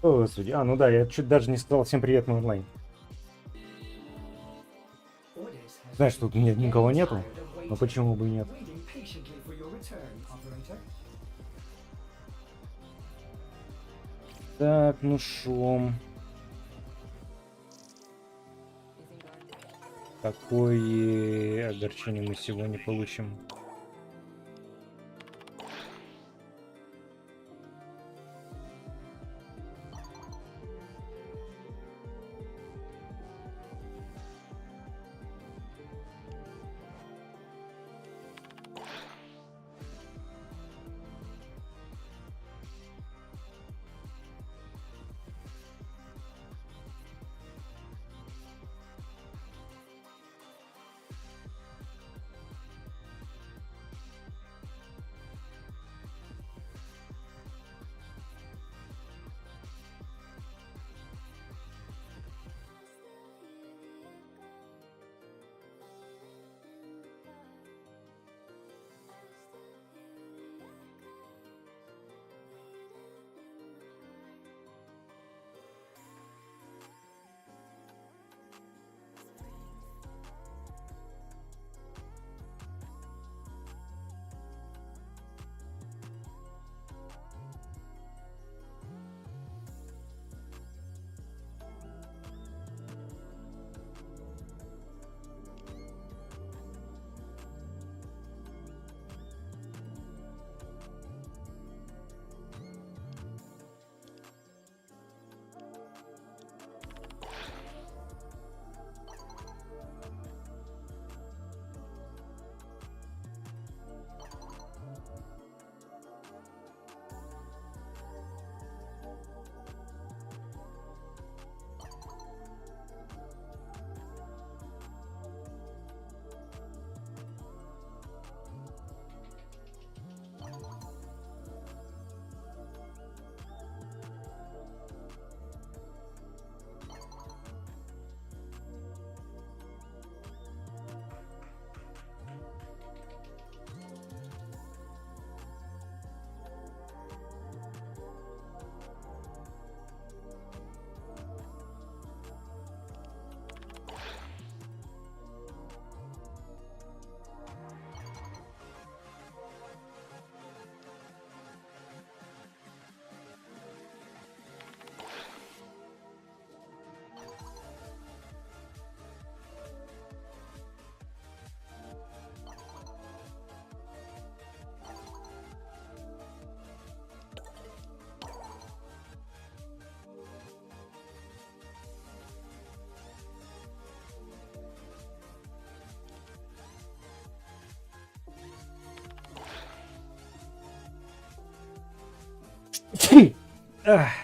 О, Господи. Ну да, я чуть даже не сказал всем привет, мы онлайн. Знаешь, тут никого нету, но почему бы и нет? Так, ну шо? Какое огорчение мы сегодня получим? Ах.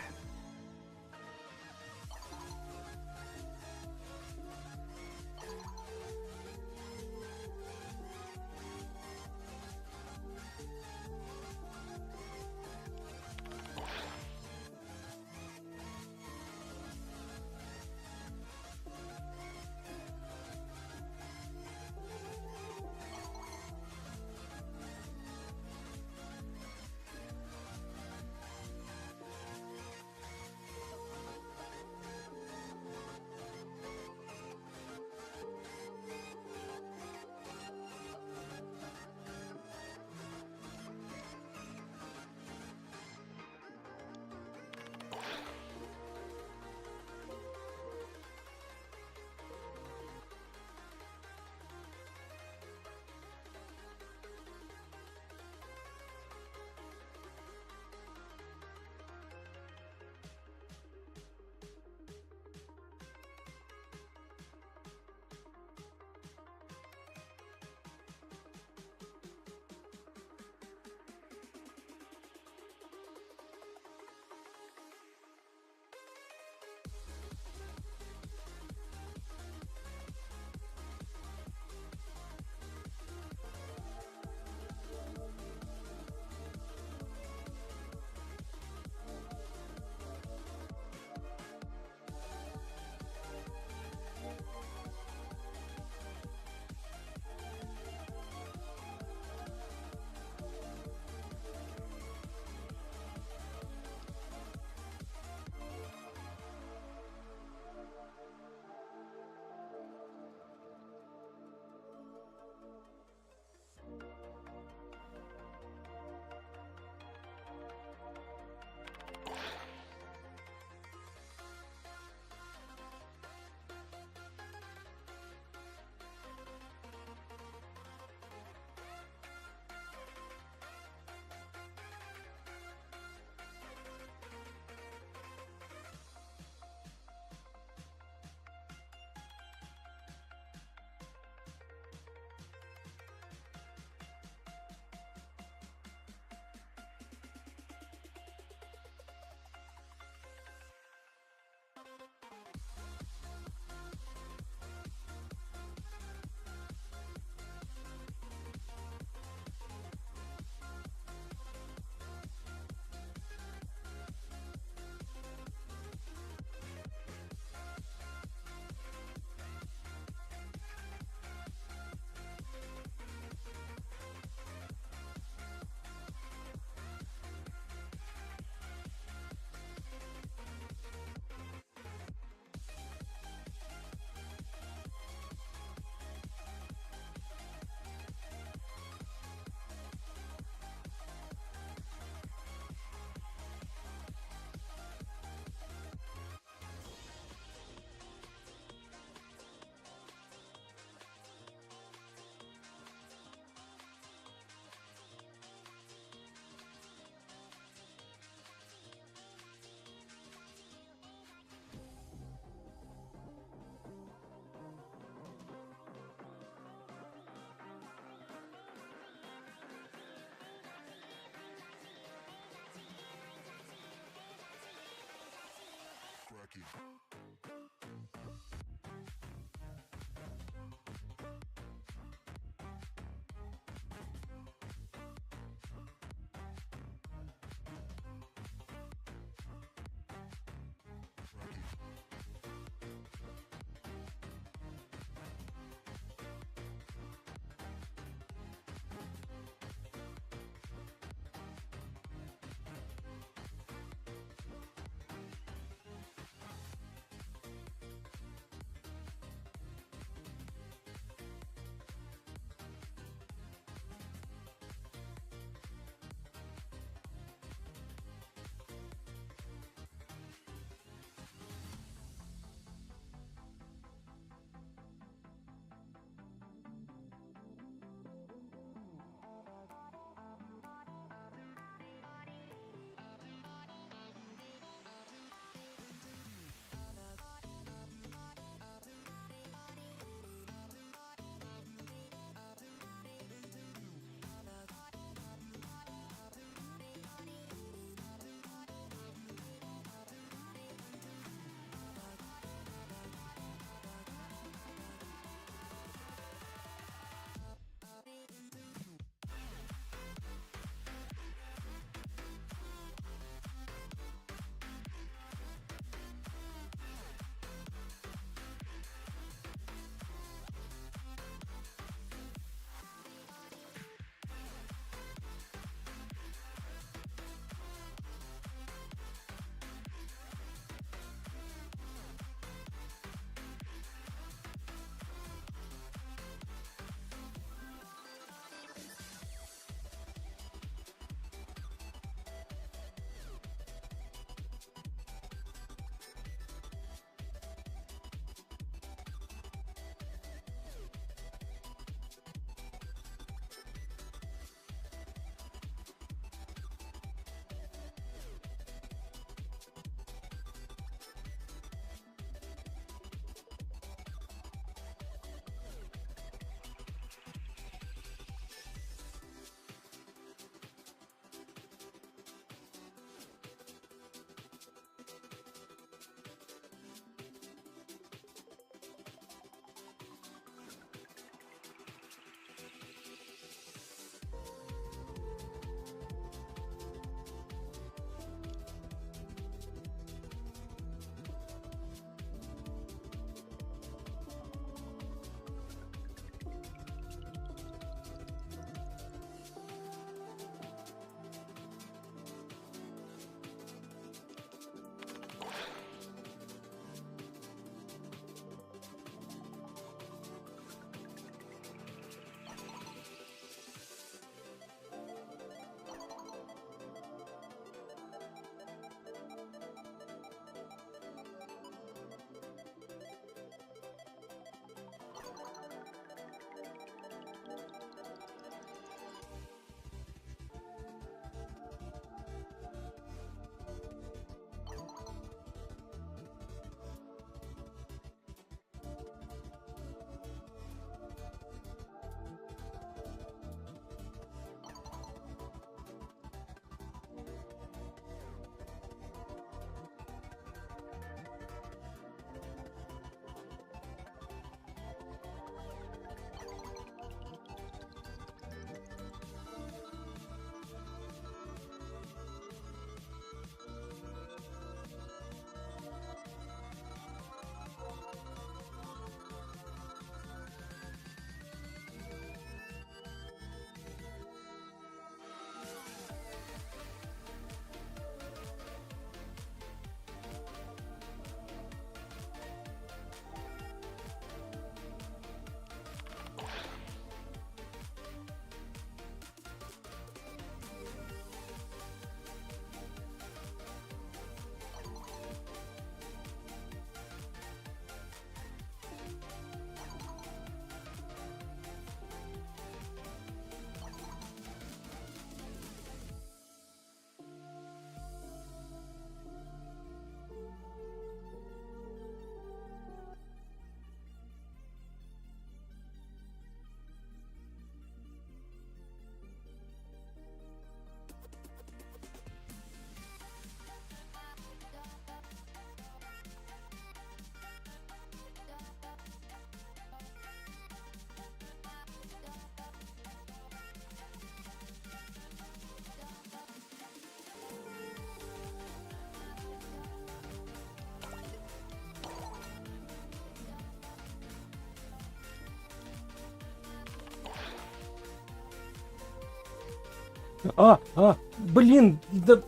Блин, да...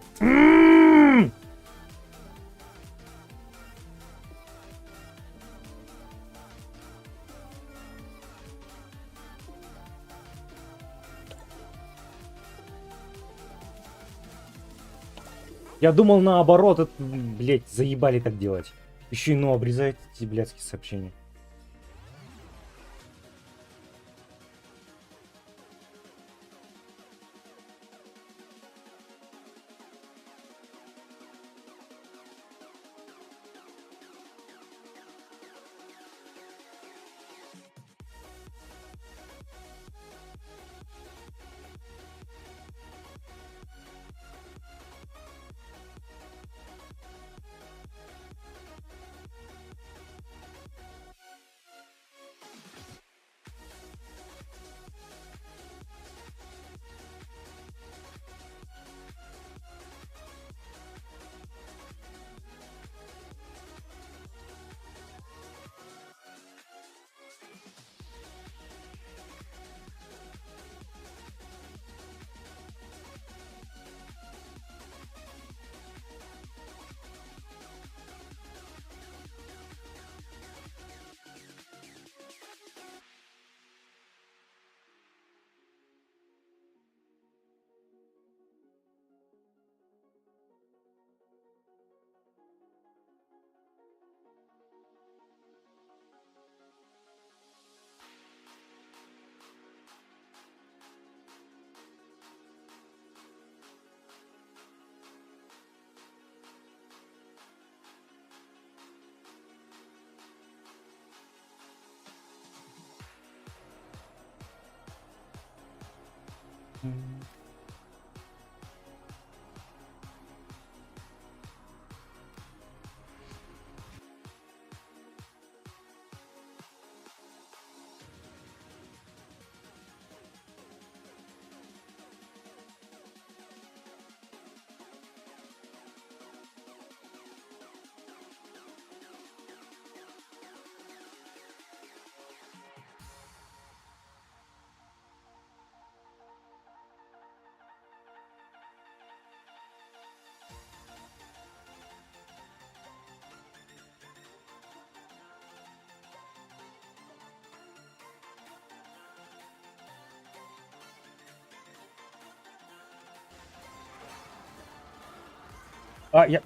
Я думал наоборот, это, блять, заебали так делать. Еще и ну обрезать эти блядские сообщения. Я...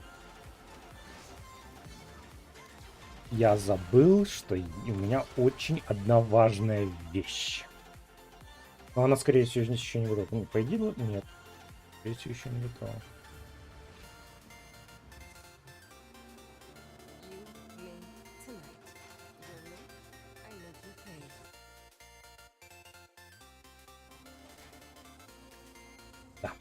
Я забыл, что у меня очень одна важная вещь. Но она, скорее всего, еще не готова. Ну, по идее, нет. Скорее всего, еще не готова. Да.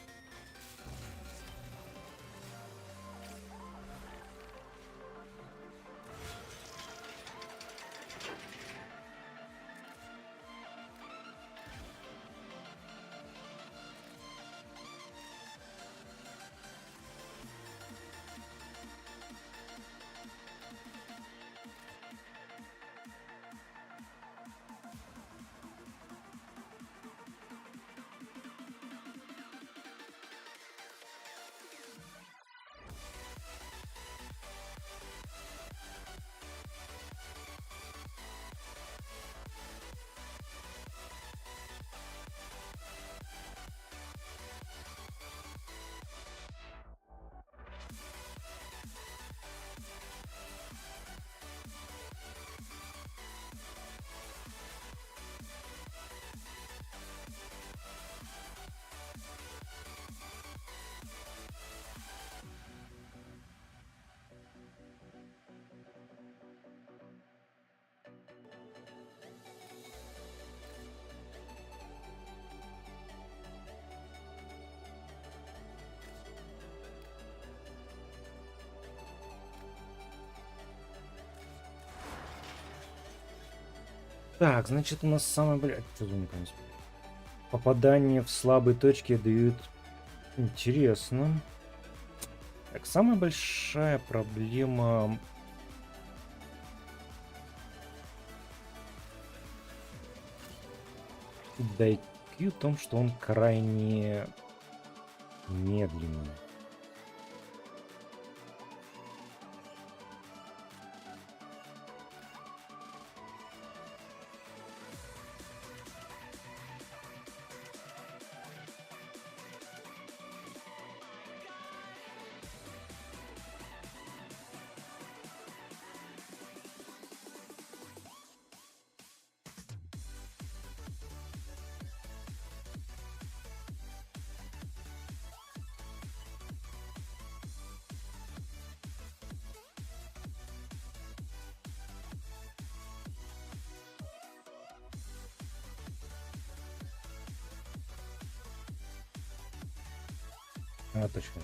Так, значит, у нас самое... Что за никому не спорю. Попадание в слабые точки дают... Интересно. Так, самая большая проблема... BLADEkuzia в том, что он крайне медленно. А, точно.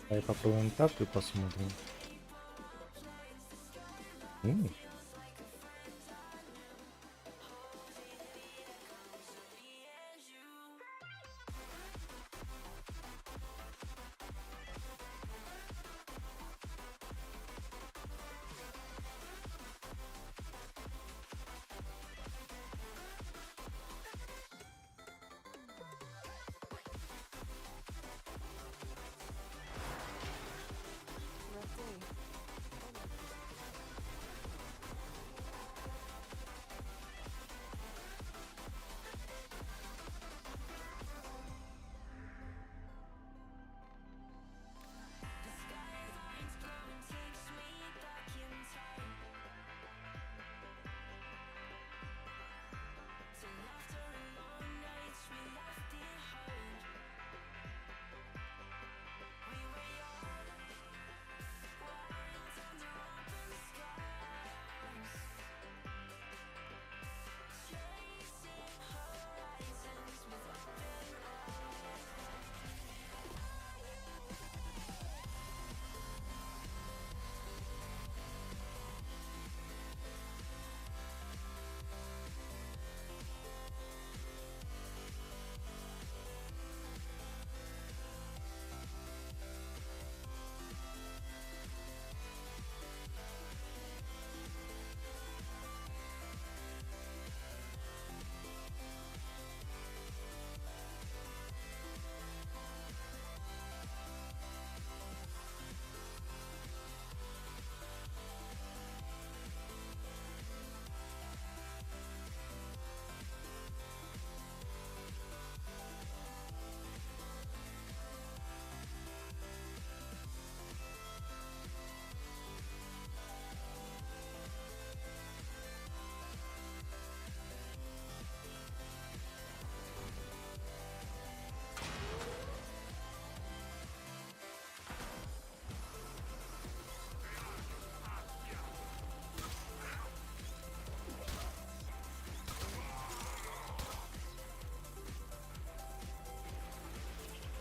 Давай попробуем так и посмотрим. М,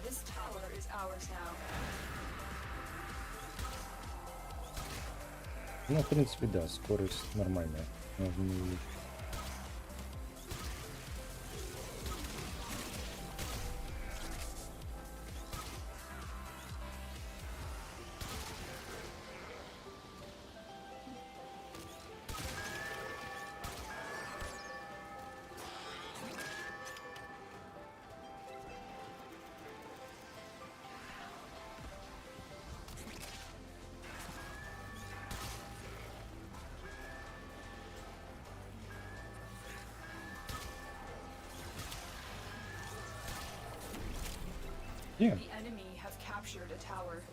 This tower is ours now. Ну, в принципе, да, скорость нормальная. Можно не увеличить. Yeah. The enemy have captured a tower.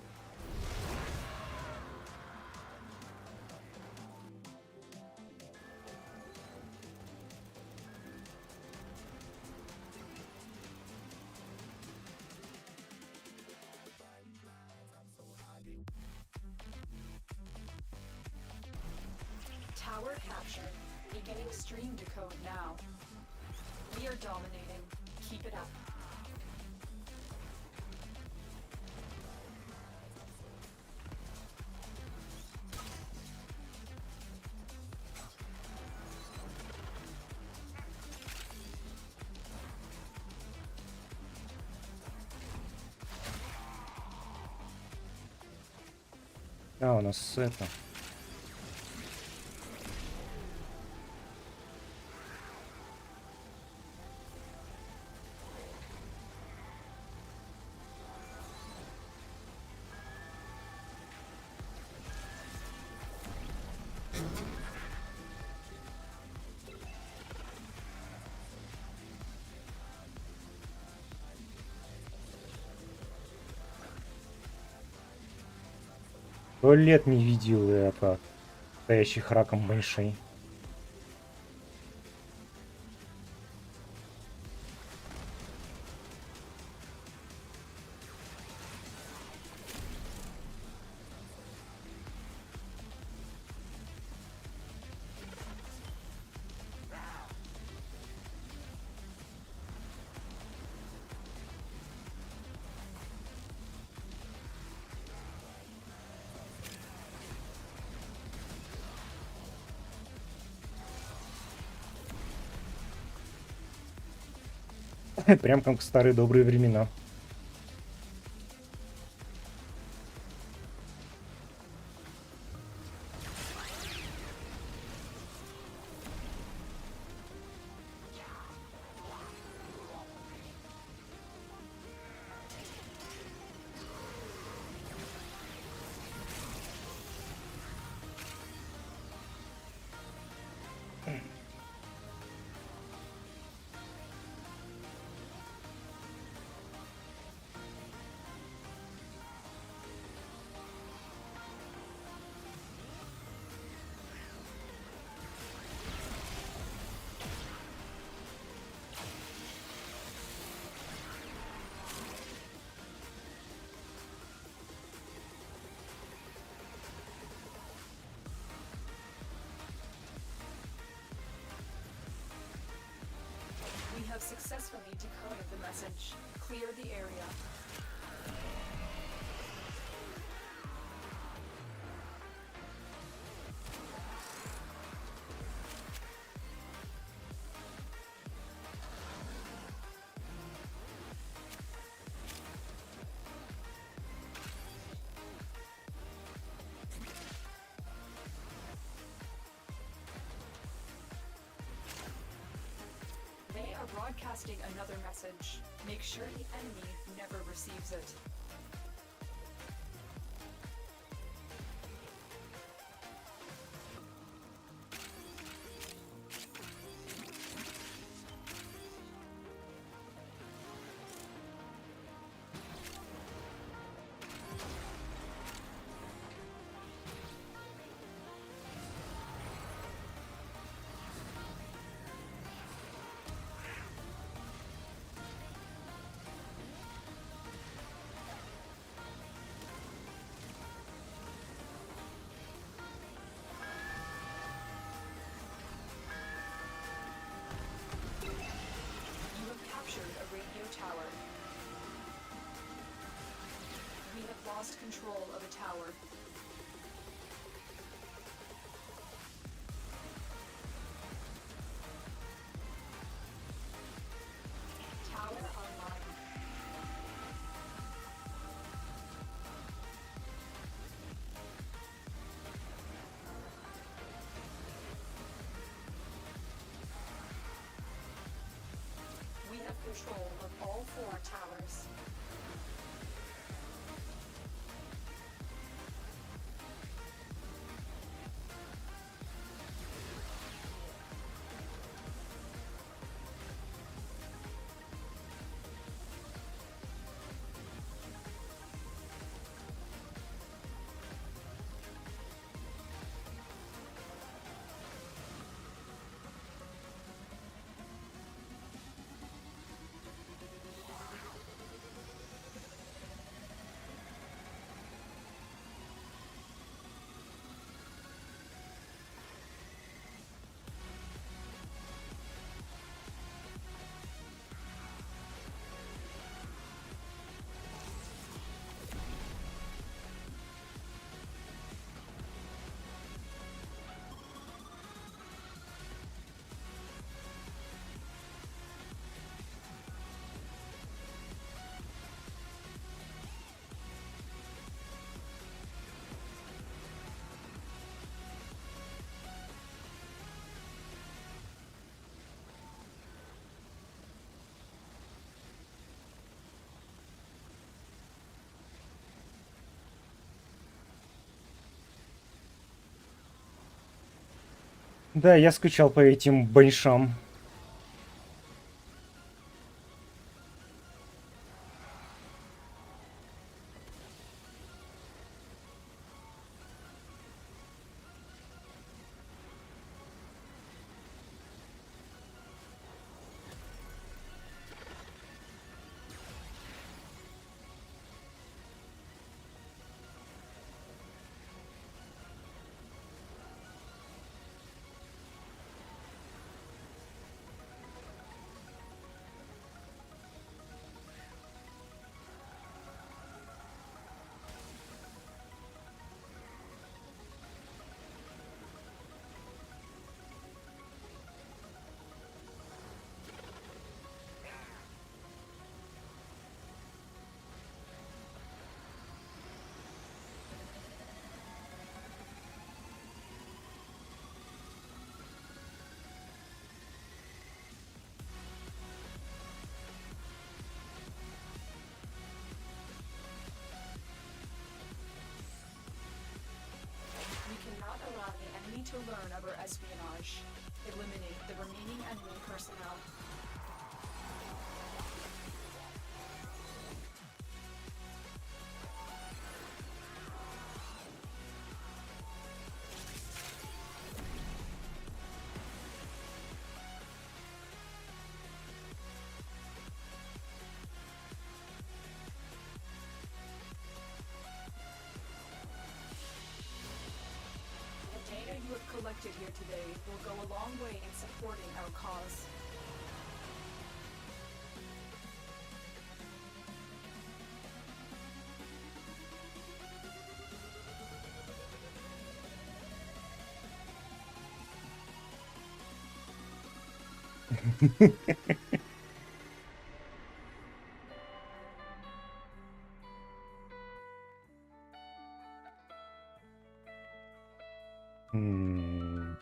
Tower captured. Beginning stream decode now. We are dominating. Keep it up. А, у нас это. Лет не видел это стоящих раком мышей. Прям как в старые добрые времена. We have successfully decoded the message. Clear the area. They are broadcasting another message. Make sure the enemy never receives it. You have captured a radio tower. We have lost control of a tower. Tower online. We have control of all 4 towers. Да, я скучал по этим большам. espionage. Eliminate the remaining enemy personnel. The data you have collected here today will go a long way in supporting our cause. М.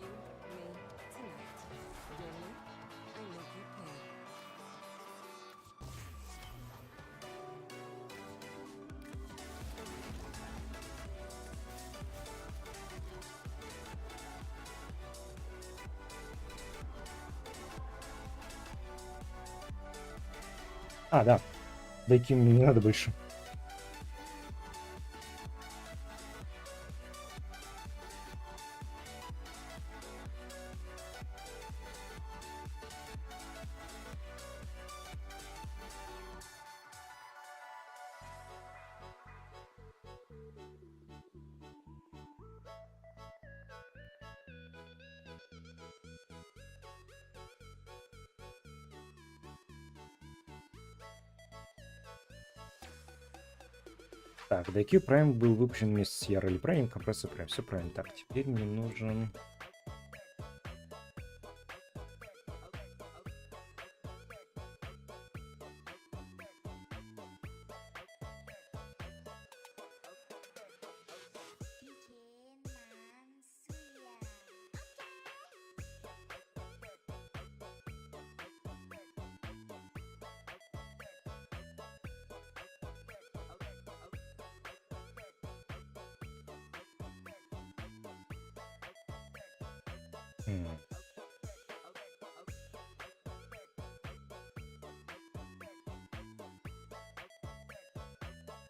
You, me, tonight. Really? I make you pay. А, да. Дойти мне не надо больше. Так, DQ Prime был выпущен вместе с Ярли Prime, компрессор Prime. Все правильно. Так, теперь мне нужен... М.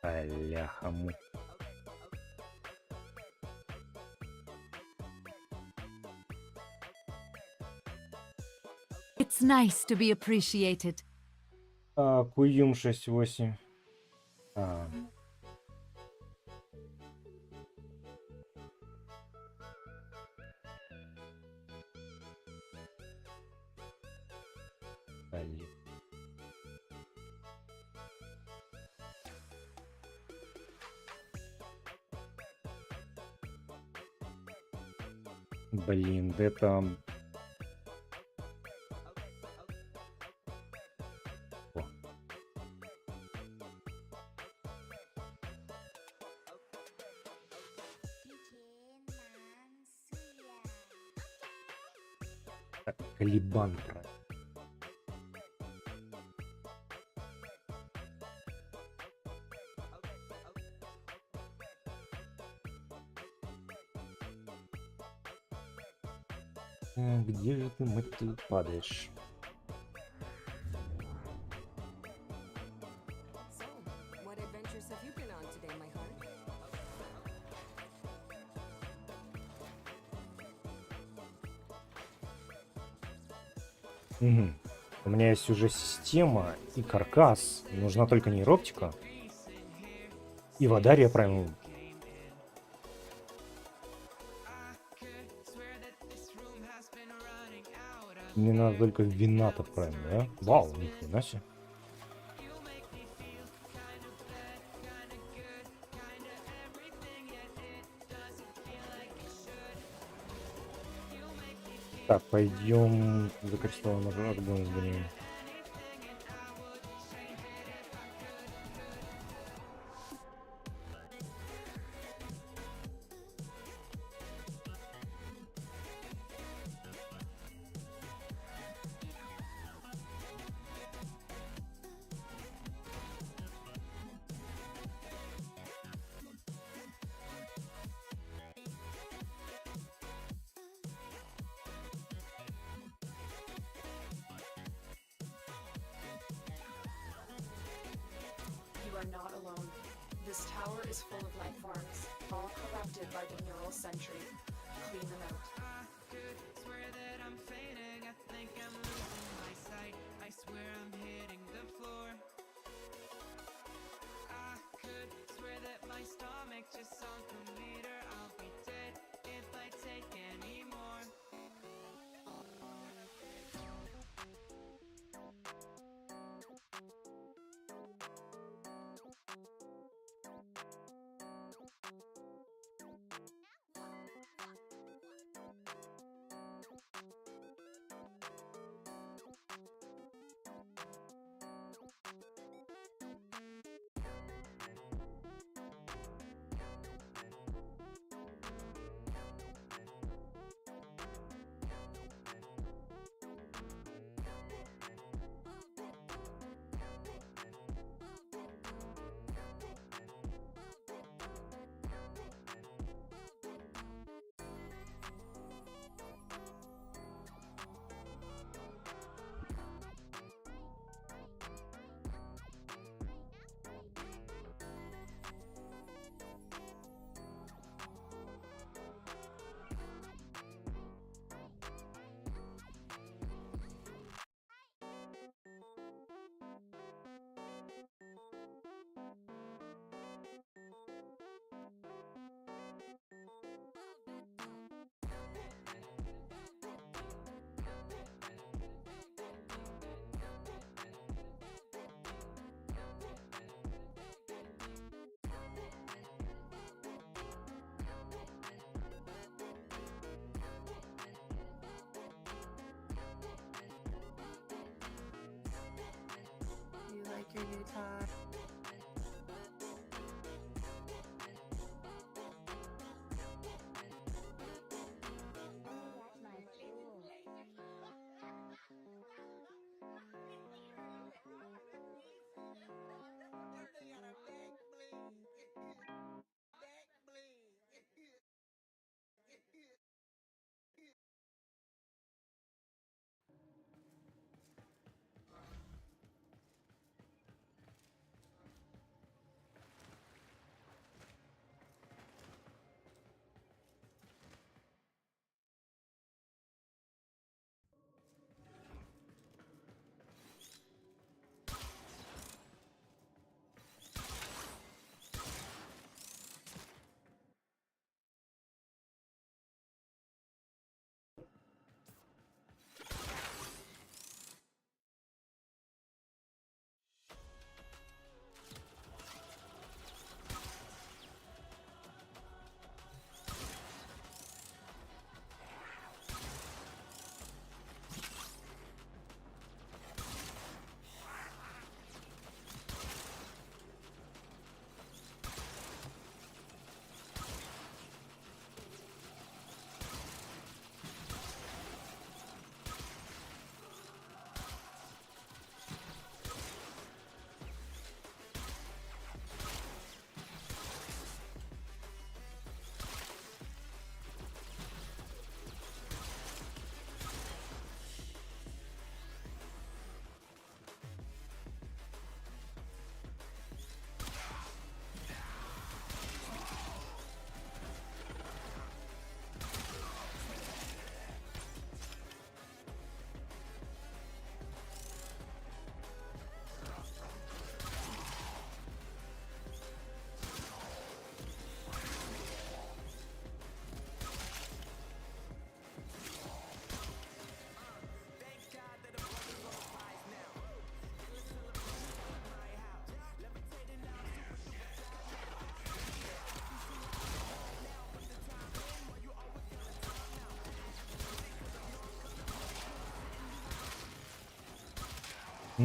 Бляха-му. It's nice to be appreciated. Куюм 6.8. А. Блин. Блин, да там... О. Так, Калибан, правильно. Где же ты, мать твою, падаешь? So, what adventures have you been on today, my heart? Мгм. У меня есть уже система и каркас. Нужна только нейроптика. И вода правильно. Мне надо только винатов, правильно, да? Вау, ни хрена себе. Так, пойдем за крестовым огнем сгоним. You are not alone. This tower is full of life forms, all corrupted by the neural sentry. Clean them out.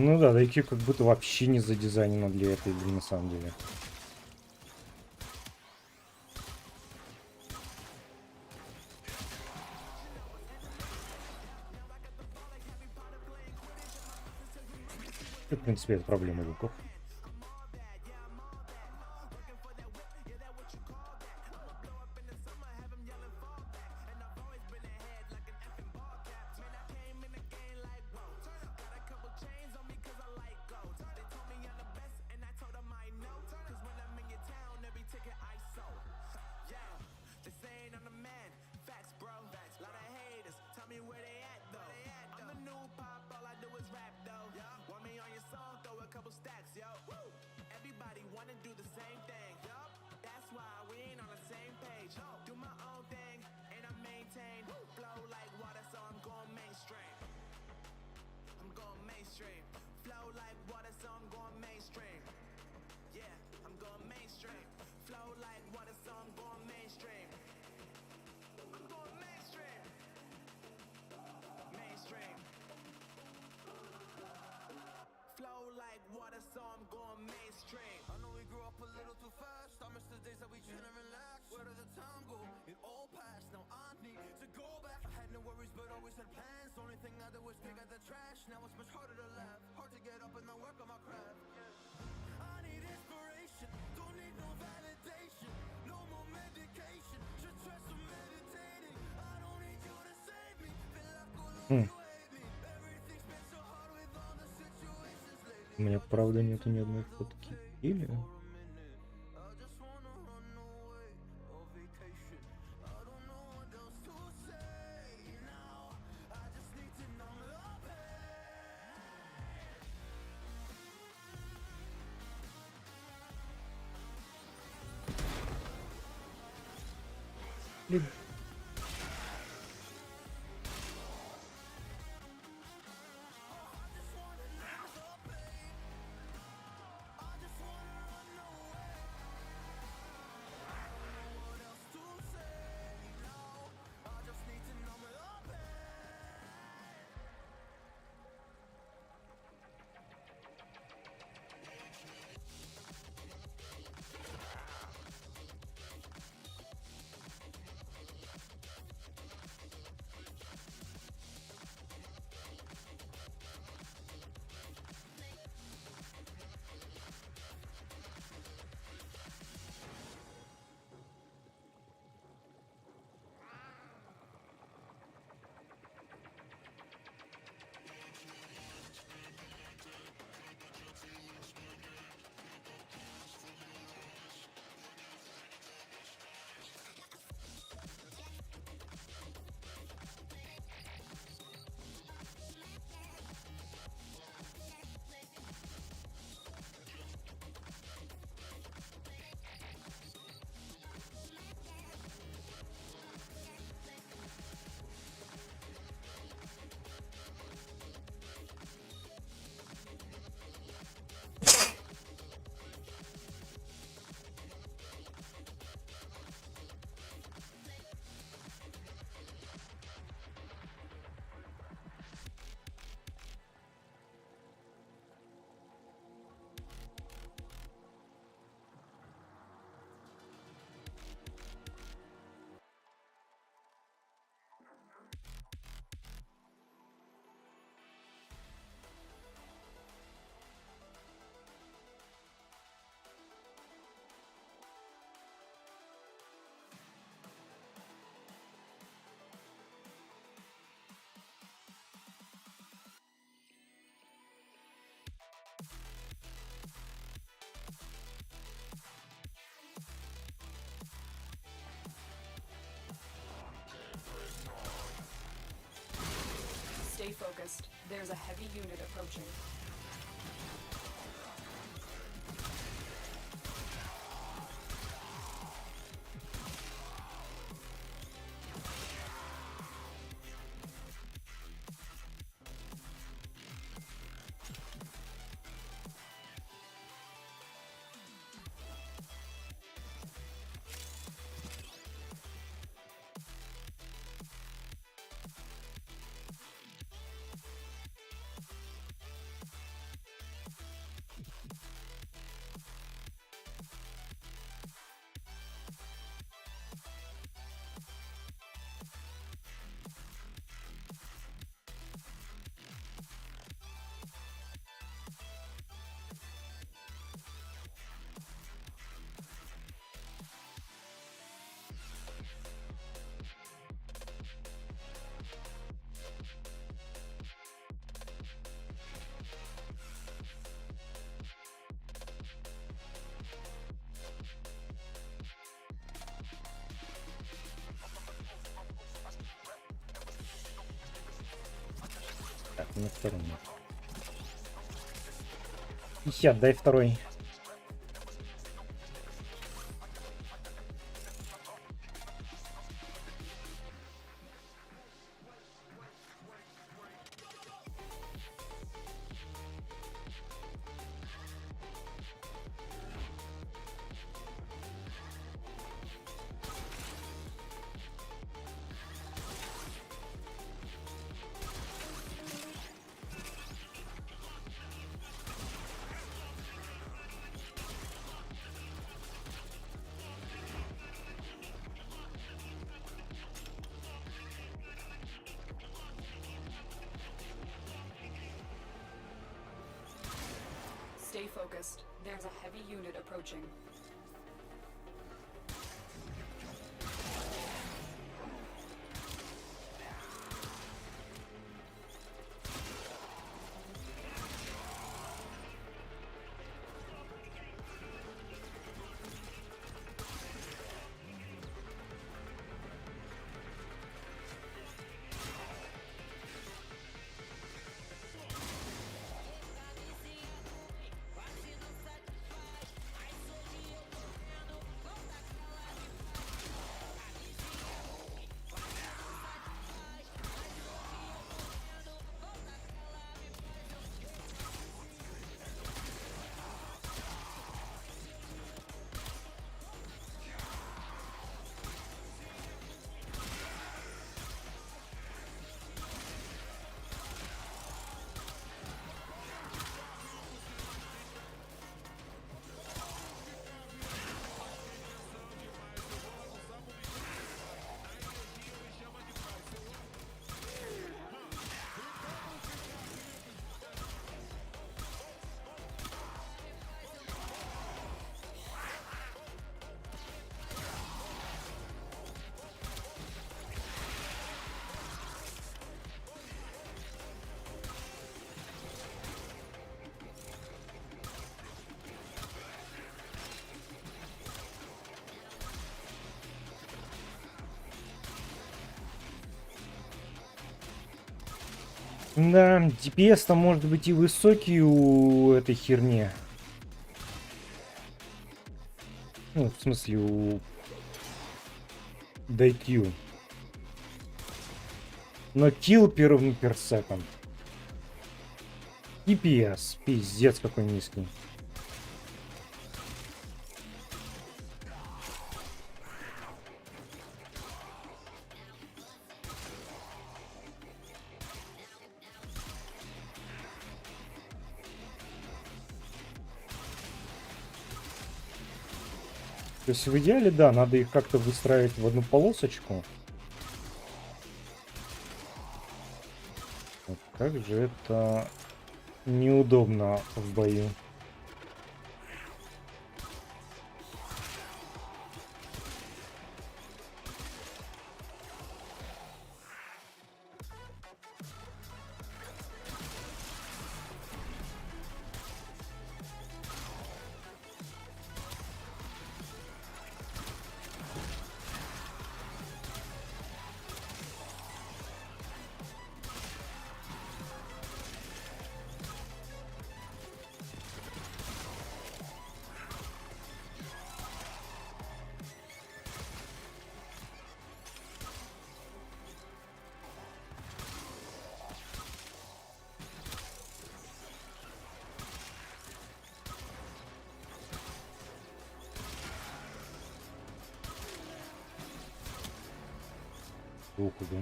Ну да, IQ как будто вообще не задизайнено для этой игры на самом деле. И, в принципе, это проблема луков. У меня, правда, нету ни одной фотки. Или... Stay focused. There's a heavy unit approaching. на втором. 50, дай второй. Stay focused. There's a heavy unit approaching. Да, DPS там может быть и высокий у этой херни. Ну, в смысле, у DQ. Но kill per second. DPS, пиздец какой низкий. То есть в идеале, да, надо их как-то выстраивать в одну полосочку. Вот как же это неудобно в бою. Куда?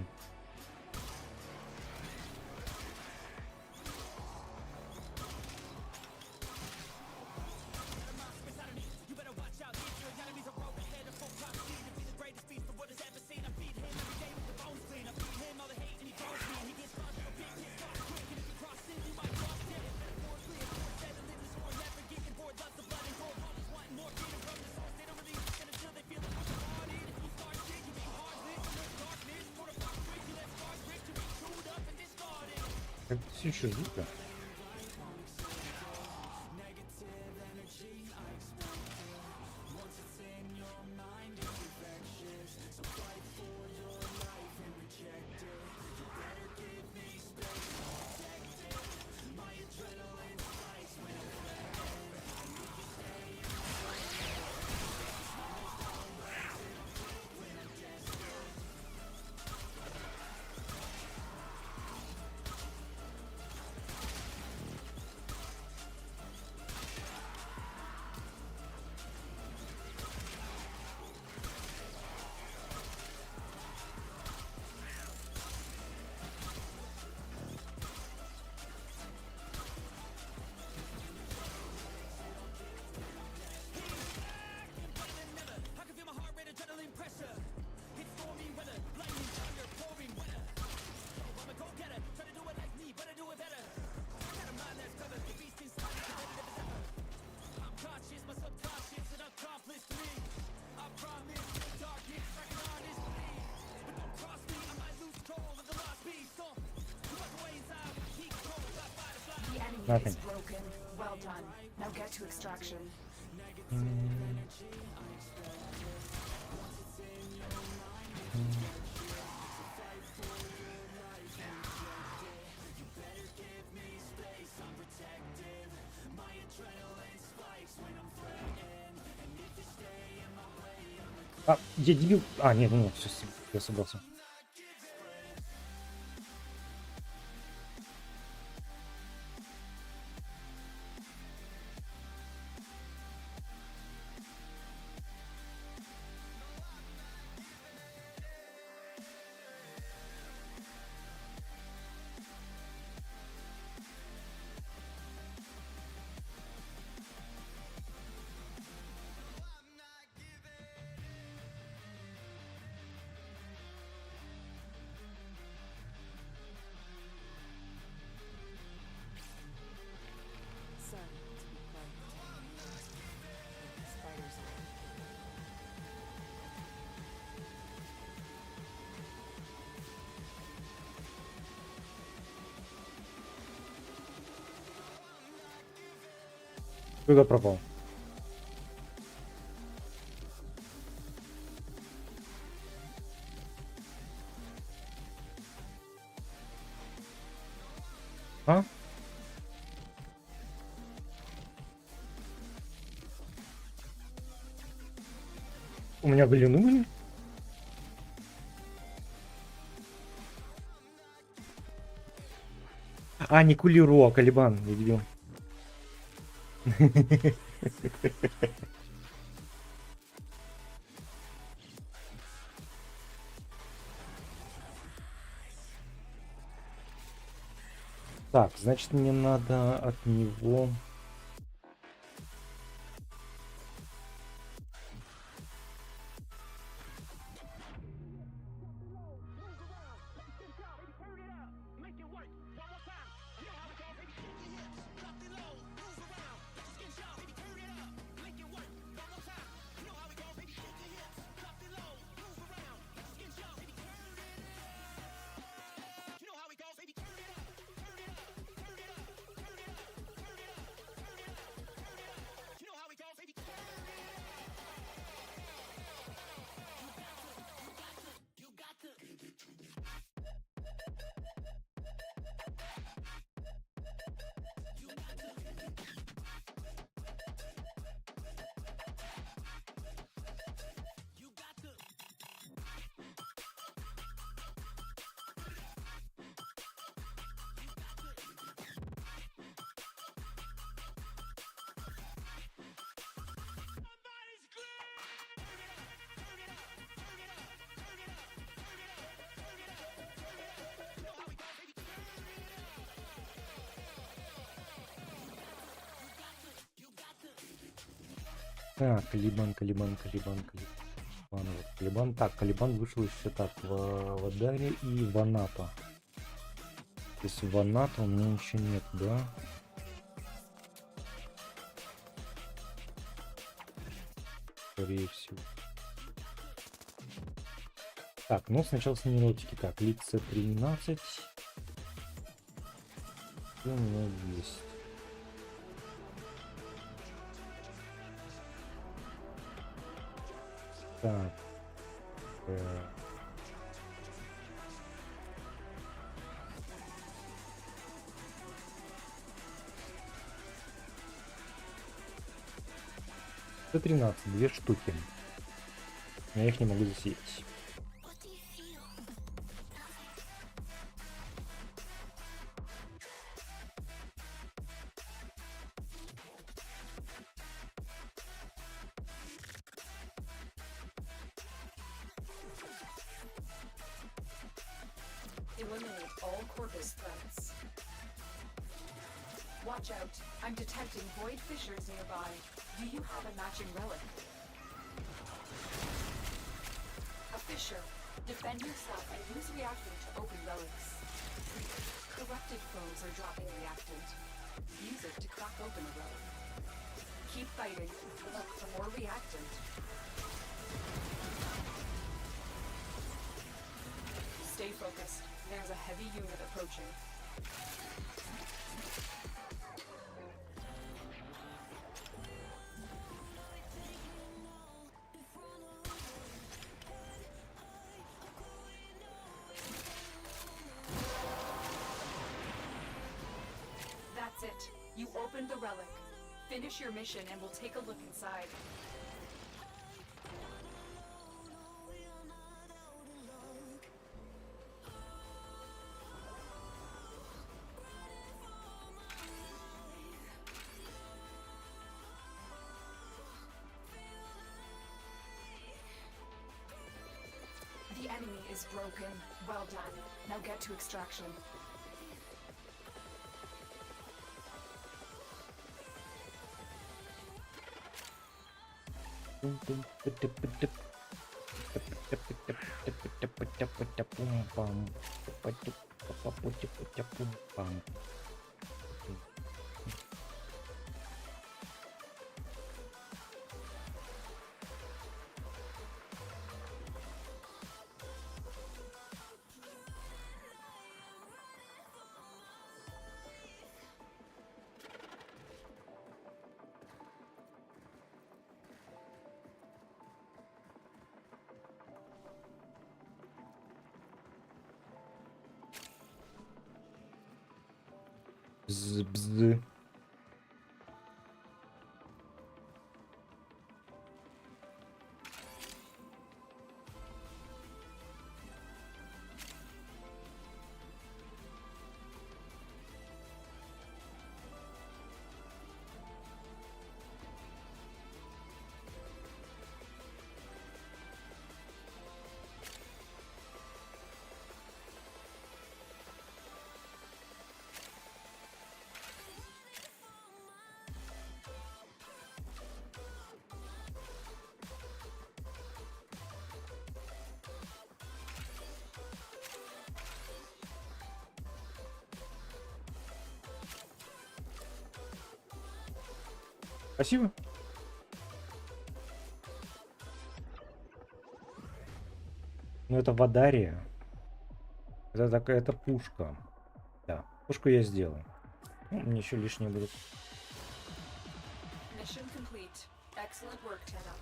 Как все еще жутко. Nothing. is broken. Well done. Now get to extraction. А, я дебил. А, нет, нет, все, я собрался. Sorry to be quiet. Spiders around. Куда пропал? А? У меня глянули? А, не Кулиро, а Калибан, я дебил. Так, значит, мне надо от него... Так, Калибан. Вот, Калибан. Так, Калибан вышел еще так в Адаре и в Анато. То есть в Анато у меня еще нет, да? Скорее всего. Так, ну сначала с нейротики. Так, лица 13. Что у меня есть? Так. 113, 2 штуки. Я их не могу засеять. Eliminate all corpus threats. Watch out. I'm detecting void fissures nearby. Do you have a matching relic? A fissure. Defend yourself and use reactant to open relics. Corrupted foes are dropping reactant. Use it to crack open a relic. Keep fighting. Look for more reactant. Stay focused. There's a heavy unit approaching. opened the relic. Finish your mission and we'll take a look inside. The enemy is broken. Well done. Now get to extraction. Бз-бз. Спасибо. Ну это Вадария. Это такая, это пушка. Да, пушку я сделал. Ну, мне еще лишние будут. Mission complete. Excellent work, Tenno.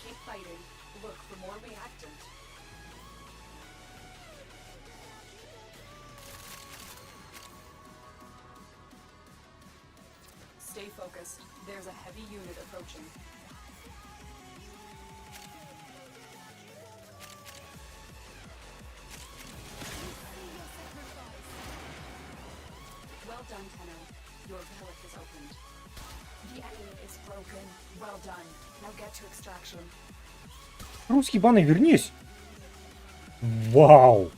Keep fighting. Look for more reactant. Stay focused. There's a heavy unit approaching. Well done, Tenno. Your relic is opened. The enemy is broken. Well done. Now get to extraction. Русский банный, вернись! Вау!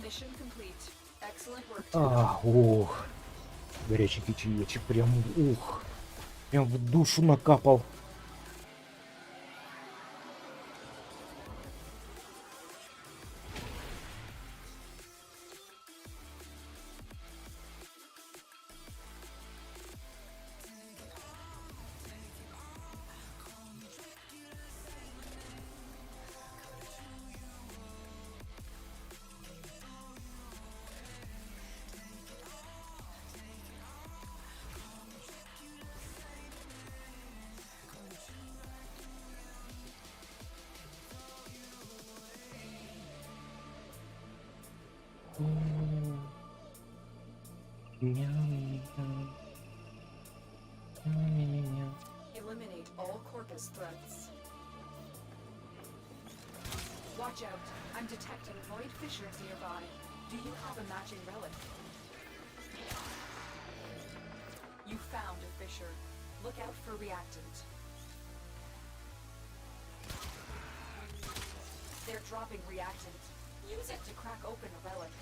Mission complete. Excellent work. Ух. Горяченький чаечек, прям ух. Прям в душу накапал. Eliminate all corpus threats. Watch out. I'm detecting void fissures nearby. Do you have a matching relic? You found a fissure. Look out for reactant. They're dropping reactant. Use it to crack open a relic.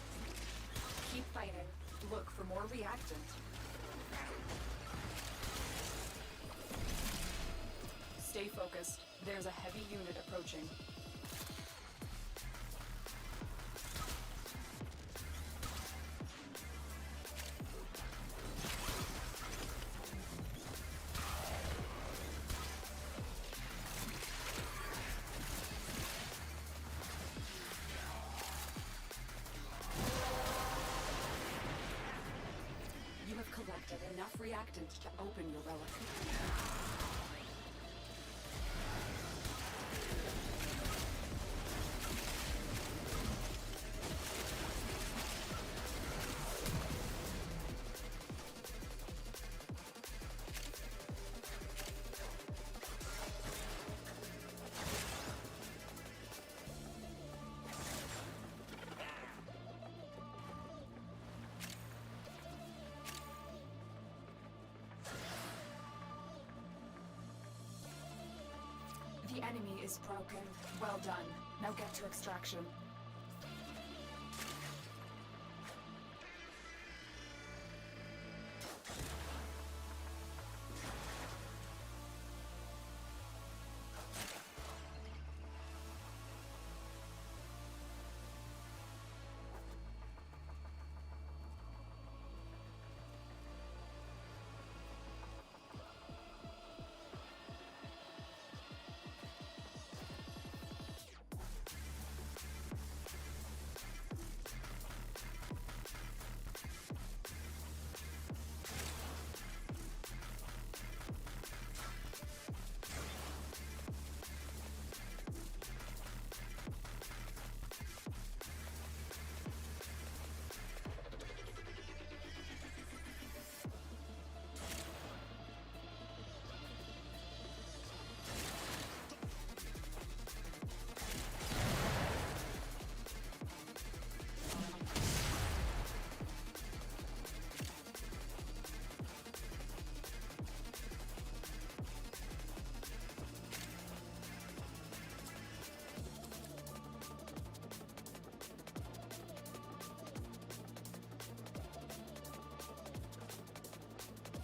Keep fighting. Look for more reactant. Stay focused. There's a heavy unit approaching. You have collected enough reactant to open your relic. The enemy is broken. Well done. Now get to extraction.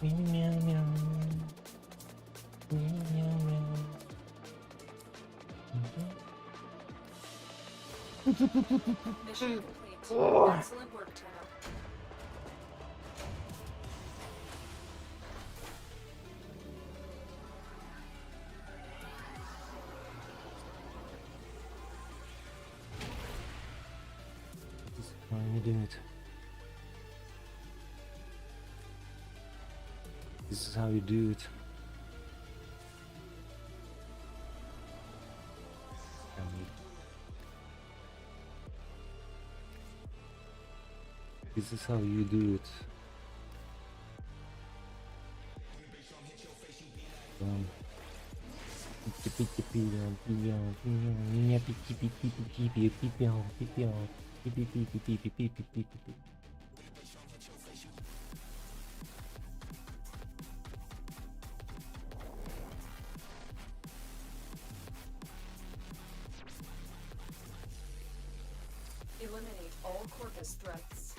Meow, meow. Meow, meow, meow. Mission complete. Excellent work, Tenno. This is how you do it. This is how you do it. This is how you do it. Eliminate all corpus threats.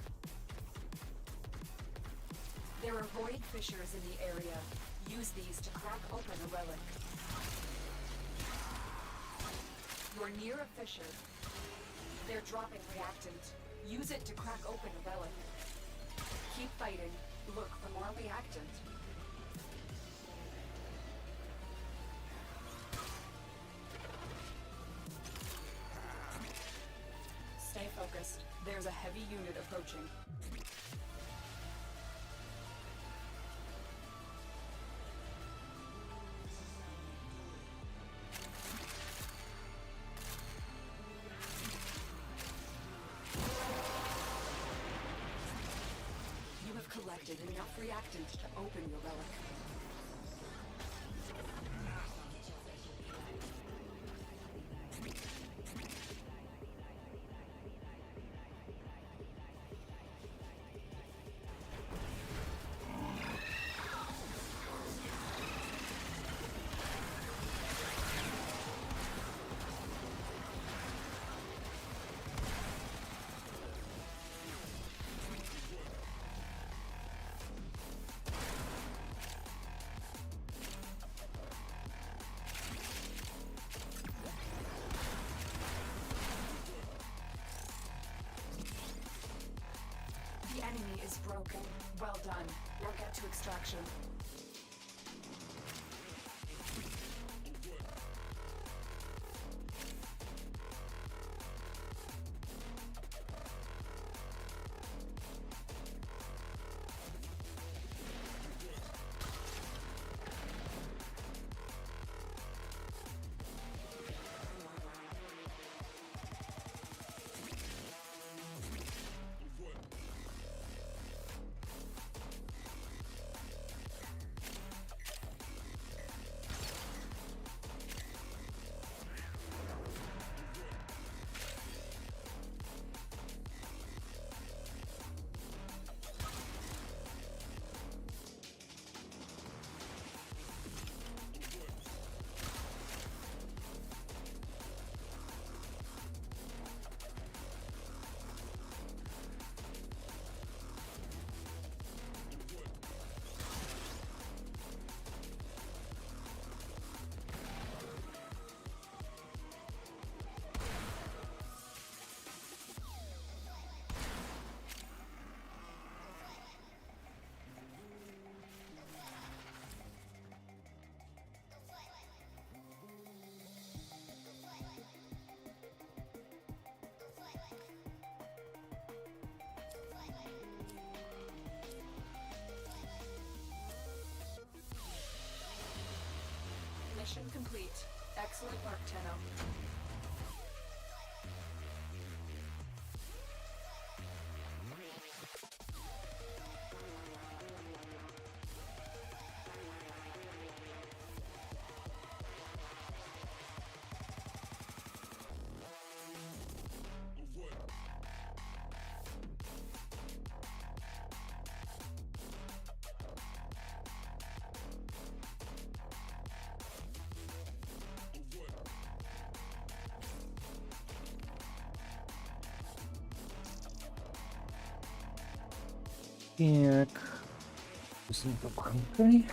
There are void fissures in the area. Use these to crack open a relic. You're near a fissure. They're dropping reactant. Use it to crack open a relic. Keep fighting. Look for more reactant. Stay focused. There's a heavy unit approaching. collected enough reactant to open your relic. The enemy is broken. Well done. Now get to extraction. Mission complete. Excellent work, Tenno. Так. Быстренько поханкай.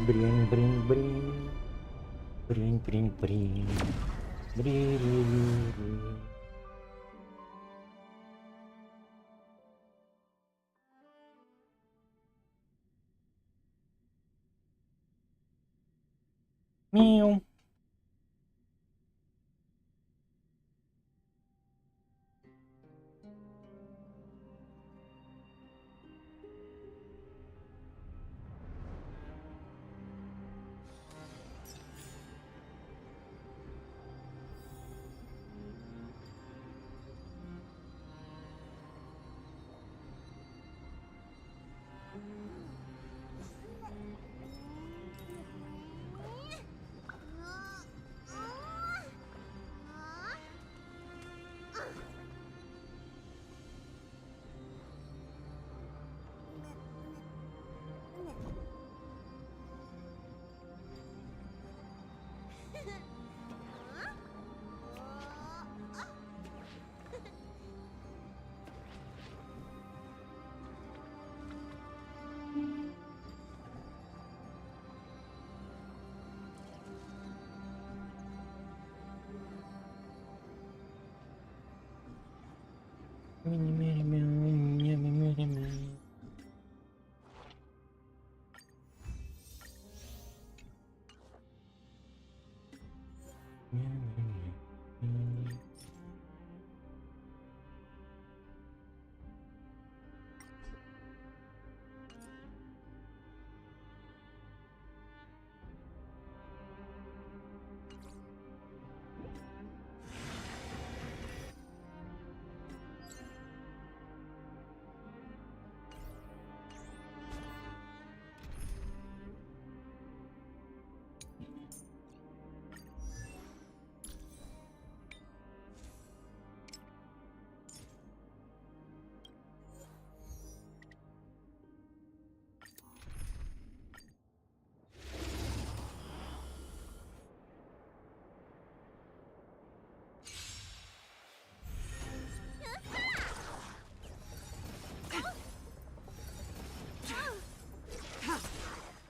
Брень, брень, брень. Брень, брень, брень. Брень. Мяу.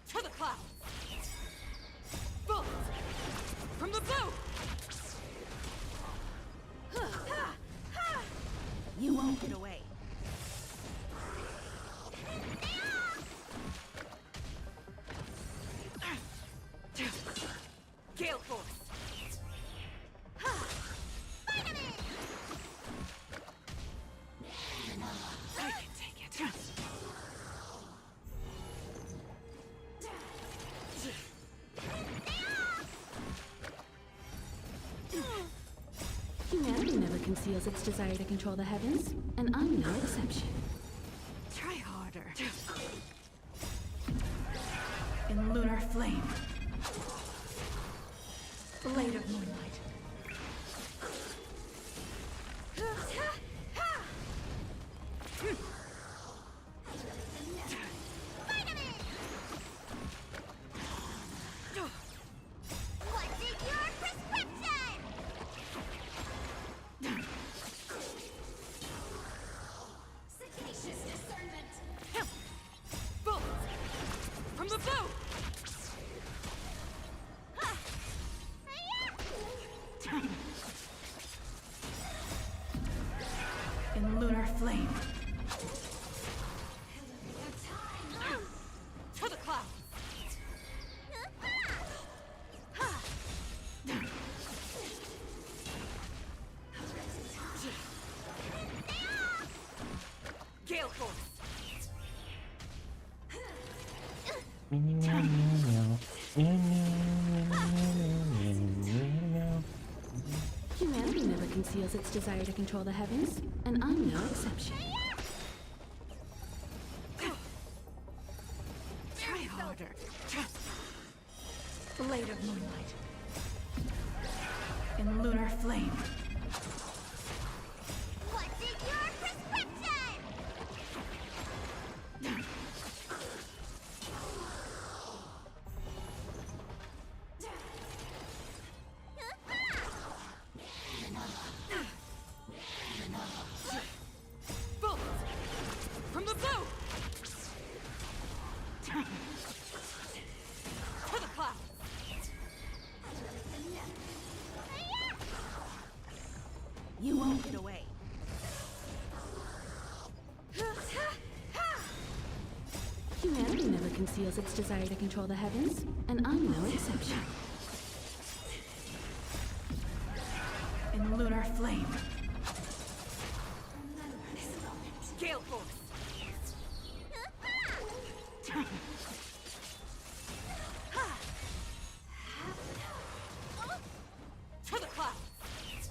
To the clouds! Bullets! From the blue! You won't get away. Gale Force! I can take it. Humanity never conceals its desire to control the heavens, and I'm no exception. Try harder. In lunar flame. Blade of moonlight. What's in your prescription? Sagacious discernment. Bullets! From the blue! In lunar flame. To the clouds! Gale Force! Humanity never conceals its desire to control the heavens, and I'm no exception. Try harder. Blade of moonlight. In lunar flame. What's in your prescription? Bullets! From the blue! To the clouds! You won't get away. Humanity never conceals its desire to control the heavens, and I'm no exception. flame. Gale force. To the clouds.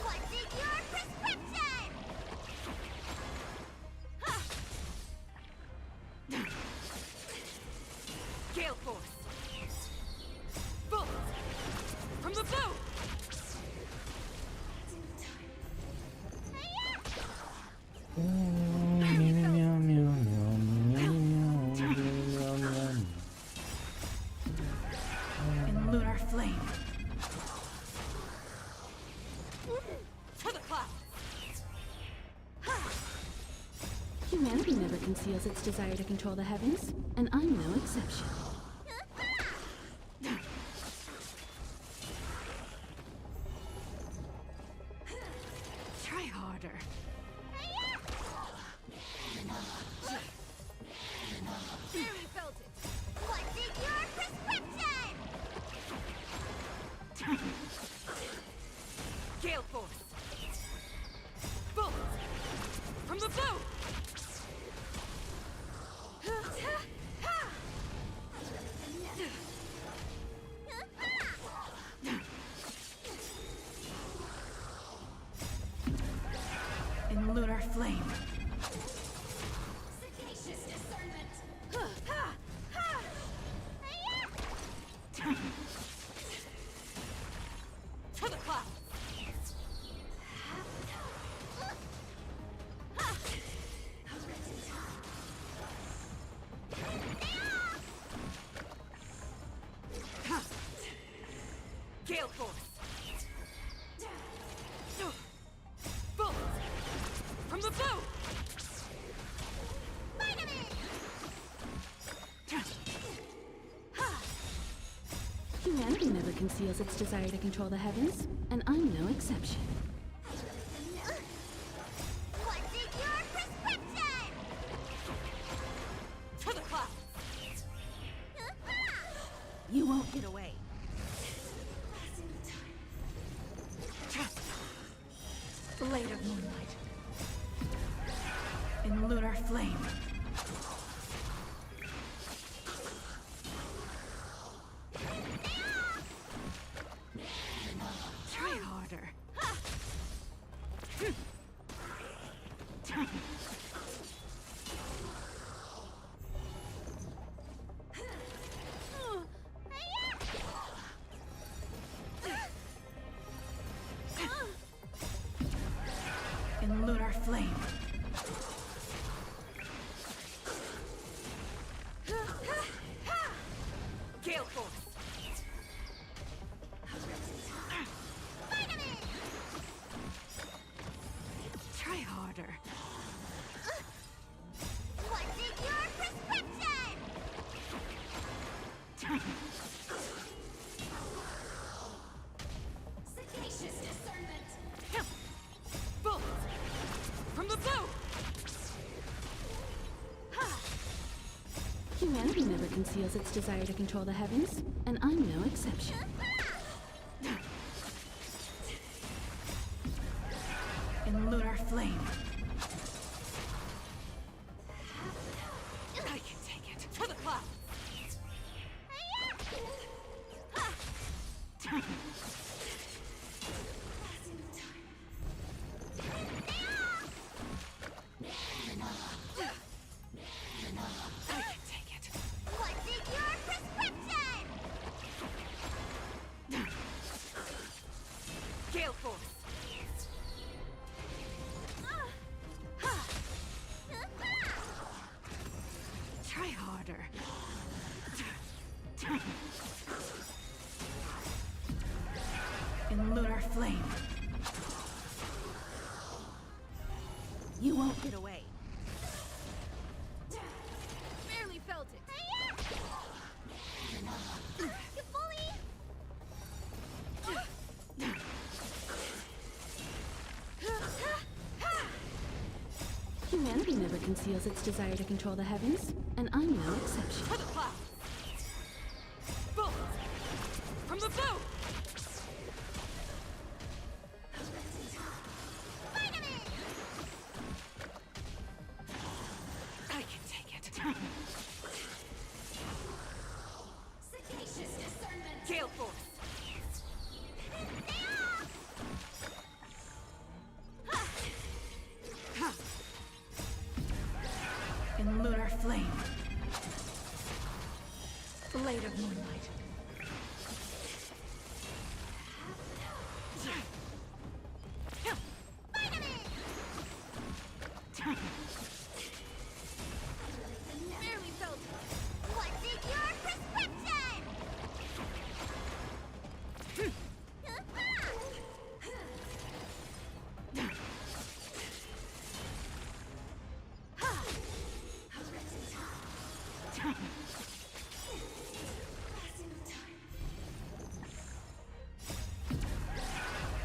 What's in your prescription? Gale force. Bolt from the bow. In lunar flame. To the clouds. Humanity never conceals its desire to control the heavens, and I'm no exception. Try harder. Barely felt it. What's in your prescription? Gale force. Bolt from the bow. In lunar flame. Sagacious discernment. To the clouds. Gale force. Bolt from the bow. Humanity never conceals its desire to control the heavens, and I'm no exception. What's in your prescription? To the clouds. You won't get away. Blade of moonlight. In lunar flame. Try harder. In lunar flame. Gale force. Try harder. What's in your prescription? Sagacious discernment. Bolt from the bow. Humanity never conceals its desire to control the heavens, and I'm no exception. In lunar flame. I can take it. To the clouds. I can take it. What's in your prescription? Gale force. Try harder. In lunar flame. You won't get away. Barely felt it. You bully! Humanity never conceals its desire to control the heavens, and I'm no exception. To the clouds. Bolt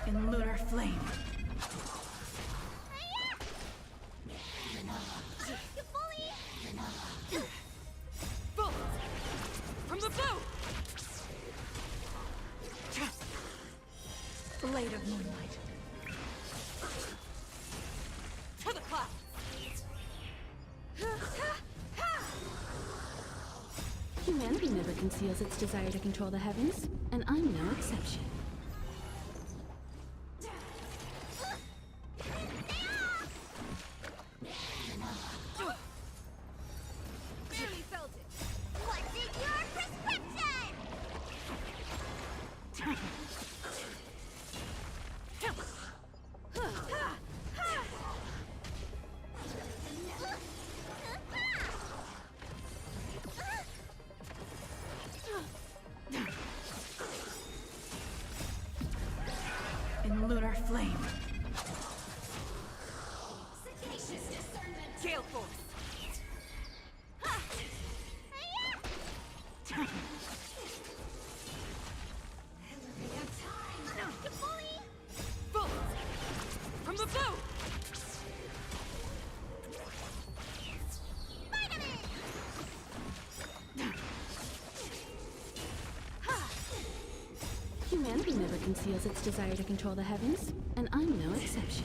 In lunar flame. Bullets! From the bow! Blade of moonlight. To the clouds! Humanity never conceals its desire to control the heavens, and I'm no exception. Barely felt it. What's in your prescription? In lunar flame. Sagacious discernment. Gale force! Bullets! From the bow! Humanity never conceals its desire to control the heavens, and I'm no exception.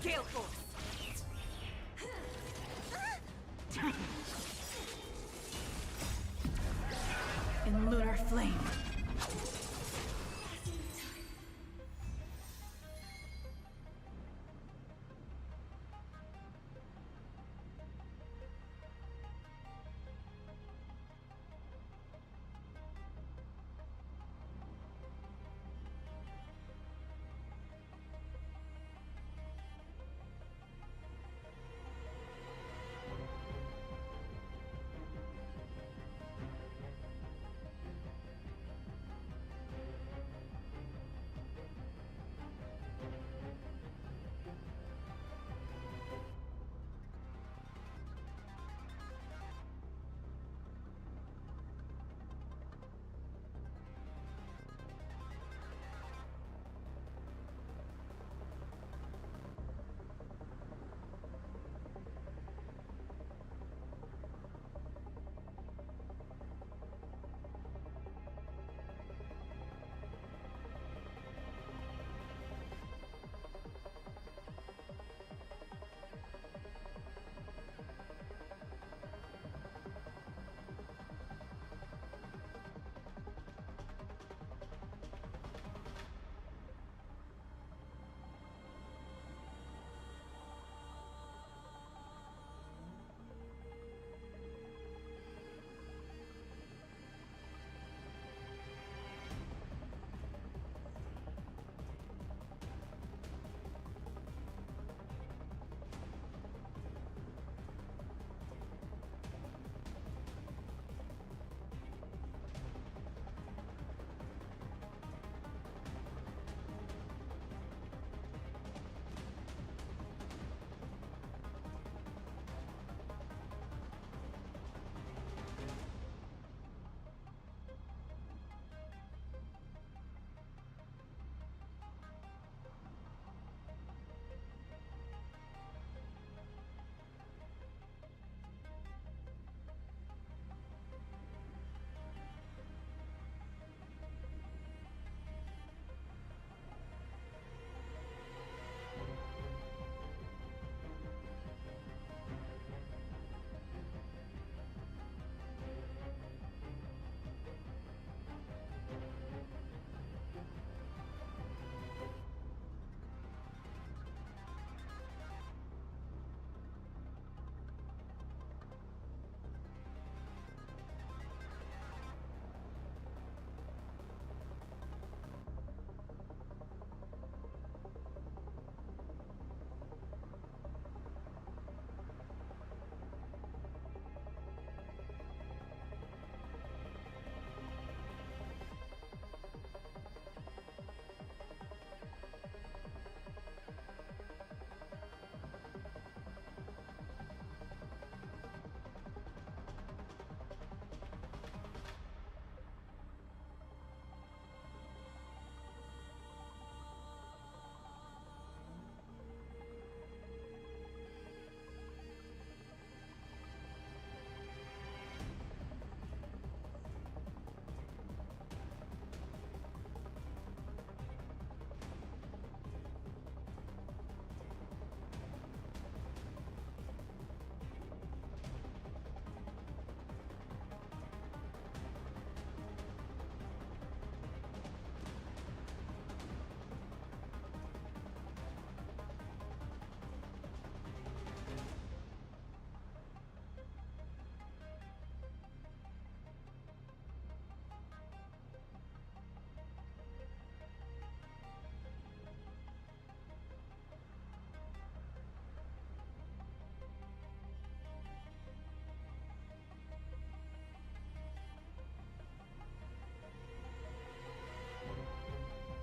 Gale force! In lunar flame.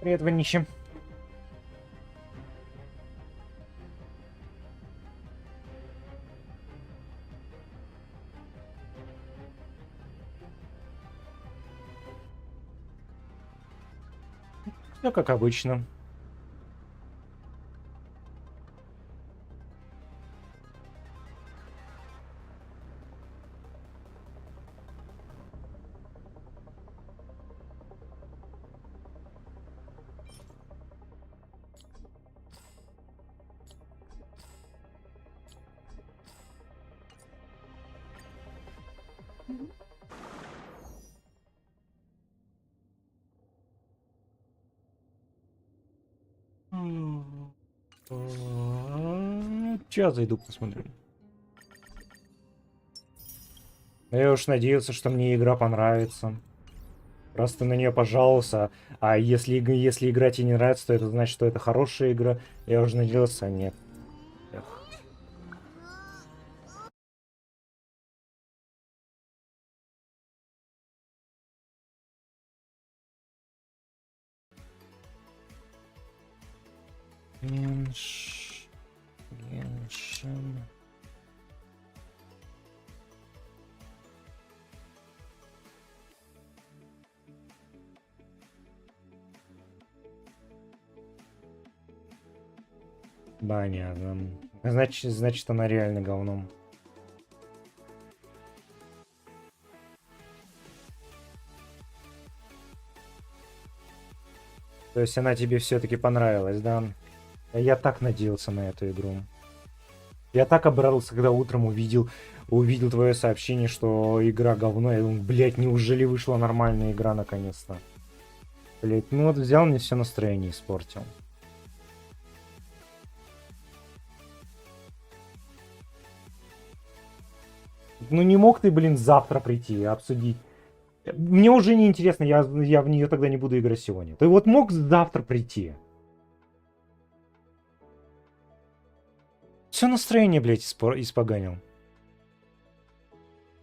Привет, Ванище. Все как обычно. Сейчас зайду посмотрю. Я уж надеялся, что мне игра понравится. Просто на нее пожаловался. А если игра тебе не нравится, то это значит, что это хорошая игра. Я уже надеялся, а нет. Эх. Геншин. Понятно. Значит, она реально говном. То есть она тебе все-таки понравилась, да? Я так надеялся на эту игру. Я так обрадовался, когда утром увидел твое сообщение, что игра говно. Я думаю, блядь, неужели вышла нормальная игра наконец-то? Блядь, ну вот взял, мне все настроение испортил. Ну не мог ты, блин, завтра прийти и обсудить? Мне уже не интересно, я в нее тогда не буду играть сегодня. Ты вот мог завтра прийти? Все настроение, блядь, испоганил.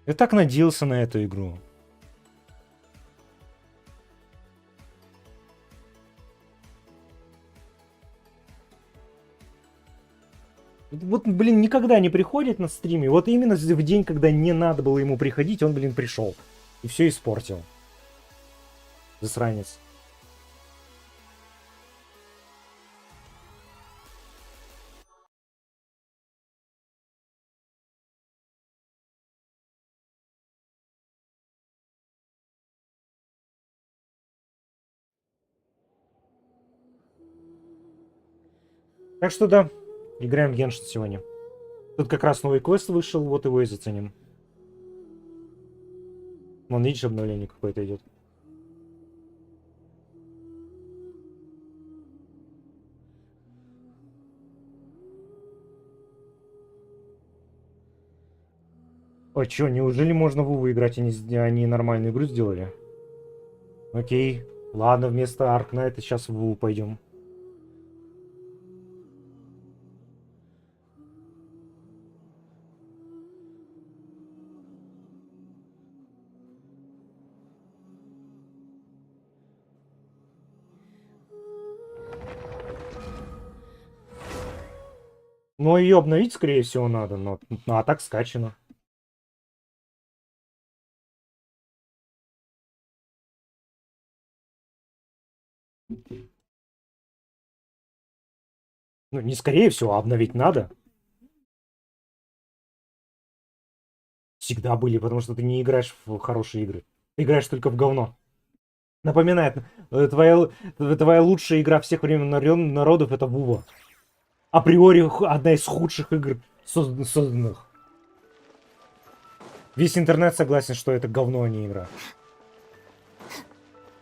Я так надеялся на эту игру. Вот, блин, никогда не приходит на стриме. Вот именно в день, когда не надо было ему приходить, он, блин, пришел. И все испортил. Засранец. Так что да, играем в Геншин сегодня. Тут как раз новый квест вышел, вот его и заценим. Вон, видишь, обновление какое-то идет. А чё, неужели можно в Вову играть, они нормальную игру сделали? Окей, ладно, вместо Аркнайта сейчас в Вову пойдем. Но ее обновить, скорее всего, надо, но а так скачано. Ну, не скорее всего, а обновить надо. Всегда были, потому что ты не играешь в хорошие игры. Ты играешь только в говно. Напоминает, твоя лучшая игра всех времен народов это Вува. Априори одна из худших игр созданных. Весь интернет согласен, что это говно, а не игра.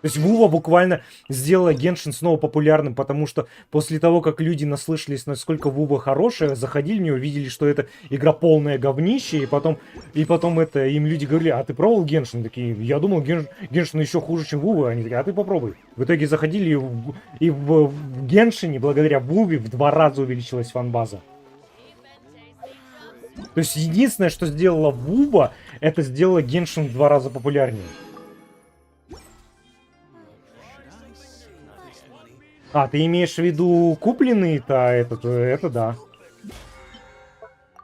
То есть Вува буквально сделала Геншин снова популярным, потому что после того, как люди наслышались, насколько Вува хорошая, заходили в нее, видели, что это игра полное говнище, и потом это им люди говорили, а ты пробовал Геншин? Такие, я думал, Геншин еще хуже, чем Вува. Они такие, а ты попробуй. В итоге заходили, и в Геншине, благодаря Вуве, в 2 раза увеличилась фанбаза. То есть единственное, что сделала Вува, это сделала Геншин в 2 раза популярнее. А, ты имеешь в виду купленный-то это да.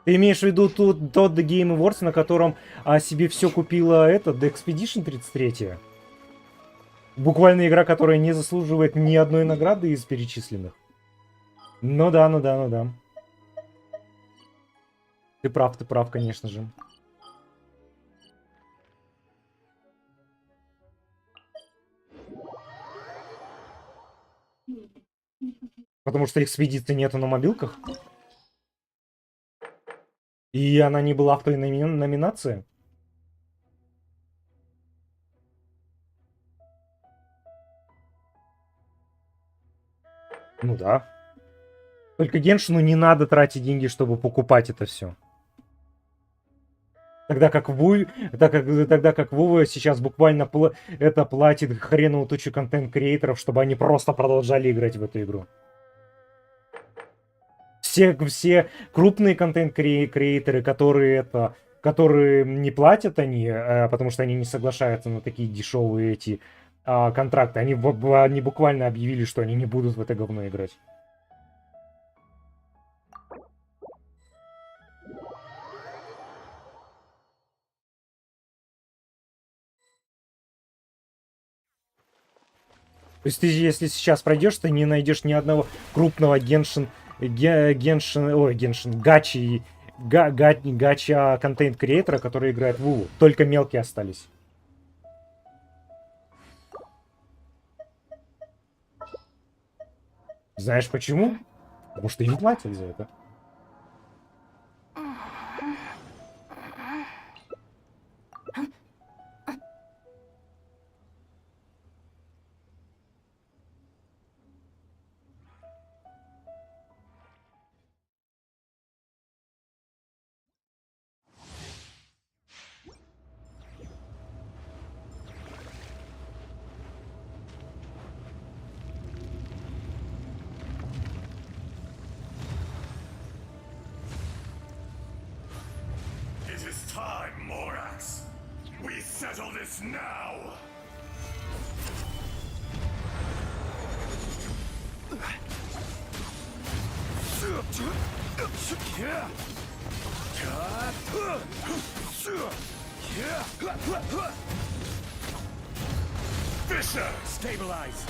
Ты имеешь в виду тот The Game Awards, на котором себе все купила The Expedition 33? Буквально игра, которая не заслуживает ни одной награды из перечисленных. Ну да, ну да, ну да. Ты прав, конечно же. Потому что экспедиции нету на мобилках. И она не была в той номинации. Ну да. Только Геншину не надо тратить деньги, чтобы покупать это все. Тогда как Вова сейчас буквально это платит хреновую тучу контент-креаторов, чтобы они просто продолжали играть в эту игру. Все крупные контент-креаторы, которые не платят потому что они не соглашаются на такие дешевые эти контракты, они буквально объявили, что они не будут в это говно играть. То есть ты, если сейчас пройдешь, ты не найдешь ни одного крупного гача контент-креатора, который играет в Вову. Только мелкие остались. Знаешь почему? Потому что им платят за это. Stabilize.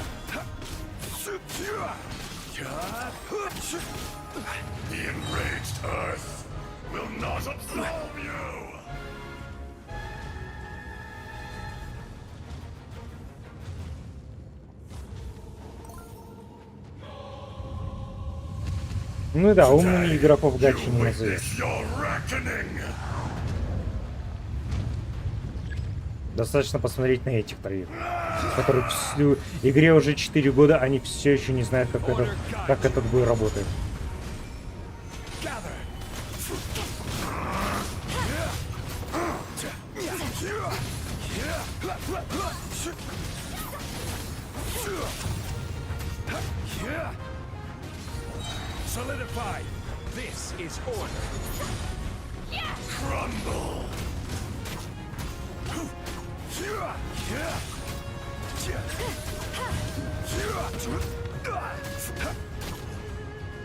The enraged earth will not absolve you. Ну да, умными игроков гачи не назовешь. Достаточно посмотреть на этих троих, которые в игре уже 4 года, они все еще не знают, как этот бой работает. Solidify. This is order. Crumble.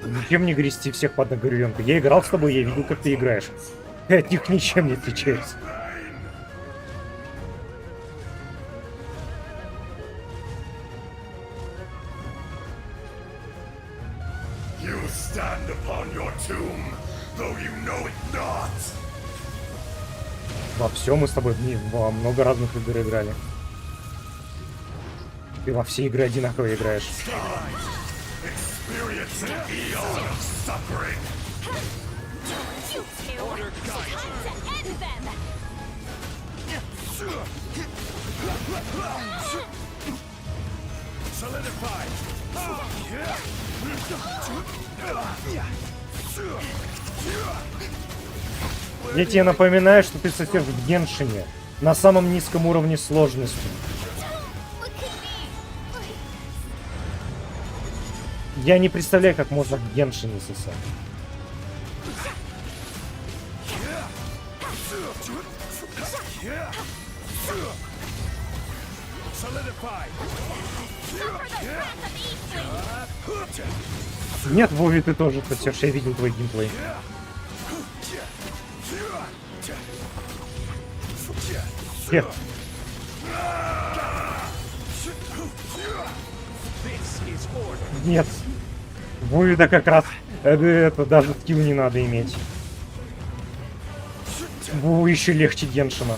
Ничем не грести всех под нагревенку. Я играл с тобой, я видел, как ты играешь. Ты от них ничем не отличаешься. Во всем мы с тобой во много разных игр играли. Ты во все игры одинаково играешь. Я тебе напоминаю, что ты сосед в Геншине на самом низком уровне сложности. Я не представляю, как можно в Геншине сосать. Solidify. Нет, Вове, ты тоже подсешь, я видел твой геймплей. Нет. Нет. Вове-то как раз это даже скилл не надо иметь. Вову еще легче Геншина.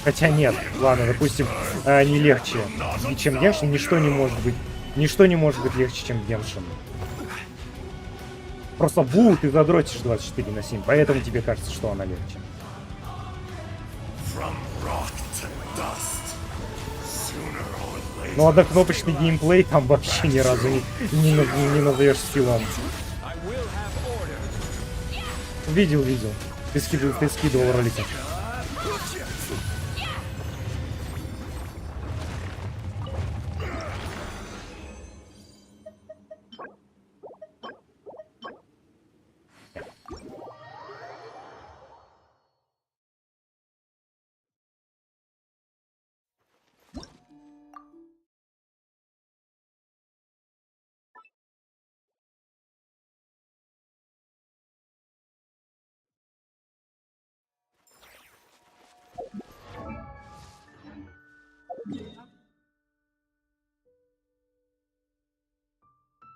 Хотя нет, ладно, допустим, не легче, чем Геншин. Ничто не может быть легче, чем Геншин. Просто Ву ты задротишь 24/7, поэтому тебе кажется, что она легче. Но однокнопочный геймплей там вообще ни разу не назовешь скиллом. Видел. Ты скидывал ролики.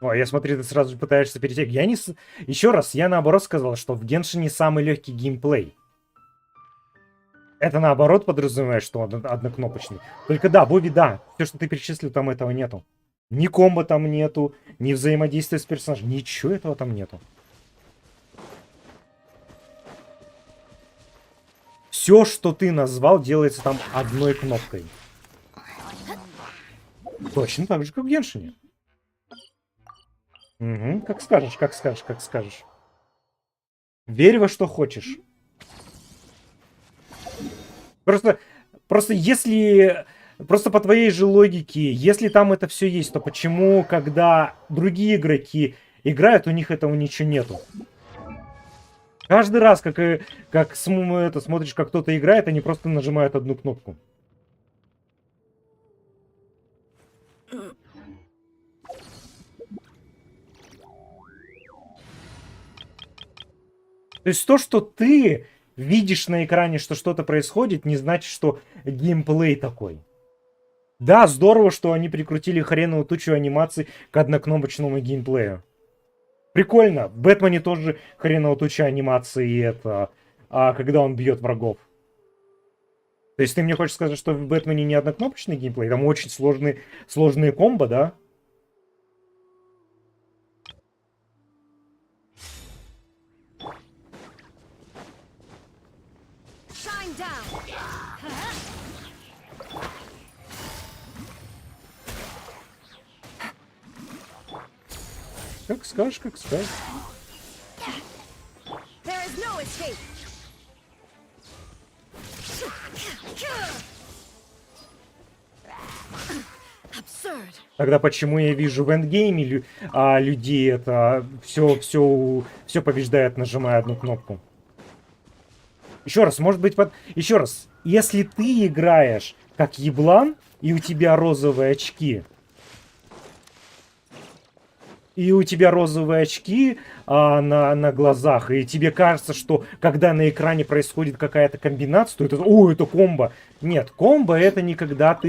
О, я смотрю, ты сразу же пытаешься перейти. Я не... Еще раз, я наоборот сказал, что в Геншине самый легкий геймплей. Это наоборот подразумевает, что он однокнопочный. Только да, Боби, да. Все, что ты перечислил, там этого нету. Ни комбо там нету, ни взаимодействия с персонажем. Ничего этого там нету. Все, что ты назвал, делается там одной кнопкой. Точно так же, как в Геншине. Угу, как скажешь. Верь во что хочешь. Просто если... Просто по твоей же логике, если там это все есть, то почему, когда другие игроки играют, у них этого ничего нету? Каждый раз, как смотришь, как кто-то играет, они просто нажимают одну кнопку. То есть то, что ты видишь на экране, что что-то происходит, не значит, что геймплей такой. Да, здорово, что они прикрутили хреновую тучу анимаций к однокнопочному геймплею. Прикольно. В Бэтмене тоже хреновая туча анимации, это когда он бьет врагов. То есть ты мне хочешь сказать, что в Бэтмене не однокнопочный геймплей? Там очень сложные комбо, да? Как скажешь, как скажешь. Тогда почему я вижу в эндгейме людей это все побеждает, нажимая одну кнопку? Еще раз, может быть, еще раз. Если ты играешь как еблан, и у тебя розовые очки, на глазах, и тебе кажется, что когда на экране происходит какая-то комбинация, то это комбо. Нет, комбо это не когда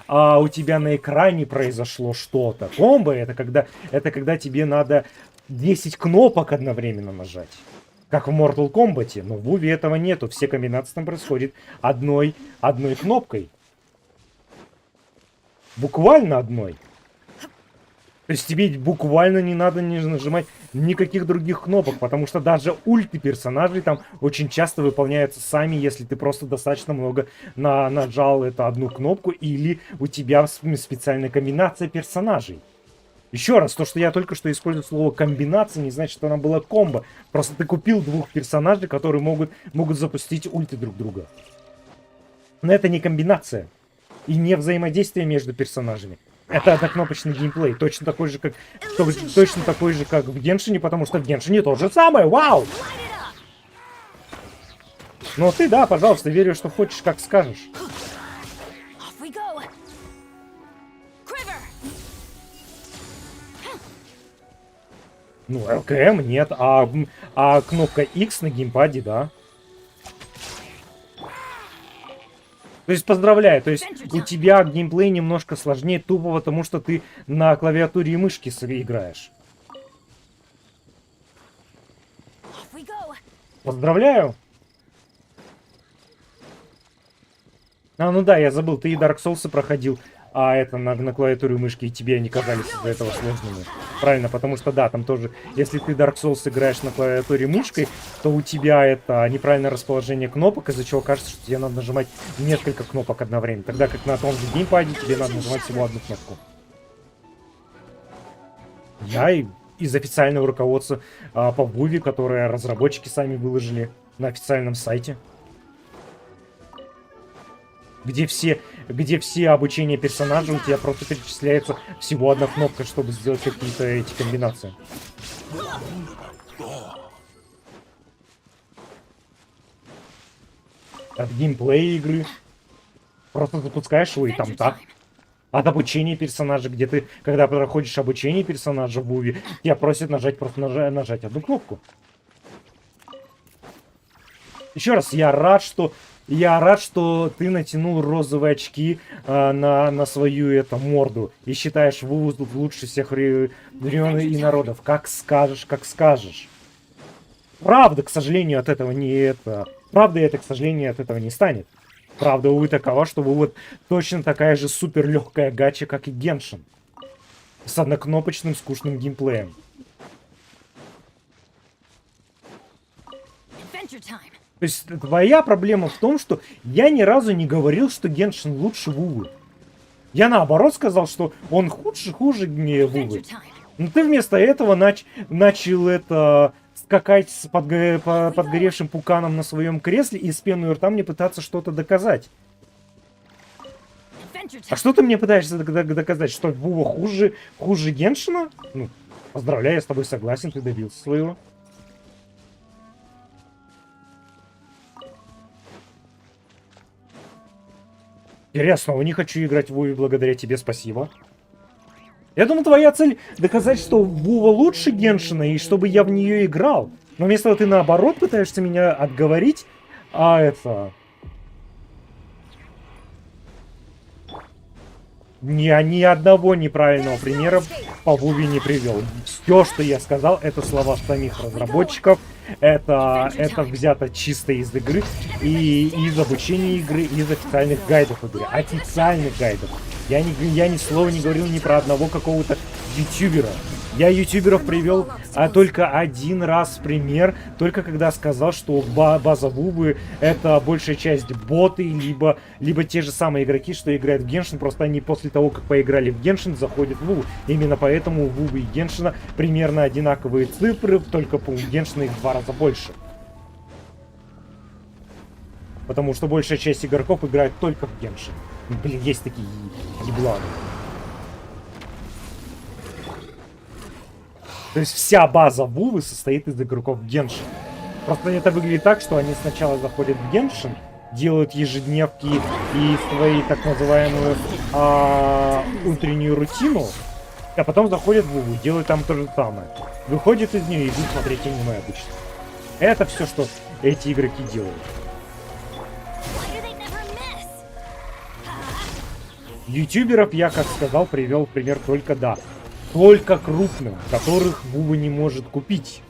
у тебя на экране произошло что-то. Комбо это когда тебе надо 10 кнопок одновременно нажать. Как в Mortal Kombat. Но в Вуве этого нету. Все комбинации там происходят одной кнопкой. Буквально одной. То есть тебе буквально не надо нажимать никаких других кнопок, потому что даже ульты персонажей там очень часто выполняются сами, если ты просто достаточно много нажал одну кнопку, или у тебя специальная комбинация персонажей. Еще раз, то, что я только что использую слово комбинация, не значит, что она была комбо. Просто ты купил двух персонажей, которые могут запустить ульты друг друга. Но это не комбинация. И не взаимодействие между персонажами. Это однокнопочный геймплей. Точно такой же, как в Геншине, потому что в Геншине то же самое. Вау! Ну ты, да, пожалуйста, верю, что хочешь, как скажешь. Ну, ЛКМ нет, а кнопка X на геймпаде, да. То есть поздравляю, то есть у тебя геймплей немножко сложнее тупо, потому что ты на клавиатуре и мышке играешь. Поздравляю! А, ну да, я забыл, ты и Dark Souls проходил, а это на клавиатуре и мышке, и тебе они казались из-за этого сложными. Правильно, потому что да, там тоже, если ты Dark Souls играешь на клавиатуре и мышкой, то у тебя это неправильное расположение кнопок, из-за чего кажется, что тебе надо нажимать несколько кнопок одновременно. Тогда как на том же геймпаде тебе надо нажимать всего одну кнопку. Я из официального руководства по Вуве, которое разработчики сами выложили на официальном сайте. Где все обучения персонажа, у тебя просто перечисляется всего одна кнопка, чтобы сделать какие-то эти комбинации. От геймплея игры. Просто запускаешь его и там так. От обучения персонажа, где ты, когда проходишь обучение персонажа в Вуве, тебя просят нажать нажать одну кнопку. Еще раз, я рад, что ты натянул розовые очки на свою морду и считаешь Вуву лучше всех времен и народов. Как скажешь, как скажешь. Правда, к сожалению, от этого Правда, это, к сожалению, от этого не станет. Правда, увы, такова, что Вува точно такая же супер легкая гача, как и Геншин. С однокнопочным скучным геймплеем. То есть твоя проблема в том, что я ни разу не говорил, что Геншин лучше Вувы. Я наоборот сказал, что он хуже Вувы. Но ты вместо этого начал скакать с подгоревшим пуканом на своем кресле и с пеной у рта мне пытаться что-то доказать. А что ты мне пытаешься доказать? Что Вува хуже Геншина? Ну, поздравляю, я с тобой согласен, ты добился своего. Я снова не хочу играть в Вуве благодаря тебе, спасибо. Я думаю, твоя цель доказать, что Вува лучше Геншина, и чтобы я в нее играл. Но вместо этого ты наоборот пытаешься меня отговорить, ни одного неправильного примера по Вуве не привел. Все, что я сказал, это слова самих разработчиков. Это взято чисто из игры и из обучения игры, и из официальных гайдов игры. Официальных гайдов. Я ни слова не говорил ни про одного какого-то ютубера. Я ютуберов привел только один раз в пример, только когда сказал, что база Вувы это большая часть боты, либо те же самые игроки, что играют в Геншин, просто они после того, как поиграли в Геншин, заходят в Вуву. Именно поэтому у Вувы и Геншина примерно одинаковые цифры, только у Геншина их в 2 раза больше. Потому что большая часть игроков играет только в Геншин. Блин, есть такие ебланы. То есть вся база Вувы состоит из игроков Геншин. Просто это выглядит так, что они сначала заходят в Геншин, делают ежедневки и свои так называемую утреннюю рутину, а потом заходят в Вуву, делают там то же самое. Выходят из нее и идут смотреть аниме обычно. Это все, что эти игроки делают. Ютуберов я, как сказал, привел в пример только крупным, которых Вува не может купить.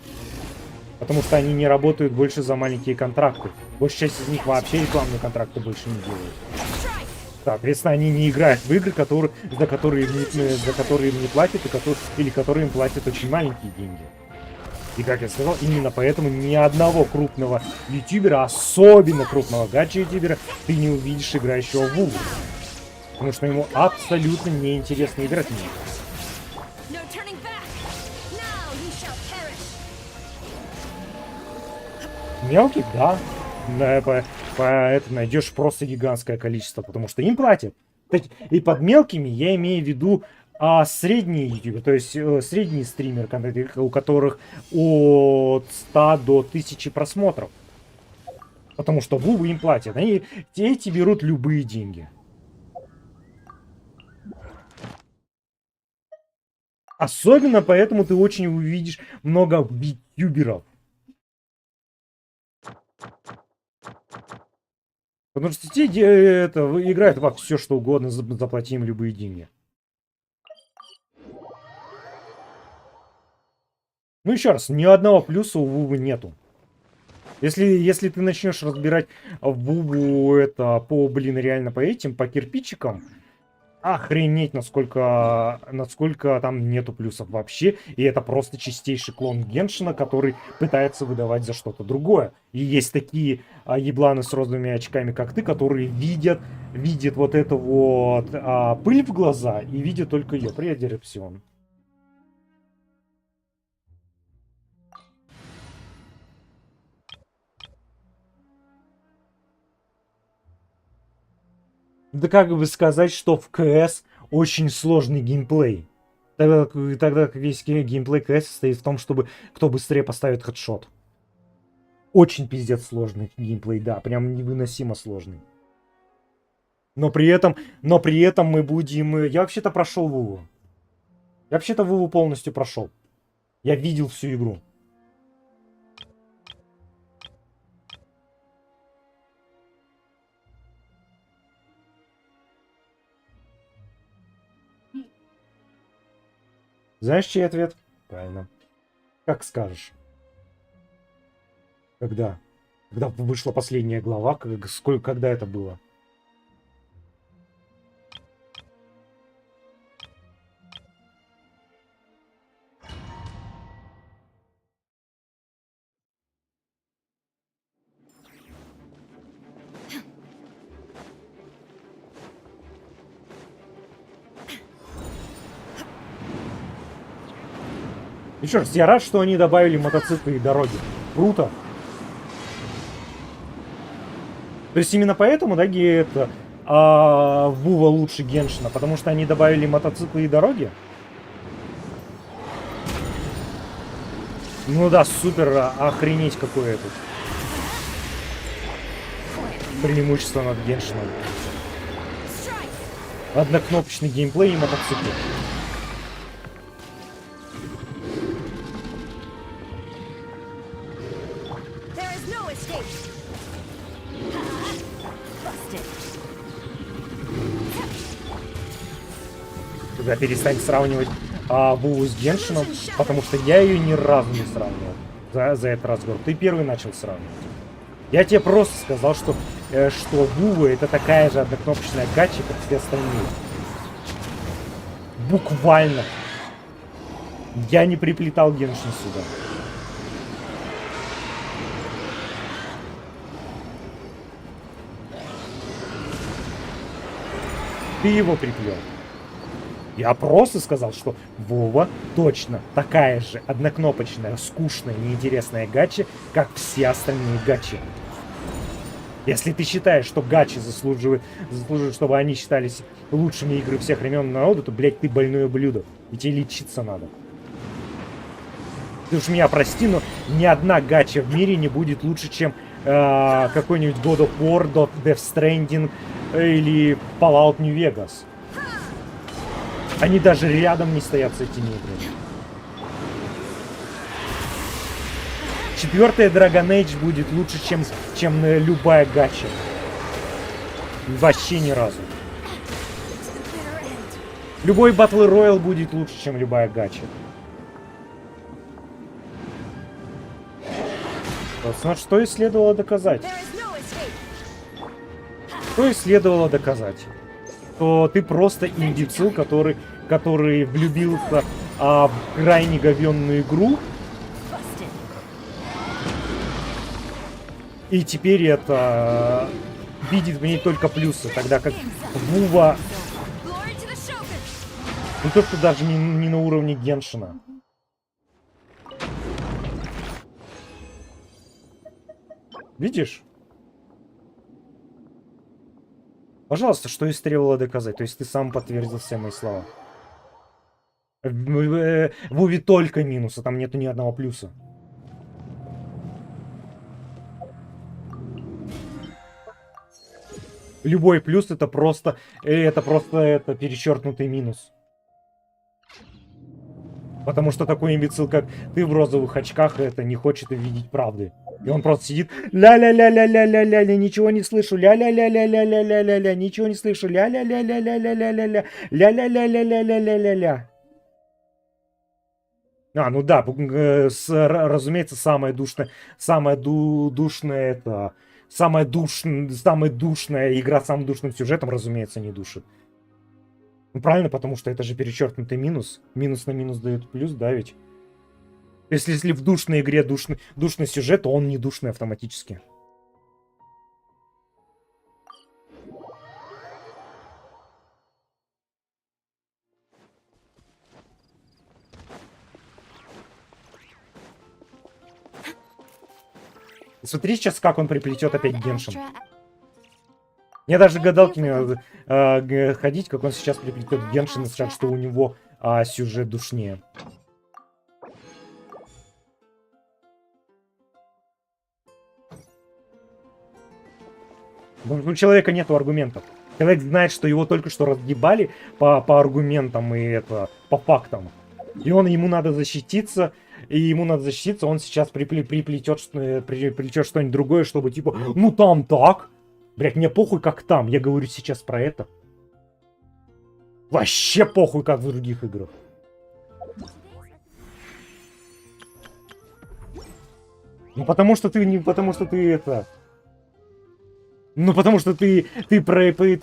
Потому что они не работают больше за маленькие контракты. Большая часть из них вообще рекламные контракты больше не делают. Соответственно, они не играют в игры, за которые им не платят, или которые им платят очень маленькие деньги. И, как я сказал, именно поэтому ни одного крупного ютубера, особенно крупного гача-ютубера, ты не увидишь играющего в Вуву. Потому что ему абсолютно неинтересно играть в нее. Мелких, да. Это найдешь просто гигантское количество, потому что им платят. И под мелкими я имею в виду средние ютуберы, то есть средние стримеры, у которых от 100 до 1000 просмотров. Потому что Вувы им платят. Эти берут любые деньги. Особенно поэтому ты очень увидишь много ютюберов. Потому что те это, играют во все, что угодно, заплатим любые деньги. Ну еще раз, ни одного плюса у Вувы нету. Если ты начнешь разбирать Вуву это по, блин, реально по этим, по кирпичикам, охренеть, насколько там нету плюсов вообще. И это просто чистейший клон Геншина, который пытается выдавать за что-то другое. И есть такие ебланы с розовыми очками, как ты, которые видят вот эту вот пыль в глаза и видят только ее. Привет, Дерепсион. Да как бы сказать, что в КС очень сложный геймплей. Тогда как весь геймплей КС состоит в том, чтобы кто быстрее поставит хедшот. Очень пиздец сложный геймплей, да, прям невыносимо сложный. Но при этом мы будем... Я вообще-то прошел Вуву. Я вообще-то Вуву полностью прошел. Я видел всю игру. Знаешь, чей ответ? Правильно. Как скажешь. Когда? Когда вышла последняя глава? Когда это было? Еще раз, я рад, что они добавили мотоциклы и дороги. Круто. То есть именно поэтому, да, это Вува лучше Геншина, потому что они добавили мотоциклы и дороги? Ну да, супер, охренеть какое это. Преимущество над Геншином. Однокнопочный геймплей и мотоциклы. Когда перестань сравнивать Вуву с Геншином, потому что я ее ни разу не сравнивал за этот разговор. Ты первый начал сравнивать. Я тебе просто сказал, что Вува это такая же однокнопочная гача, как все остальные. Буквально. Я не приплетал Геншин сюда. Ты его приплел. Я просто сказал, что Вова точно такая же однокнопочная, скучная, неинтересная гача, как все остальные гачи. Если ты считаешь, что гачи заслуживают, чтобы они считались лучшими игры всех времен народа, то, блядь, ты больное блюдо. И тебе лечиться надо. Ты уж меня прости, но ни одна гача в мире не будет лучше, чем какой-нибудь God of War, Death Stranding или Fallout New Vegas. Они даже рядом не стоят с этими играми. Четвертая Dragon Age будет лучше, чем любая гача. Вообще ни разу. Любой Battle Royale будет лучше, чем любая гача. Вот, что и следовало доказать. Что и следовало доказать. То ты просто имбецил, который влюбился в крайне говенную игру. И теперь это видит в ней только плюсы, тогда как Вува не то что даже не на уровне Геншина. Видишь? Пожалуйста, что и требовало доказать. То есть ты сам подтвердил все мои слова. В Вове только минусы, там нету ни одного плюса. Любой плюс это просто перечеркнутый минус. Потому что такой имбецил, как ты в розовых очках, это не хочет видеть правды. И он просто сидит, ля-ля-ля-ля-ля-ля-ля-ля, ничего не слышу, ля-ля-ля-ля-ля-ля-ля-ля-ля, ничего не слышу, ля-ля-ля-ля-ля-ля-ля-ля, ля-ля-ля-ля-ля-ля-ля-ля-ля. Ну да, разумеется, самая душная игра с самым душным сюжетом, разумеется, не душит. Ну правильно, потому что это же перечеркнутый минус. Минус на минус дает плюс, да ведь? Если в душной игре душный сюжет, то он не душный автоматически. Смотри сейчас, как он приплетет опять Геншин. Мне даже гадалки не надо ходить, как он сейчас приплетет Геншин и скажет, что у него сюжет душнее. У человека нету аргументов. Человек знает, что его только что разъебали по аргументам и по фактам. И ему надо защититься. Он сейчас приплетет что-нибудь другое, чтобы типа, ну там так. Блять, мне похуй как там. Я говорю сейчас про это. Вообще похуй как в других играх. Ну потому что ты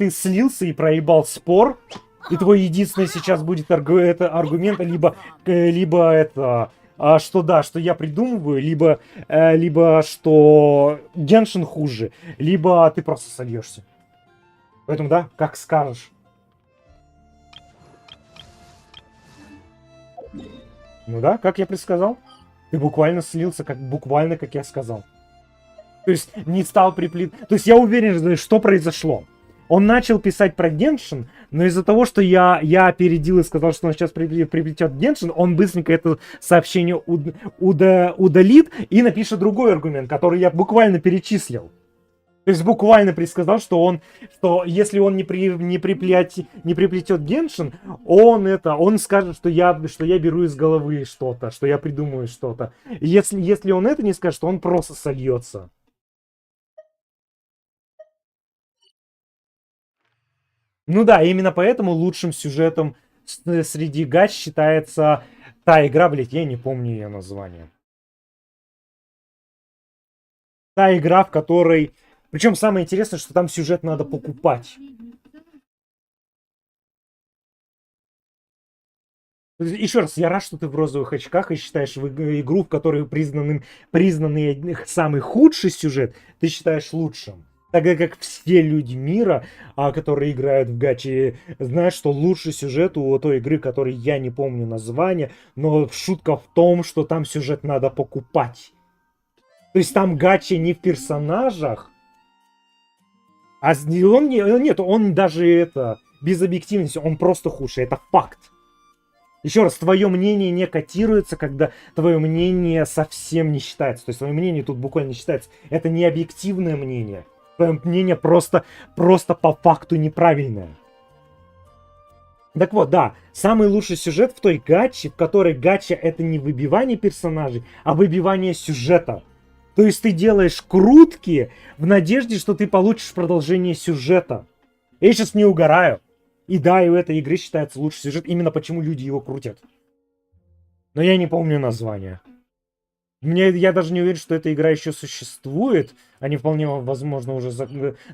слился и проебал спор, и твой единственный сейчас будет аргумент, что я придумываю, либо что Геншин хуже, либо ты просто сольешься. Поэтому да, как скажешь. Ну да, как я предсказал. Ты буквально слился, как я сказал. То есть не стал приплетать. То есть я уверен, что произошло. Он начал писать про Геншин, но из-за того, что я опередил и сказал, что он сейчас приплетет Геншин, он быстренько это сообщение удалит и напишет другой аргумент, который я буквально перечислил. То есть буквально предсказал, что если он не приплетет Геншин, он скажет, что я беру из головы что-то, что я придумаю что-то. Если он это не скажет, то он просто сольется. Ну да, именно поэтому лучшим сюжетом среди гач считается та игра, блять, я не помню ее название. Та игра, в которой... Причем самое интересное, что там сюжет надо покупать. Еще раз, я рад, что ты в розовых очках и считаешь игру, в которой признанный самый худший сюжет, ты считаешь лучшим. Тогда как все люди мира, которые играют в гачи, знают, что лучший сюжет у той игры, которой я не помню название, но шутка в том, что там сюжет надо покупать. То есть там гачи не в персонажах, он даже без объективности, он просто худший, это факт. Еще раз, твое мнение не котируется, когда твое мнение совсем не считается. То есть твое мнение тут буквально не считается. Это не объективное мнение. Твое мнение просто по факту неправильное. Так вот, да, самый лучший сюжет в той гаче, в которой гача это не выбивание персонажей, а выбивание сюжета. То есть ты делаешь крутки в надежде, что ты получишь продолжение сюжета. Я сейчас не угораю. И да, и у этой игры считается лучший сюжет, именно почему люди его крутят. Но я не помню название. Я даже не уверен, что эта игра еще существует. Они вполне, возможно, уже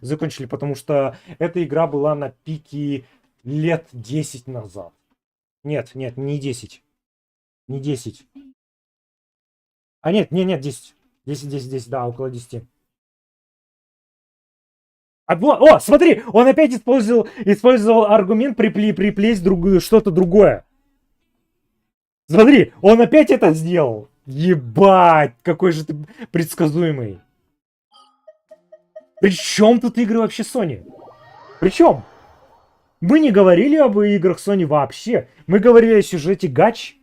закончили, потому что эта игра была на пике лет 10 назад. Нет, не 10. Не 10. Нет, 10. 10, да, около 10. Смотри, он опять использовал аргумент приплесть что-то другое. Смотри, он опять это сделал. Ебать, какой же ты предсказуемый. При чем тут игры вообще Sony? Причем? Мы не говорили об играх Sony вообще. Мы говорили о сюжете гач.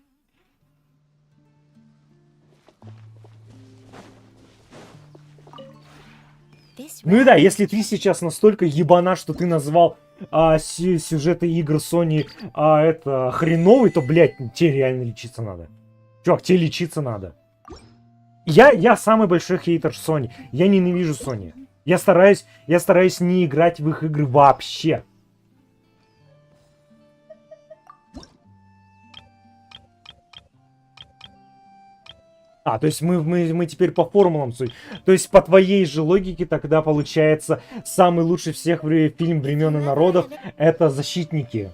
Ну и да, если ты сейчас настолько ебана, что ты назвал сюжеты игр Sony, это хреновый, то, блядь, тебе реально лечиться надо. Чувак, тебе лечиться надо. Я самый большой хейтер Sony. Я ненавижу Sony. Я стараюсь не играть в их игры вообще. То есть мы теперь по формулам суть. То есть по твоей же логике тогда получается самый лучший всех фильм времен и народов это «Защитники»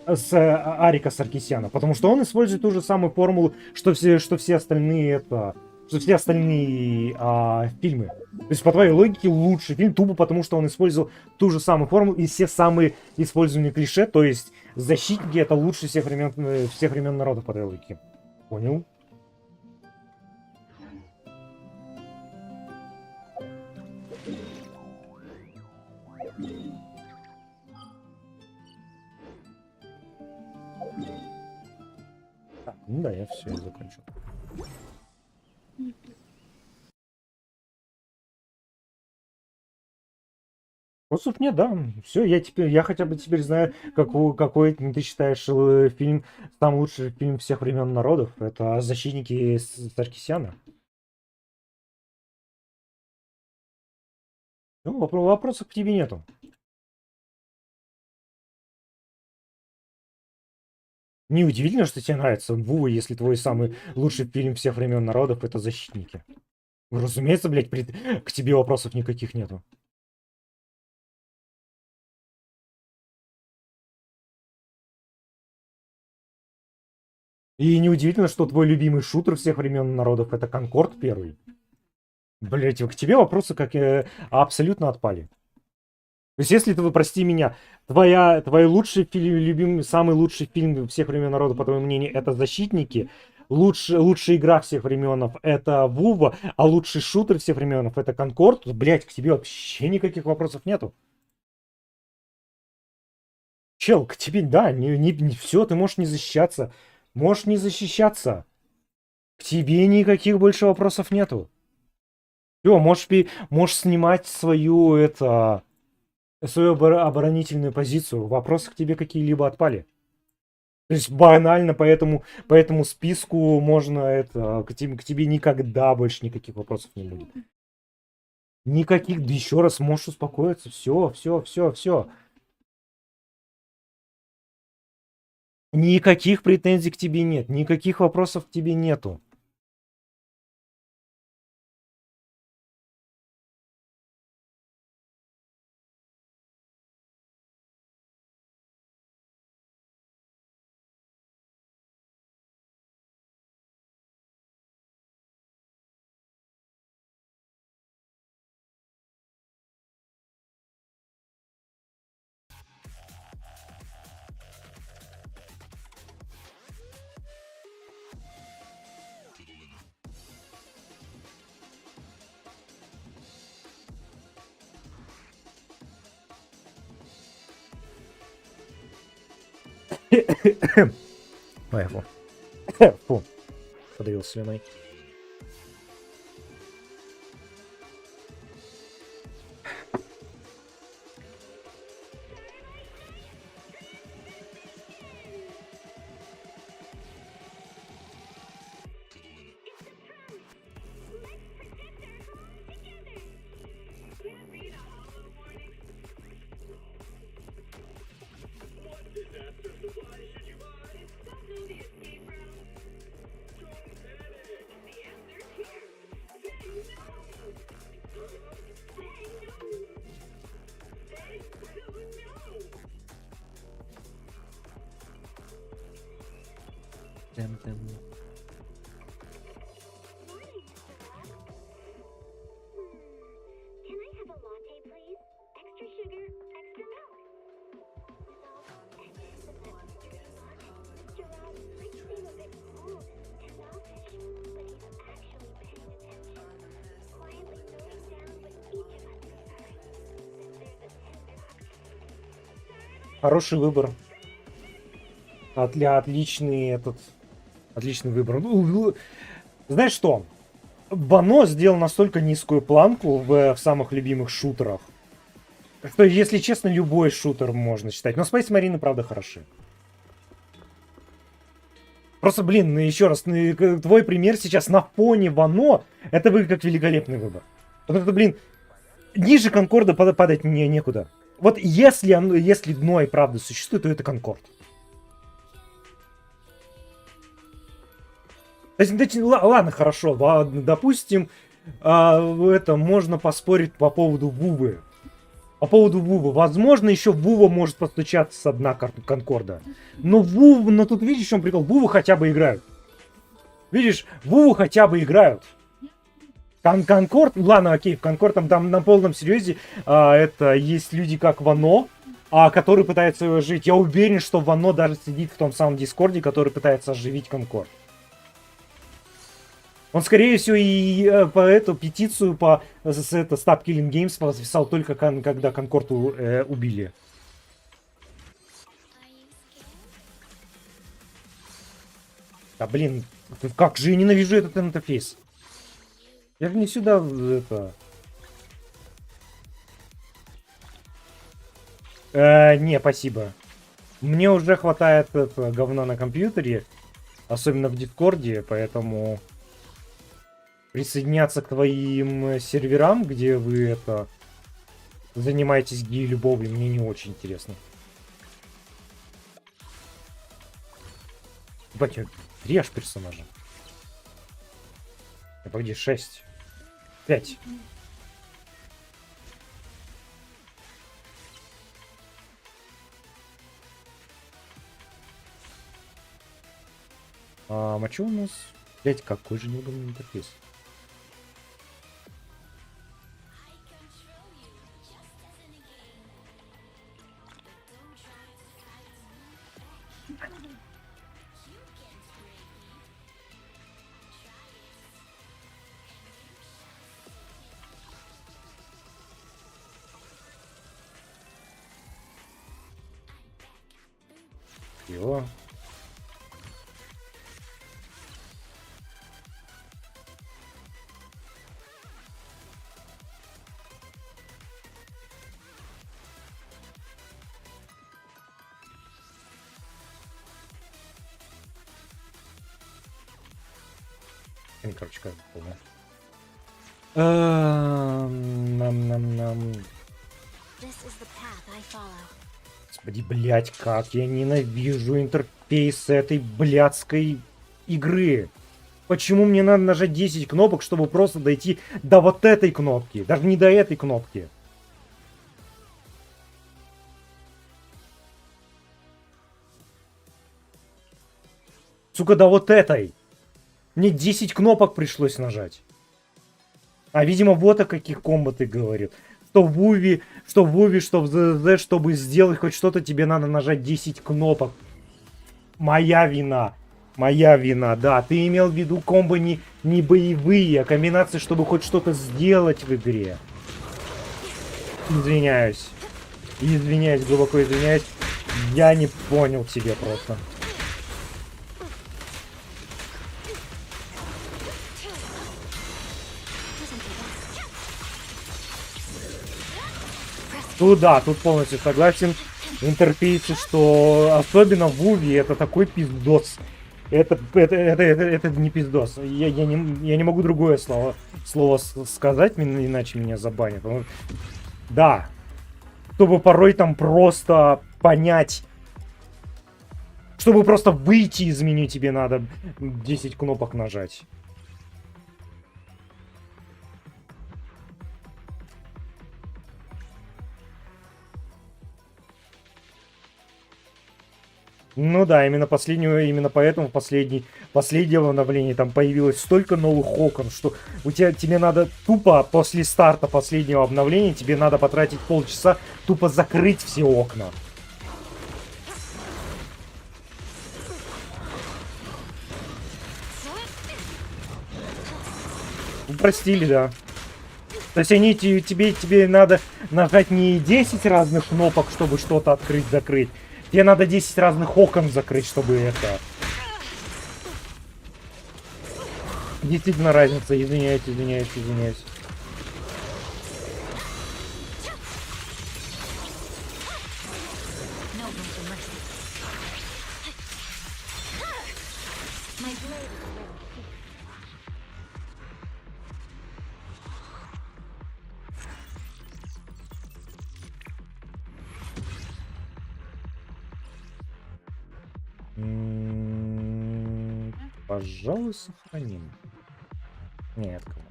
с Арика Саркисяна. Потому что он использует ту же самую формулу, что все остальные фильмы. То есть по твоей логике лучший фильм тупо потому, что он использовал ту же самую формулу и все самые используемые клише. То есть «Защитники» это лучший всех времен народов по твоей логике. Понял? Ну да, я все, я закончил. Вопросов нет, да. Все, я хотя бы теперь знаю, какой ты считаешь фильм, самый лучший фильм всех времен народов. Это «Защитники» Саркисяна. Ну, вопросов к тебе нету. Неудивительно, что тебе нравится Вова, если твой самый лучший фильм всех времен народов это «Защитники». Разумеется, блядь, к тебе вопросов никаких нету. И неудивительно, что твой любимый шутер всех времен народов это «Конкорд» первый. Блять, к тебе вопросы как абсолютно отпали. То есть, если ты, прости меня, твой лучший фильм, любимый, самый лучший фильм всех времен народа, по твоему мнению, это «Защитники», лучшая игра всех временов это Вова, а лучший шутер всех временов это «Конкорд», то, блять, к тебе вообще никаких вопросов нету. Чел, к тебе, да, не все, ты можешь не защищаться. Можешь не защищаться. К тебе никаких больше вопросов нету. Все, можешь снимать свою оборонительную позицию. Вопросы к тебе какие-либо отпали. То есть банально по этому списку можно к тебе никогда больше никаких вопросов не будет. Никаких, да еще раз можешь успокоиться. Все. Никаких претензий к тебе нет. Никаких вопросов к тебе нету. Ой, фу. Подавился слюной. Can I have a latte, please? Extra sugar, extra milk. Gerard might seem a bit cold and selfish, but he's actually paying attention. Quietly noting down what each of us prefers. Then there's a tender octave. Хороший выбор. Отличный выбор. Ну, знаешь что? Бано сделал настолько низкую планку в самых любимых шутерах, Что, если честно, любой шутер можно считать. Но Space Marine, правда, хороши. Просто, блин, еще раз, твой пример сейчас на фоне Вано, это выглядит как великолепный выбор. Потому что, блин, ниже Конкорда падать мне некуда. Вот если дно и правда существует, то это Конкорд. То есть, ладно, хорошо, допустим, это можно поспорить по поводу Вувы. По поводу Вувы. Возможно, еще Вува может постучаться с дна Конкорда. Но тут видишь, в чем прикол? Вуву хотя бы играют. Видишь, Вуву хотя бы играют. Конкорд, ладно, окей, в Конкорд там на полном серьезе это есть люди как Вано, которые пытаются его оживить. Я уверен, что Вано даже сидит в том самом Дискорде, который пытается оживить Конкорд. Он, скорее всего, и по эту петицию по Stop Killing Games подписал только когда Конкорд убили. Да блин, как же я ненавижу этот интерфейс. Я же не сюда это... Не, спасибо. Мне уже хватает говна на компьютере, особенно в Дискорде, поэтому... Присоединяться к твоим серверам, где вы занимаетесь гей-любовью, мне не очень интересно. Ебать, режь персонажа. Погоди, 6. 5. А что у нас? Блять, какой же неудобный интерфейс. Его. Короче, как было. Нам. Господи, блять, как я ненавижу интерфейс этой блядской игры. Почему мне надо нажать 10 кнопок, чтобы просто дойти до вот этой кнопки? Даже не до этой кнопки. Сука, до вот этой. Мне 10 кнопок пришлось нажать. А, видимо, вот о каких комбо ты говорил. Что в Вуви, что в ЗЗ, чтобы сделать хоть что-то, тебе надо нажать 10 кнопок. Моя вина. Моя вина, да. Ты имел в виду комбо не боевые, а комбинации, чтобы хоть что-то сделать в игре. Извиняюсь. Извиняюсь, глубоко извиняюсь. Я не понял тебя просто. Ну да, тут полностью согласен. Интерфейсы, что особенно в Вуви, это такой пиздос. Это не пиздос. Я не могу другое слово сказать, иначе меня забанят. Да. Чтобы порой там просто понять. Чтобы просто выйти из меню, тебе надо 10 кнопок нажать. Ну да, именно поэтому последнее обновление там появилось столько новых окон, что тебе надо тупо после старта последнего обновления, тебе надо потратить полчаса тупо закрыть все окна. Упростили, да. То есть тебе надо нажать не 10 разных кнопок, чтобы что-то открыть-закрыть. Тебе надо 10 разных окон закрыть, чтобы это... Действительно разница, извиняюсь. My blade is ready. Пожалуй, сохраним. Нет, кому.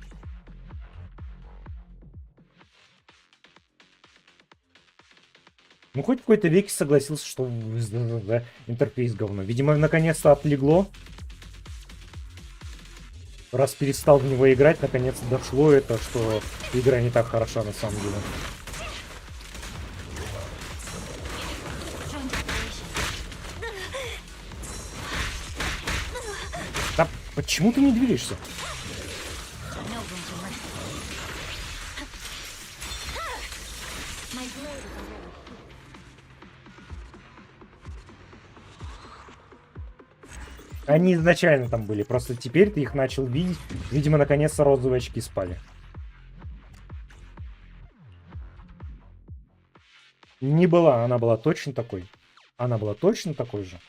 Ну, хоть в какой-то веке согласился, что интерфейс говно. Видимо, наконец-то отлегло. Раз перестал в него играть, наконец-то дошло это, что игра не так хороша на самом деле. Да почему ты не движешься? My blade is ready. Они изначально там были, просто теперь ты их начал видеть. Видимо, наконец-то розовые очки спали. Не была, она была точно такой. Она была точно такой же.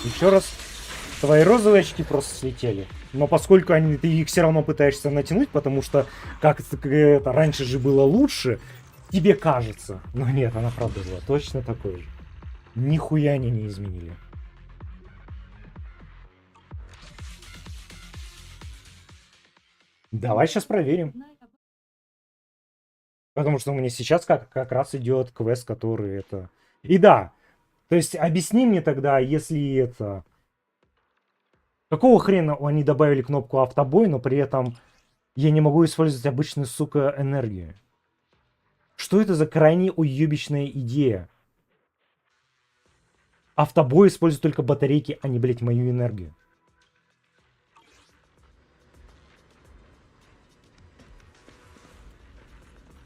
Еще раз, твои розовые очки просто слетели. Но поскольку ты их все равно пытаешься натянуть, потому что как это раньше же было лучше, тебе кажется. Но нет, она правда была точно такой же. Нихуя они не изменили. Давай сейчас проверим. Потому что у меня сейчас как раз идет квест, который это... И да, то есть объясни мне тогда, если это... Какого хрена они добавили кнопку автобой, но при этом я не могу использовать обычную, сука, энергию? Что это за крайне уебищная идея? Автобой использует только батарейки, а не, блять, мою энергию.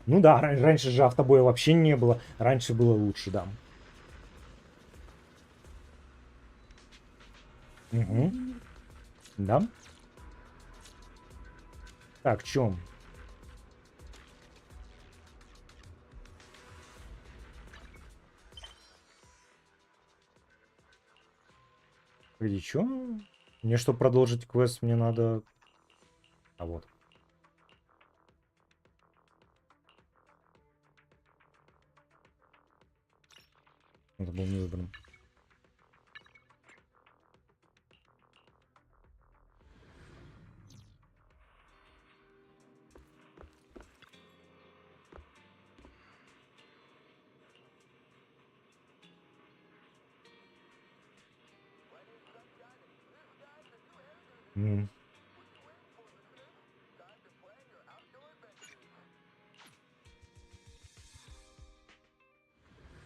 Ну да, раньше же автобоя вообще не было. Раньше было лучше, да. Угу. Да. Так, в чем? Погоди, чё? Мне, чтобы продолжить квест, мне надо... А вот. Это был не выбран.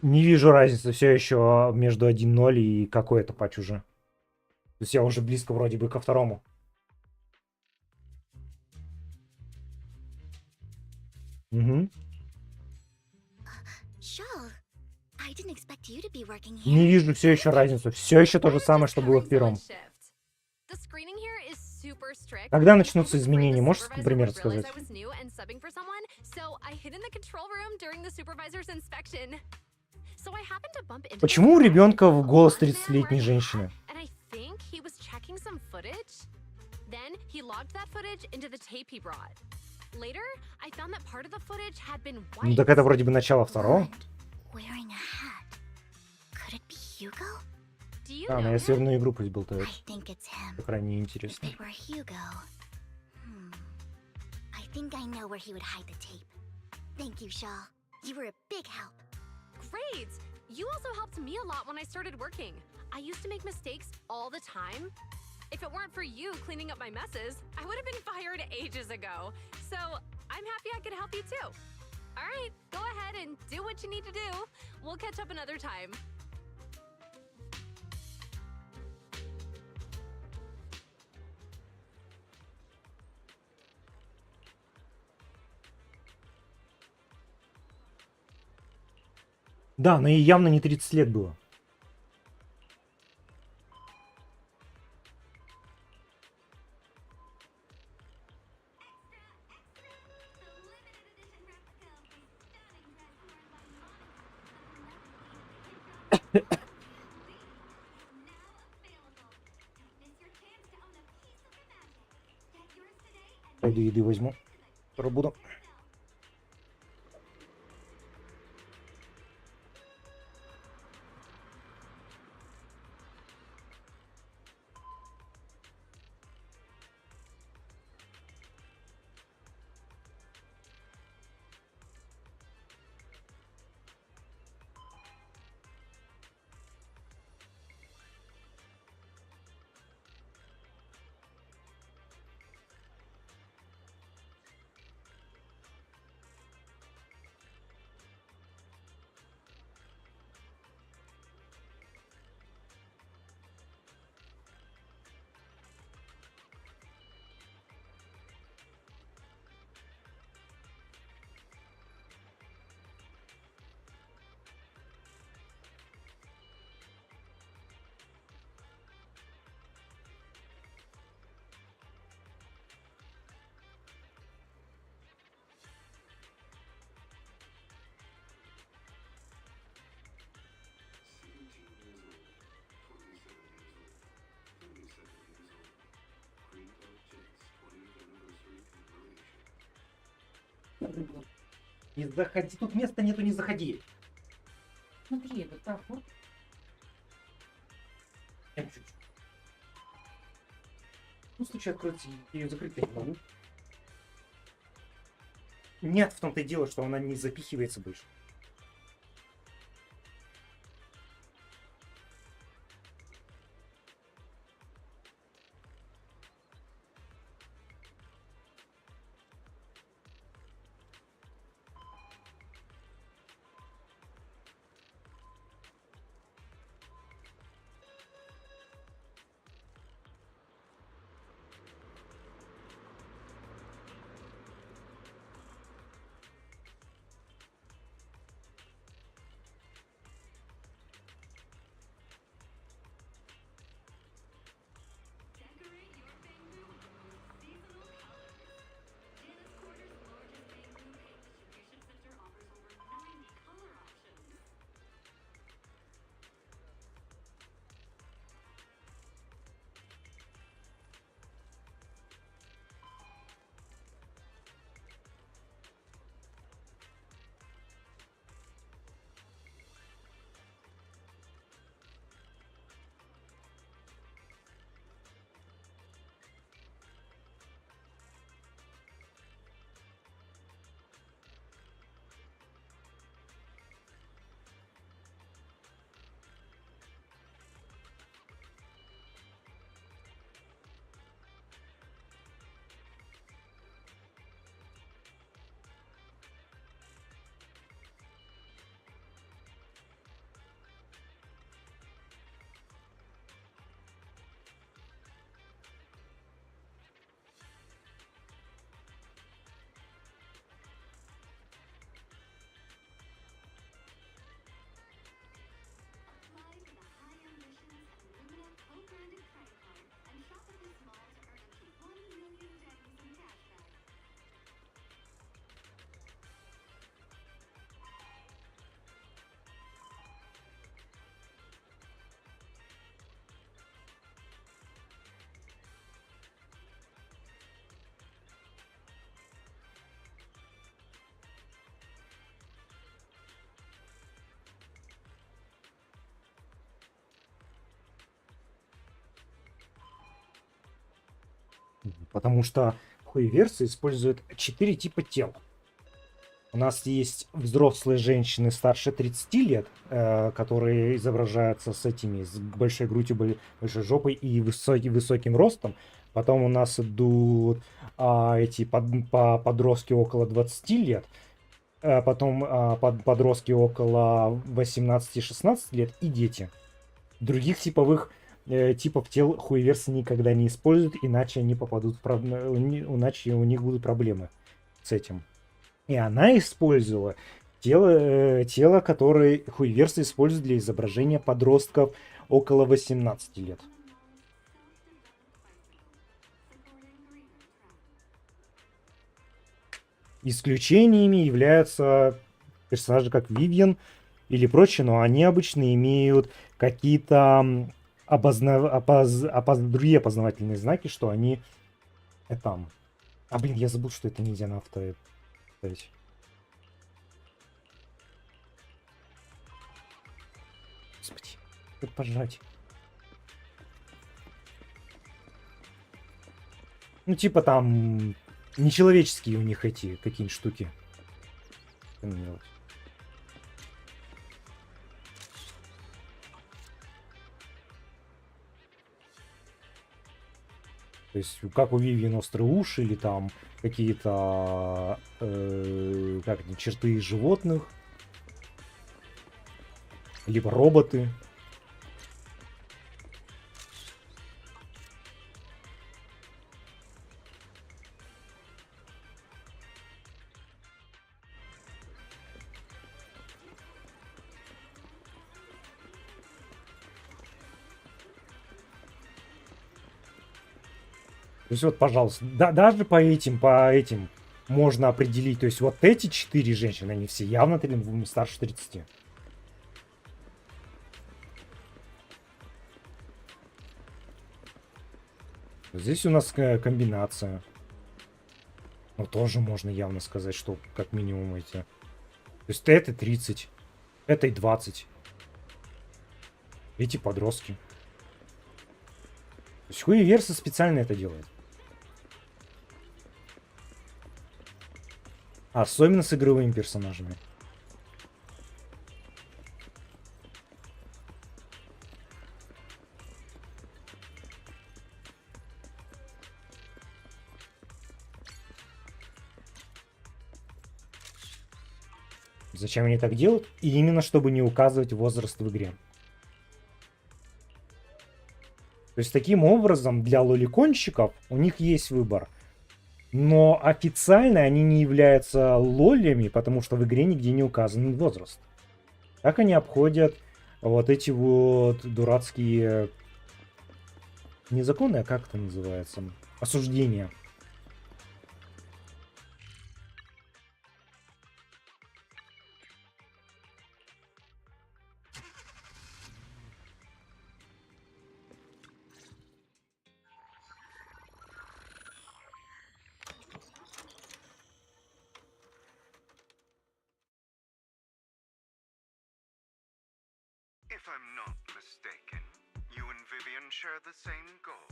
Не вижу разницы все еще между 1-0 и какой-то патч уже. То есть я уже близко вроде бы ко второму. Угу. Не вижу все еще разницу. Все еще то же самое, что было в первом. Когда начнутся изменения? Можешь, например, сказать? Почему у ребенка в голос 30-летней женщины? Ну так это вроде бы начало второго. А, ну я сверну игру пусть болтает. Это крайне интересно. Great! You also helped me a lot when I started working. I used to make mistakes all the time. If it weren't for you cleaning up my messes, I would have been fired ages ago. So I'm happy I could help you too. All right, go ahead and do what you need to do. We'll catch up another time. Да, но ей явно не 30 лет было. Пойду еды возьму. Скоро буду. Не заходи, тут места нету, не заходи. Смотри, это так вот. Ну, в случае откроется, я ее закрыть не могу. Нет, в том-то и дело, что она не запихивается больше. Потому что хуеверсы используют 4 типа тел. У нас есть взрослые женщины старше 30 лет, которые изображаются с этими, с большой грудью, большой жопой и высоким ростом. Потом у нас идут эти подростки около 20 лет. Потом подростки около 18-16 лет и дети. Других типов тел хуеверсы никогда не используют, иначе они попадут иначе у них будут проблемы с этим. И она использовала Тело, которое хуеверсы используют для изображения подростков около 18 лет. Исключениями являются персонажи как Вивьен или прочие, но они обычно имеют какие-то другие опознавательные знаки, что они там. А блин, я забыл, что это нельзя на авто ставить. Господи, как пожать. Ну, типа там нечеловеческие у них эти какие-нибудь штуки. Что мне делать? То есть, как у Вивиан острые уши, или там какие-то как это, черты животных, либо роботы. То есть вот, пожалуйста, даже по этим можно определить. То есть вот эти 4 женщины, они все явно старше 30. Здесь у нас комбинация. Но тоже можно явно сказать, что как минимум эти. То есть это 30, это и 20. Эти подростки. То есть хуеверсы специально это делает. Особенно с игровыми персонажами. Зачем они так делают? И именно чтобы не указывать возраст в игре. То есть таким образом для лоликонщиков у них есть выбор. Но официально они не являются лолями, потому что в игре нигде не указан возраст. Так они обходят вот эти вот дурацкие не законы, а как это называется? Осуждения. If I'm not mistaken, you and Vivian share the same goal.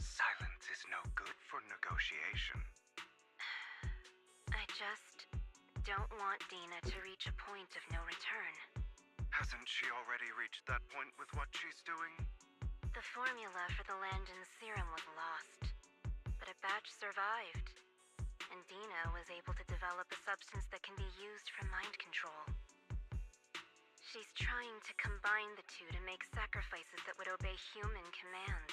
Silence is no good for negotiation. I just don't want Dina to reach a point of no return. Hasn't she already reached that point with what she's doing? The formula for the Landon serum was lost, but a batch survived, and Dina was able to develop a substance that can be used for mind control. She's trying to combine the two to make sacrifices that would obey human commands.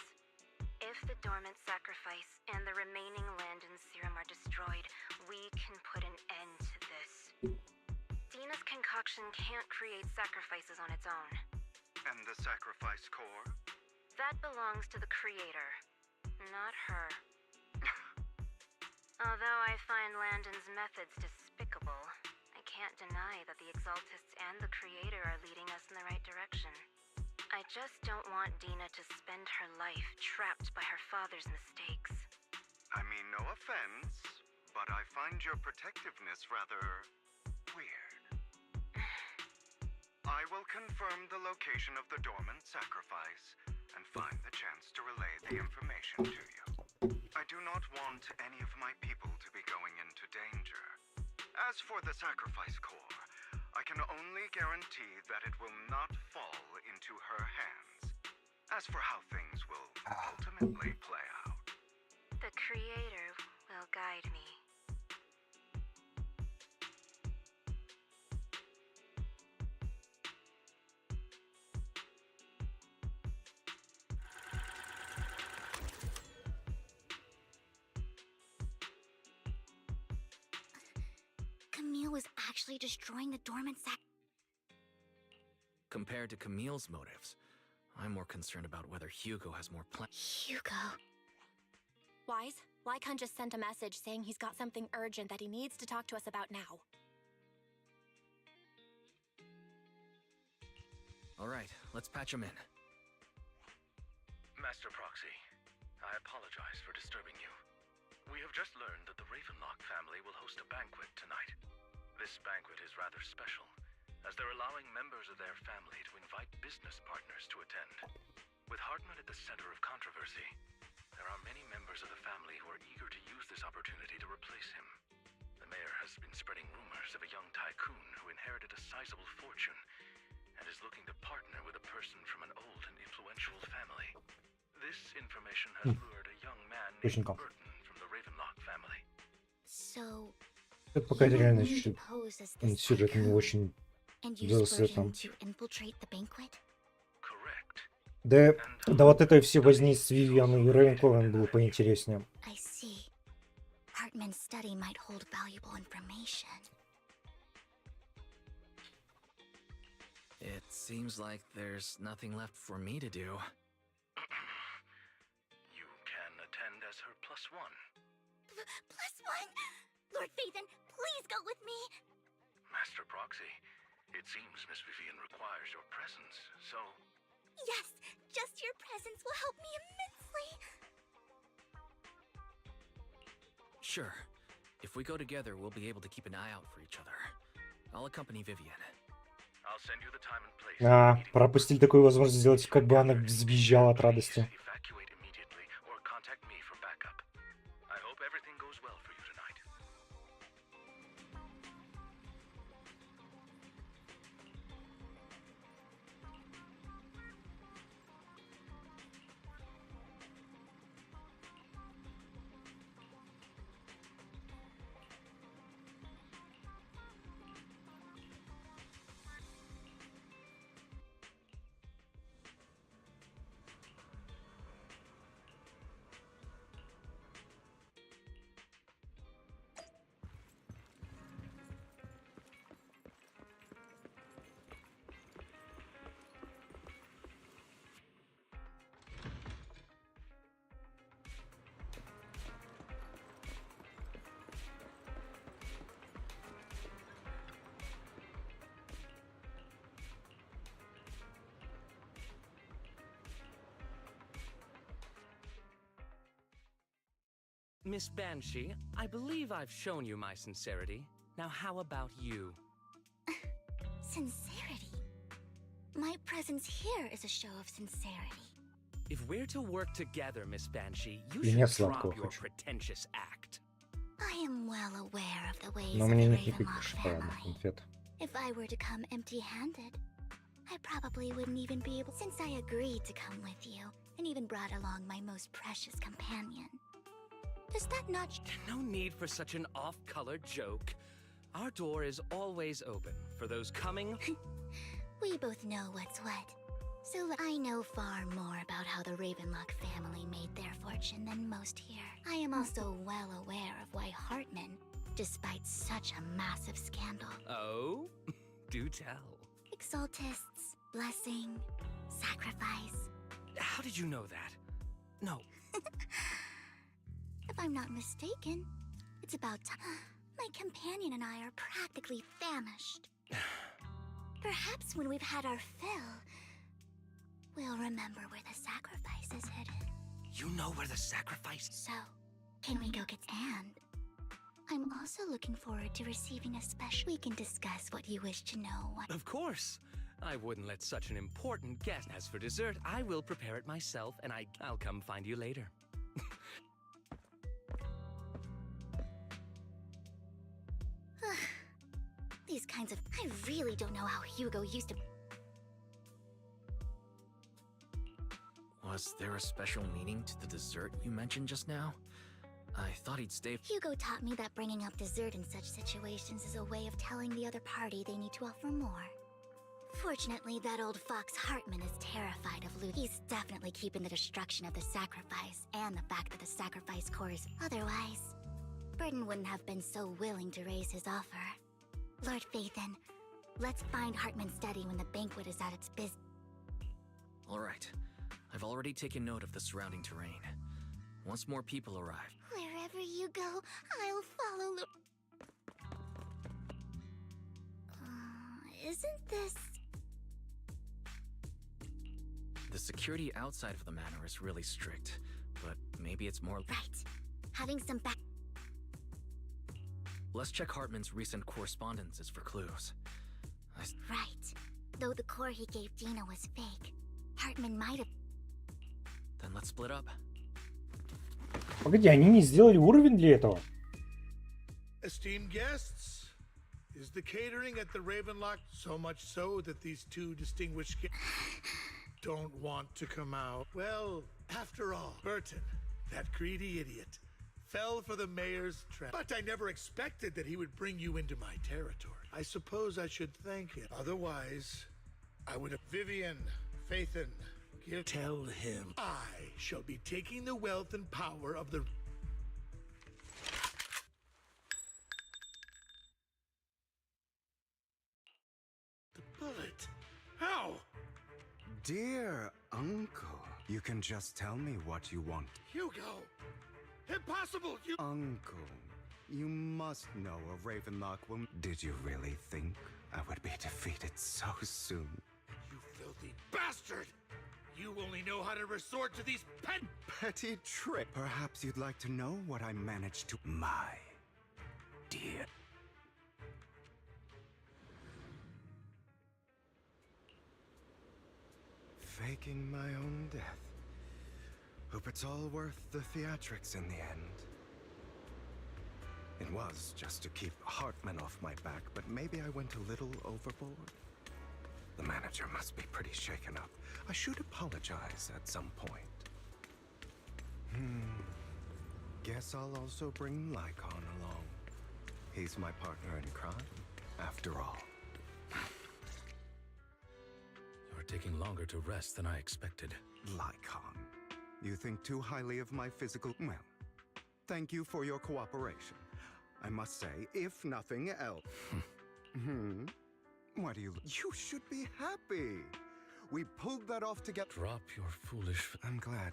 If the dormant sacrifice and the remaining Landon serum are destroyed, we can put an end to this. Dina's concoction can't create sacrifices on its own. And the sacrifice core? That belongs to the creator, not her. Although I find Landon's methods despicable, I can't deny that the Exaltists and the creator are leading us in the right direction. I just don't want Dina to spend her life trapped by her father's mistakes. I mean, no offense, but I find your protectiveness rather weird. I will confirm the location of the dormant sacrifice and find the chance to relay the information to you. I do not want any of my people to be going into danger. As for the sacrifice core, I can only guarantee that it will not fall into her hands. As for how things will ultimately play out, The creator will guide me. actually destroying the dormant sac. Compared to Camille's motives, I'm more concerned about whether Hugo has more Hugo. Wise, Lycon just sent a message saying he's got something urgent that he needs to talk to us about now. All right, let's patch him in. Master Proxy, I apologize for disturbing you. We have just learned that the Ravenlock family will host a banquet tonight. This banquet is rather special, as they're allowing members of their family to invite business partners to attend. With Hartman at the center of controversy, there are many members of the family who are eager to use this opportunity to replace him. The mayor has been spreading rumors of a young tycoon who inherited a sizable fortune and is looking to partner with a person from an old and influential family. This information has lured a young man named Burton from the Ravenlock family. So, Это пока это реально you чуть-чуть pose as this сюжет не tycoon очень and use взялся Burton там. to infiltrate the banquet? Да, да вот этой все возни с Вивианой и Рейнковен было поинтереснее. I see. Hartman's study might hold valuable information. It seems like there's nothing left for me to do. You can attend as her +1. +1? Lord Phaethon, please go with me! Master Proxy, it seems Miss Vivian requires your presence, so... Yes, just your presence will help me immensely. Sure. If we go together, we'll be able to keep an eye out for each other. I'll accompany Vivian. I'll send you the time and place. А, пропустили такую возможность сделать, как бы она взбежала от радости. Evacuate immediately or contact me for backup. I hope everything goes well for you tonight. Miss Banshee, I believe I've shown you my sincerity. Now how about you? Sincerity? My presence here is a show of sincerity. If we're to work together, Miss Banshee, you Я should drop сладкого your хочу. pretentious act. I am well aware of the ways Но of мне the нет никаких Ravenlock шоколадных family. конфет. If I were to come empty-handed, I probably wouldn't even be able, since I agreed to come with you, and even brought along my most precious companion. Does that not... No need for such an off-color joke. Our door is always open for those coming. We both know what's what. So I know far more about how the Ravenlock family made their fortune than most here. I am also well aware of why Hartman, despite such a massive scandal... Oh? Do tell. Exaltists, blessing, sacrifice. How did you know that? No. If I'm not mistaken, it's about time. My companion and I are practically famished. Perhaps when we've had our fill, we'll remember where the sacrifice is hidden. You know where the sacrifice... So, can we go get... And I'm also looking forward to receiving a special... We can discuss what you wish to know. Of course. I wouldn't let such an important guest... As for dessert, I will prepare it myself, and I'll come find you later. These kinds of... I really don't know how Hugo used to... Was there a special meaning to the dessert you mentioned just now? I thought he'd stay... Hugo taught me that bringing up dessert in such situations is a way of telling the other party they need to offer more. Fortunately, that old fox Hartman is terrified of loot. He's definitely keeping the destruction of the sacrifice and the fact that the sacrifice core is... Otherwise, Burton wouldn't have been so willing to raise his offer. Lord Phaethon, let's find Hartman's study when the banquet is at its business. Alright. I've already taken note of the surrounding terrain. Once more people arrive, Wherever you go, I'll follow. Isn't this... the security outside of the manor is really strict, but maybe it's more... Right. Having some back... Let's check Hartman's recent correspondences for clues. Right. Though the core he gave Gina was fake, Hartman might have... Then let's split up. Погоди, они не сделали уровень для этого? Esteemed guests, is the catering at the Ravenlock so much so that these two distinguished don't want to come out? Well, after all, Burton, that greedy idiot, fell for the mayor's trap. But I never expected that he would bring you into my territory. I suppose I should thank him. Otherwise, I would have... Vivian, Phaethon, tell him I shall be taking the wealth and power of the... The bullet. How? Dear uncle, you can just tell me what you want. Hugo! Impossible! You... Uncle, you must know a Ravenlock will... Did you really think I would be defeated so soon? You filthy bastard! You only know how to resort to these petty tricks. Perhaps you'd like to know what I managed to... My dear... Faking my own death. Hope it's all worth the theatrics in the end. It was just to keep Hartman off my back, but maybe I went a little overboard. The manager must be pretty shaken up. I should apologize at some point. Guess I'll also bring Lycon along. He's my partner in crime, after all. You're taking longer to rest than I expected. Lycon, you think too highly of my physical... Well, thank you for your cooperation. I must say, if nothing else... What do you... You should be happy! We pulled that off together. Drop your foolish... I'm glad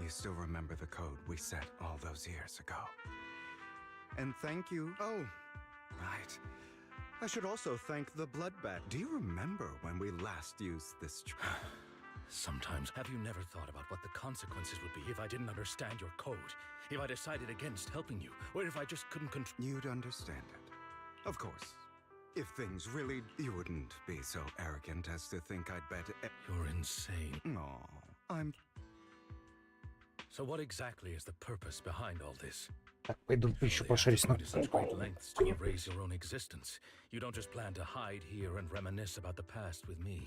you still remember the code we set all those years ago. And thank you... Oh, right. I should also thank the Bloodbath. Do you remember when we last used this... Sometimes, have you never thought about what the consequences would be if I didn't understand your code? If I decided against helping you, or if I just couldn't control... You'd understand it. Of course. If things really... You wouldn't be so arrogant as to think I'd bet... You're insane. Aw, I'm... So what exactly is the purpose behind all this? Так, пойду еще пошарюсь на... Such great lengths to erase your own existence. You don't just plan to hide here and reminisce about the past with me.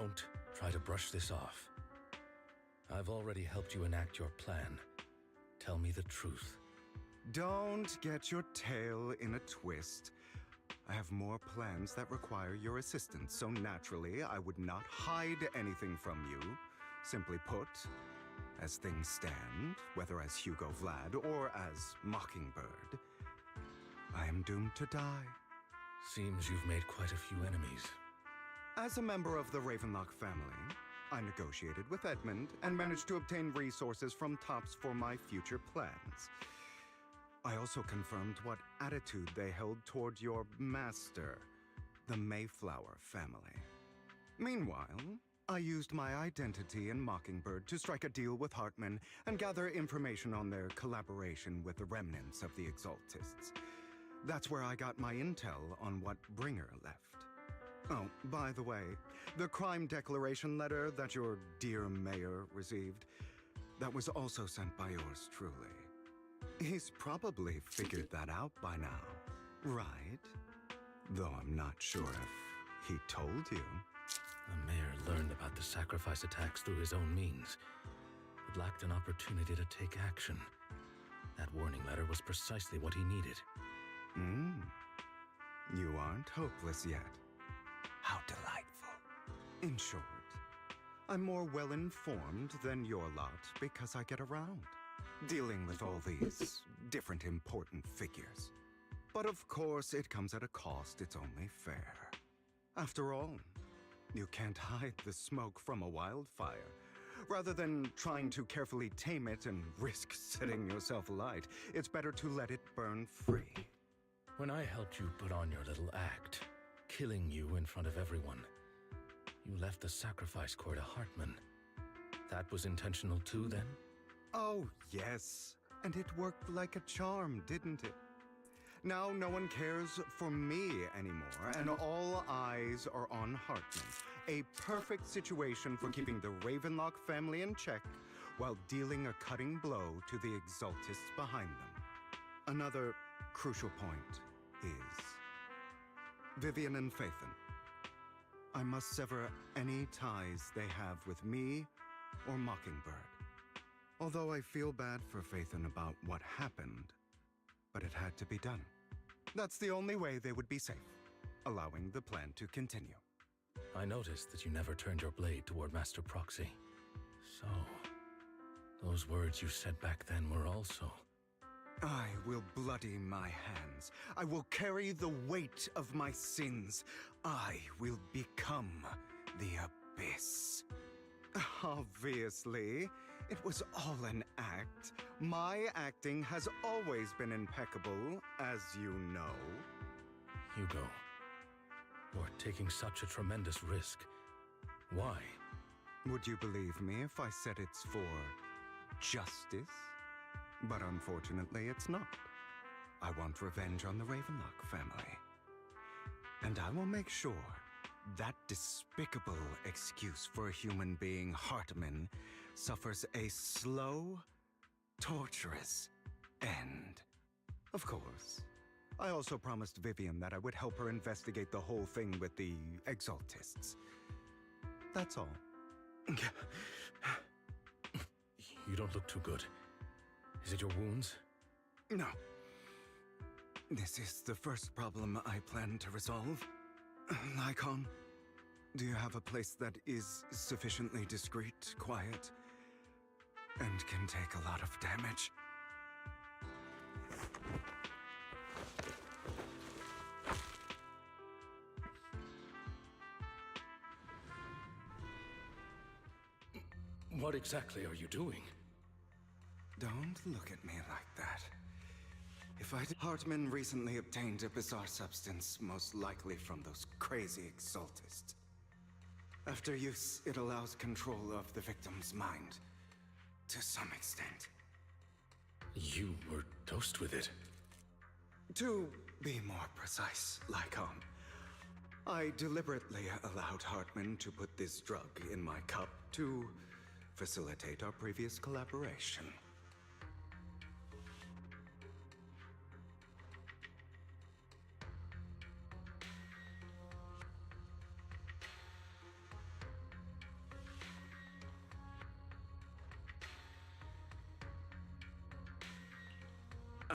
Don't try to brush this off. I've already helped you enact your plan. Tell me the truth. Don't get your tail in a twist. I have more plans that require your assistance, so naturally I would not hide anything from you. Simply put, as things stand, whether as Hugo Vlad or as Mockingbird, I am doomed to die. Seems you've made quite a few enemies. As a member of the Ravenlock family, I negotiated with Edmund and managed to obtain resources from Tops for my future plans. I also confirmed what attitude they held toward your master, the Mayflower family. Meanwhile, I used my identity in Mockingbird to strike a deal with Hartman and gather information on their collaboration with the remnants of the Exaltists. That's where I got my intel on what Bringer left. Oh, by the way, the crime declaration letter that your dear mayor received, that was also sent by yours truly. He's probably figured that out by now, right? Though I'm not sure if he told you. The mayor learned about the sacrifice attacks through his own means, but lacked an opportunity to take action. That warning letter was precisely what he needed. You aren't hopeless yet. How delightful. In short, I'm more well-informed than your lot because I get around, dealing with all these different important figures. But of course, it comes at a cost, it's only fair. After all, you can't hide the smoke from a wildfire. Rather than trying to carefully tame it and risk setting yourself alight, it's better to let it burn free. When I helped you put on your little act, killing you in front of everyone, you left the sacrifice core to Hartman. That was intentional too, then? Oh, yes. And it worked like a charm, didn't it? Now no one cares for me anymore, and all eyes are on Hartman. A perfect situation for keeping the Ravenlock family in check while dealing a cutting blow to the Exaltists behind them. Another crucial point is Vivian and Phaethon. I must sever any ties they have with me or Mockingbird. Although I feel bad for Phaethon about what happened, but it had to be done. That's the only way they would be safe, allowing the plan to continue. I noticed that you never turned your blade toward Master Proxy. So, those words you said back then were also... I will bloody my hands. I will carry the weight of my sins. I will become the Abyss. Obviously, it was all an act. My acting has always been impeccable, as you know. Hugo, you're taking such a tremendous risk. Why? Would you believe me if I said it's for justice? But unfortunately, it's not. I want revenge on the Ravenlock family. And I will make sure that despicable excuse for a human being, Hartman, suffers a slow, torturous end. Of course. I also promised Vivian that I would help her investigate the whole thing with the Exaltists. That's all. You don't look too good. Is it your wounds? No. This is the first problem I plan to resolve. Lycon, do you have a place that is sufficiently discreet, quiet, and can take a lot of damage? What exactly are you doing? Don't look at me like that. If I did... Hartman recently obtained a bizarre substance, most likely from those crazy Exaltists. After use, it allows control of the victim's mind. To some extent. You were dosed with it. To be more precise, Lycon, I deliberately allowed Hartman to put this drug in my cup to facilitate our previous collaboration.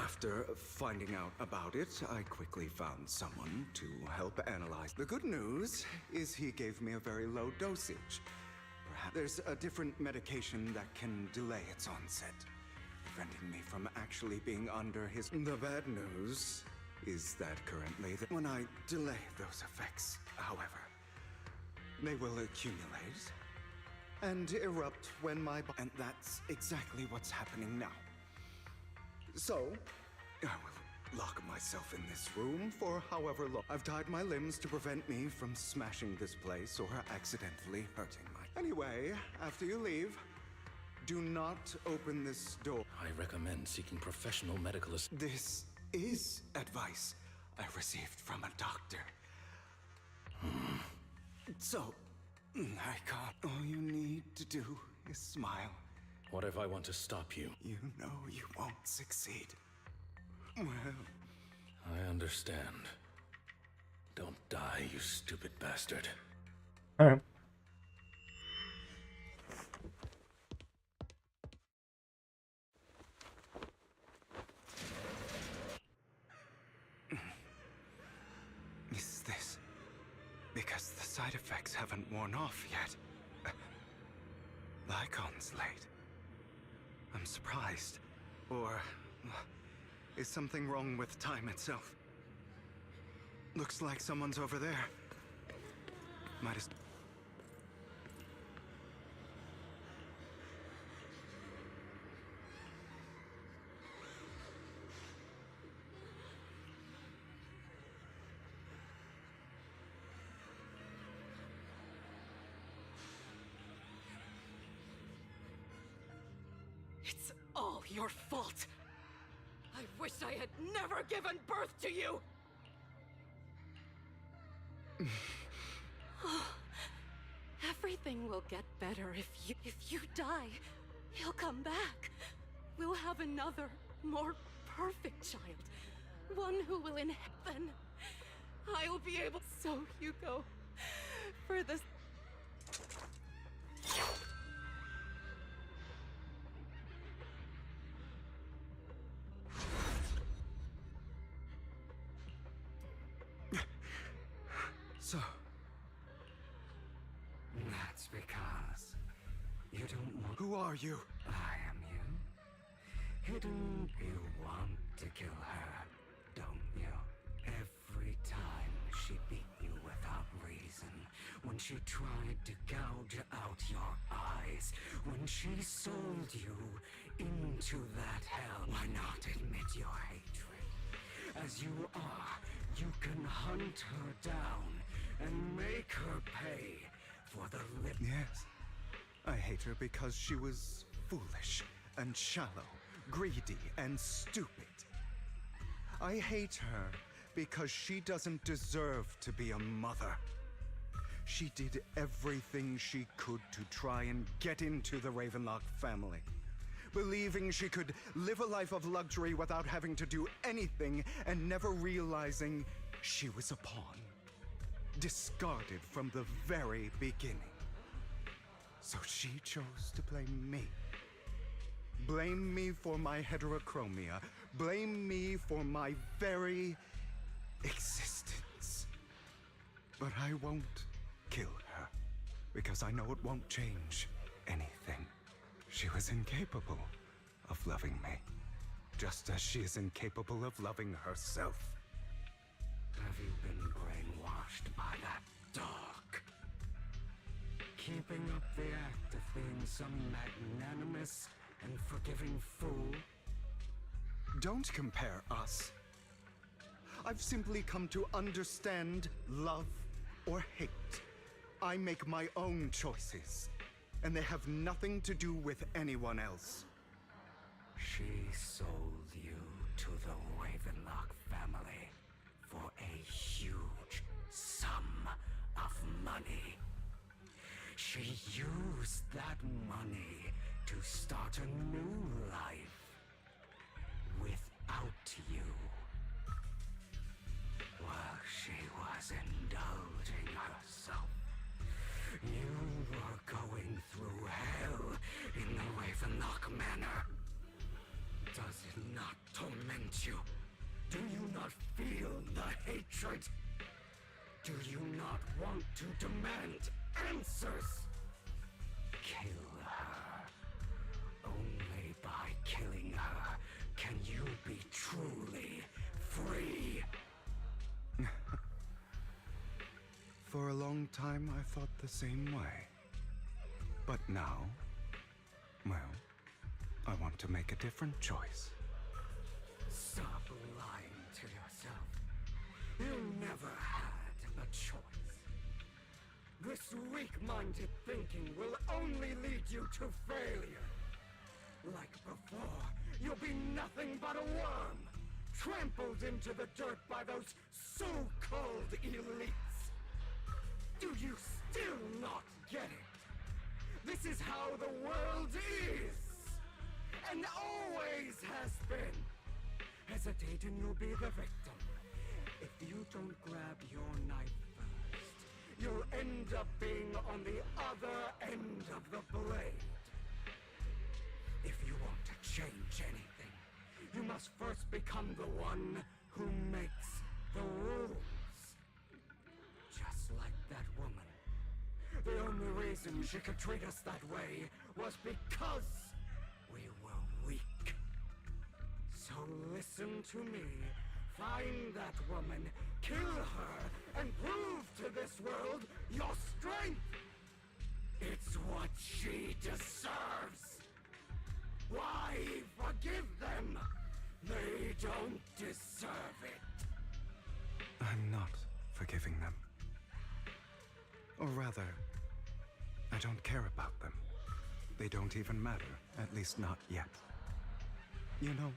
After finding out about it, I quickly found someone to help analyze. The good news is he gave me a very low dosage. Perhaps there's a different medication that can delay its onset, preventing me from actually being under his... The bad news is that currently, when I delay those effects, however, they will accumulate and erupt when my... And that's exactly what's happening now. So, I will lock myself in this room for however long. I've tied my limbs to prevent me from smashing this place or accidentally hurting my... Anyway, after you leave, do not open this door. I recommend seeking professional medical assistance. This is advice I received from a doctor. So, I can't. All you need to do is smile. What if I want to stop you? You know you won't succeed. Well, I understand. Don't die, you stupid bastard. Is this because the side effects haven't worn off yet? Lycon's late. I'm surprised. Or is something wrong with time itself? Looks like someone's over there. Might as... It's all your fault. I wish I had never given birth to you. Everything will get better if you die. He'll come back. We'll have another, more perfect child. One who will inherit. I will be able. So you go for this. So... That's because you don't want... Who are you? I am you. Hidden, you want to kill her, don't you? Every time she beat you without reason, when she tried to gouge out your eyes, when she sold you into that hell, why not admit your hatred? As you are, you can hunt her down and make her pay for the lip. Yes. I hate her because she was foolish and shallow, greedy and stupid. I hate her because she doesn't deserve to be a mother. She did everything she could to try and get into the Ravenlock family, believing she could live a life of luxury without having to do anything and never realizing she was a pawn. Discarded from the very beginning. So she chose to blame me. Blame me for my heterochromia. Blame me for my very existence. But I won't kill her, because I know it won't change anything. She was incapable of loving me, just as she is incapable of loving herself. Have you been brainwashed by that dog? Keeping up the act of being some magnanimous and forgiving fool? Don't compare us. I've simply come to understand love or hate. I make my own choices, and they have nothing to do with anyone else. She sold you to the Ravenlock family for a huge sum of money. She used that money to start a new life without you. While she was indulging herself, you were going through hell in the Ravenlock Manor. Does it not torment don't you? Do you not feel the hatred? Do you not want to demand answers? Kill her. Only by killing her can you be truly free. For a long time, I thought the same way. But now, well, I want to make a different choice. Stop lying to yourself. You never had a choice. This weak-minded thinking will only lead you to failure. Like before, you'll be nothing but a worm, trampled into the dirt by those so-called elites. Do you still not get it? This is how the world is, and always has been. Hesitate and you'll be the victim. If you don't grab your knife first, you'll end up being on the other end of the blade. If you want to change anything, you must first become the one who makes the rules. Just like that woman. The only reason she could treat us that way was because we were weak. So listen to me. Find that woman, kill her, and prove to this world your strength. It's what she deserves. Why forgive them? They don't deserve it. I'm not forgiving them. Or rather, I don't care about them. They don't even matter, at least not yet. You know,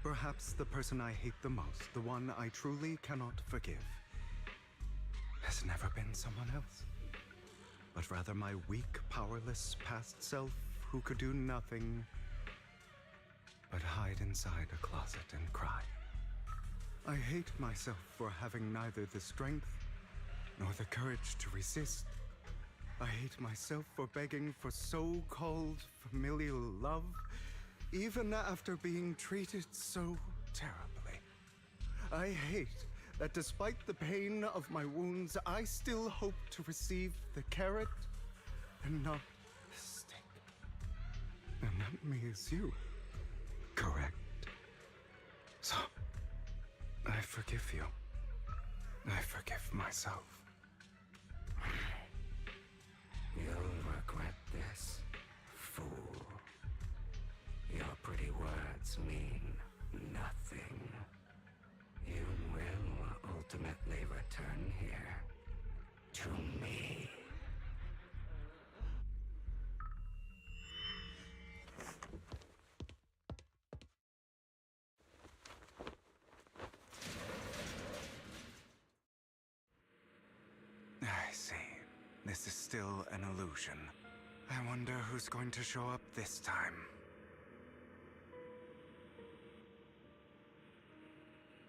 perhaps the person I hate the most, the one I truly cannot forgive, has never been someone else, but rather my weak, powerless past self who could do nothing but hide inside a closet and cry. I hate myself for having neither the strength nor the courage to resist. I hate myself for begging for so-called familial love, even after being treated so terribly. I hate that despite the pain of my wounds, I still hope to receive the carrot and not the stick. And that means you, correct? So, I forgive you. I forgive myself. You'll regret this, fool. Your pretty words mean nothing. You will ultimately return here to me. I see. This is still an illusion. I wonder who's going to show up this time.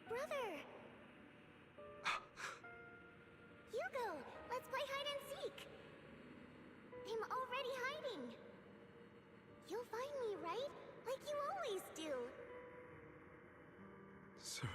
Brother! Hugo, let's play hide and seek! I'm already hiding! You'll find me, right? Like you always do! Serena.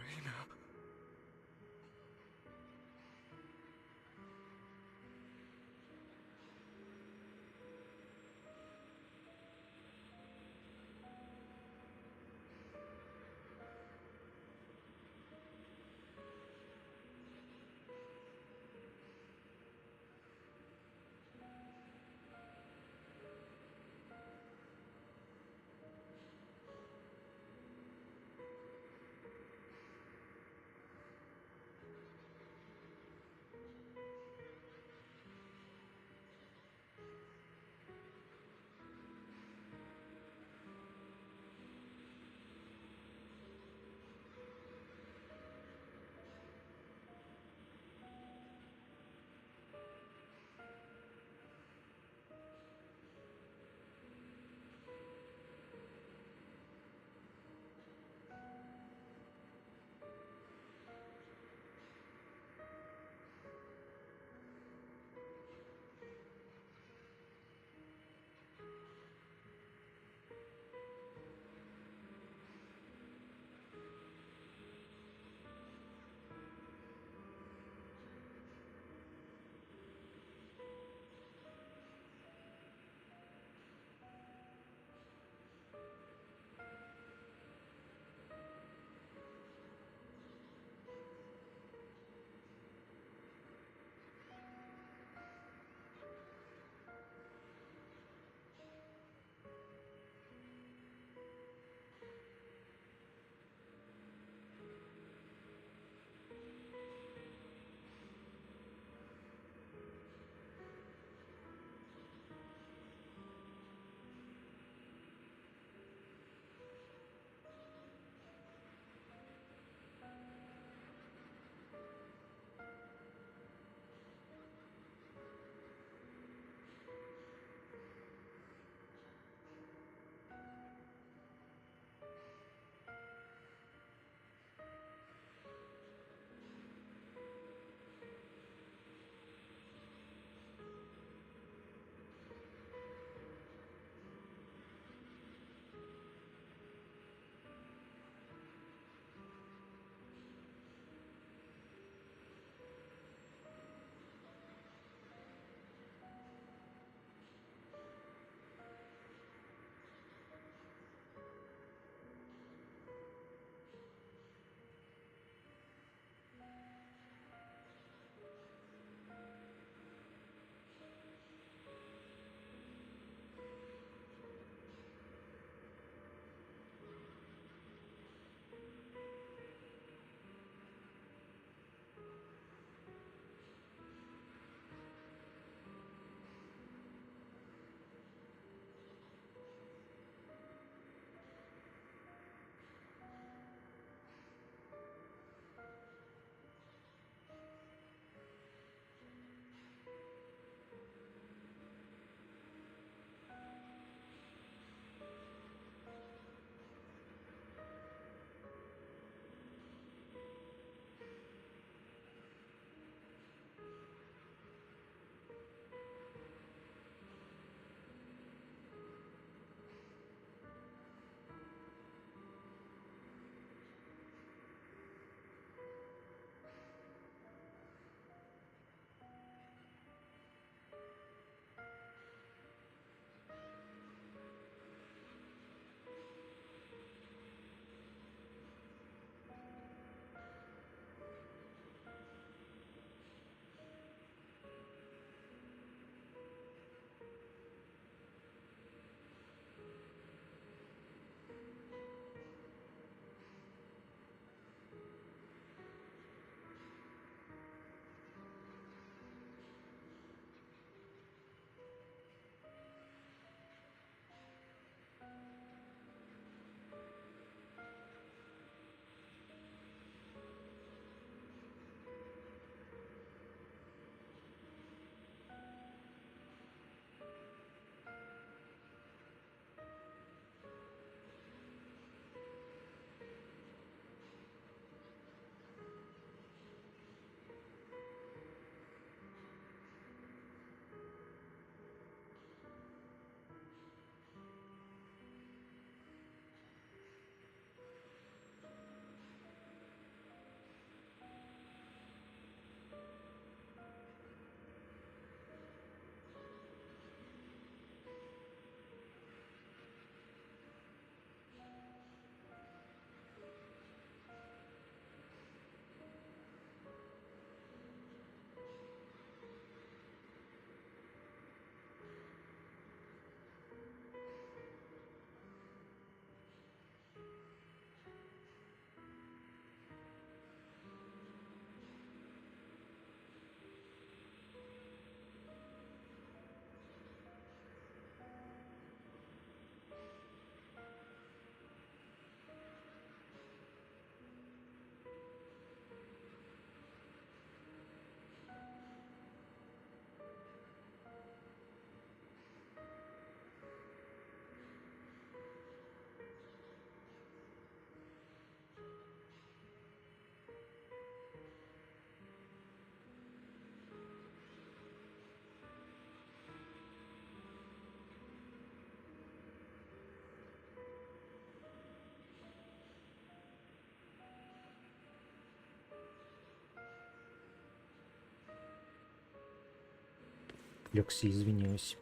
отвлекся, извиняюсь.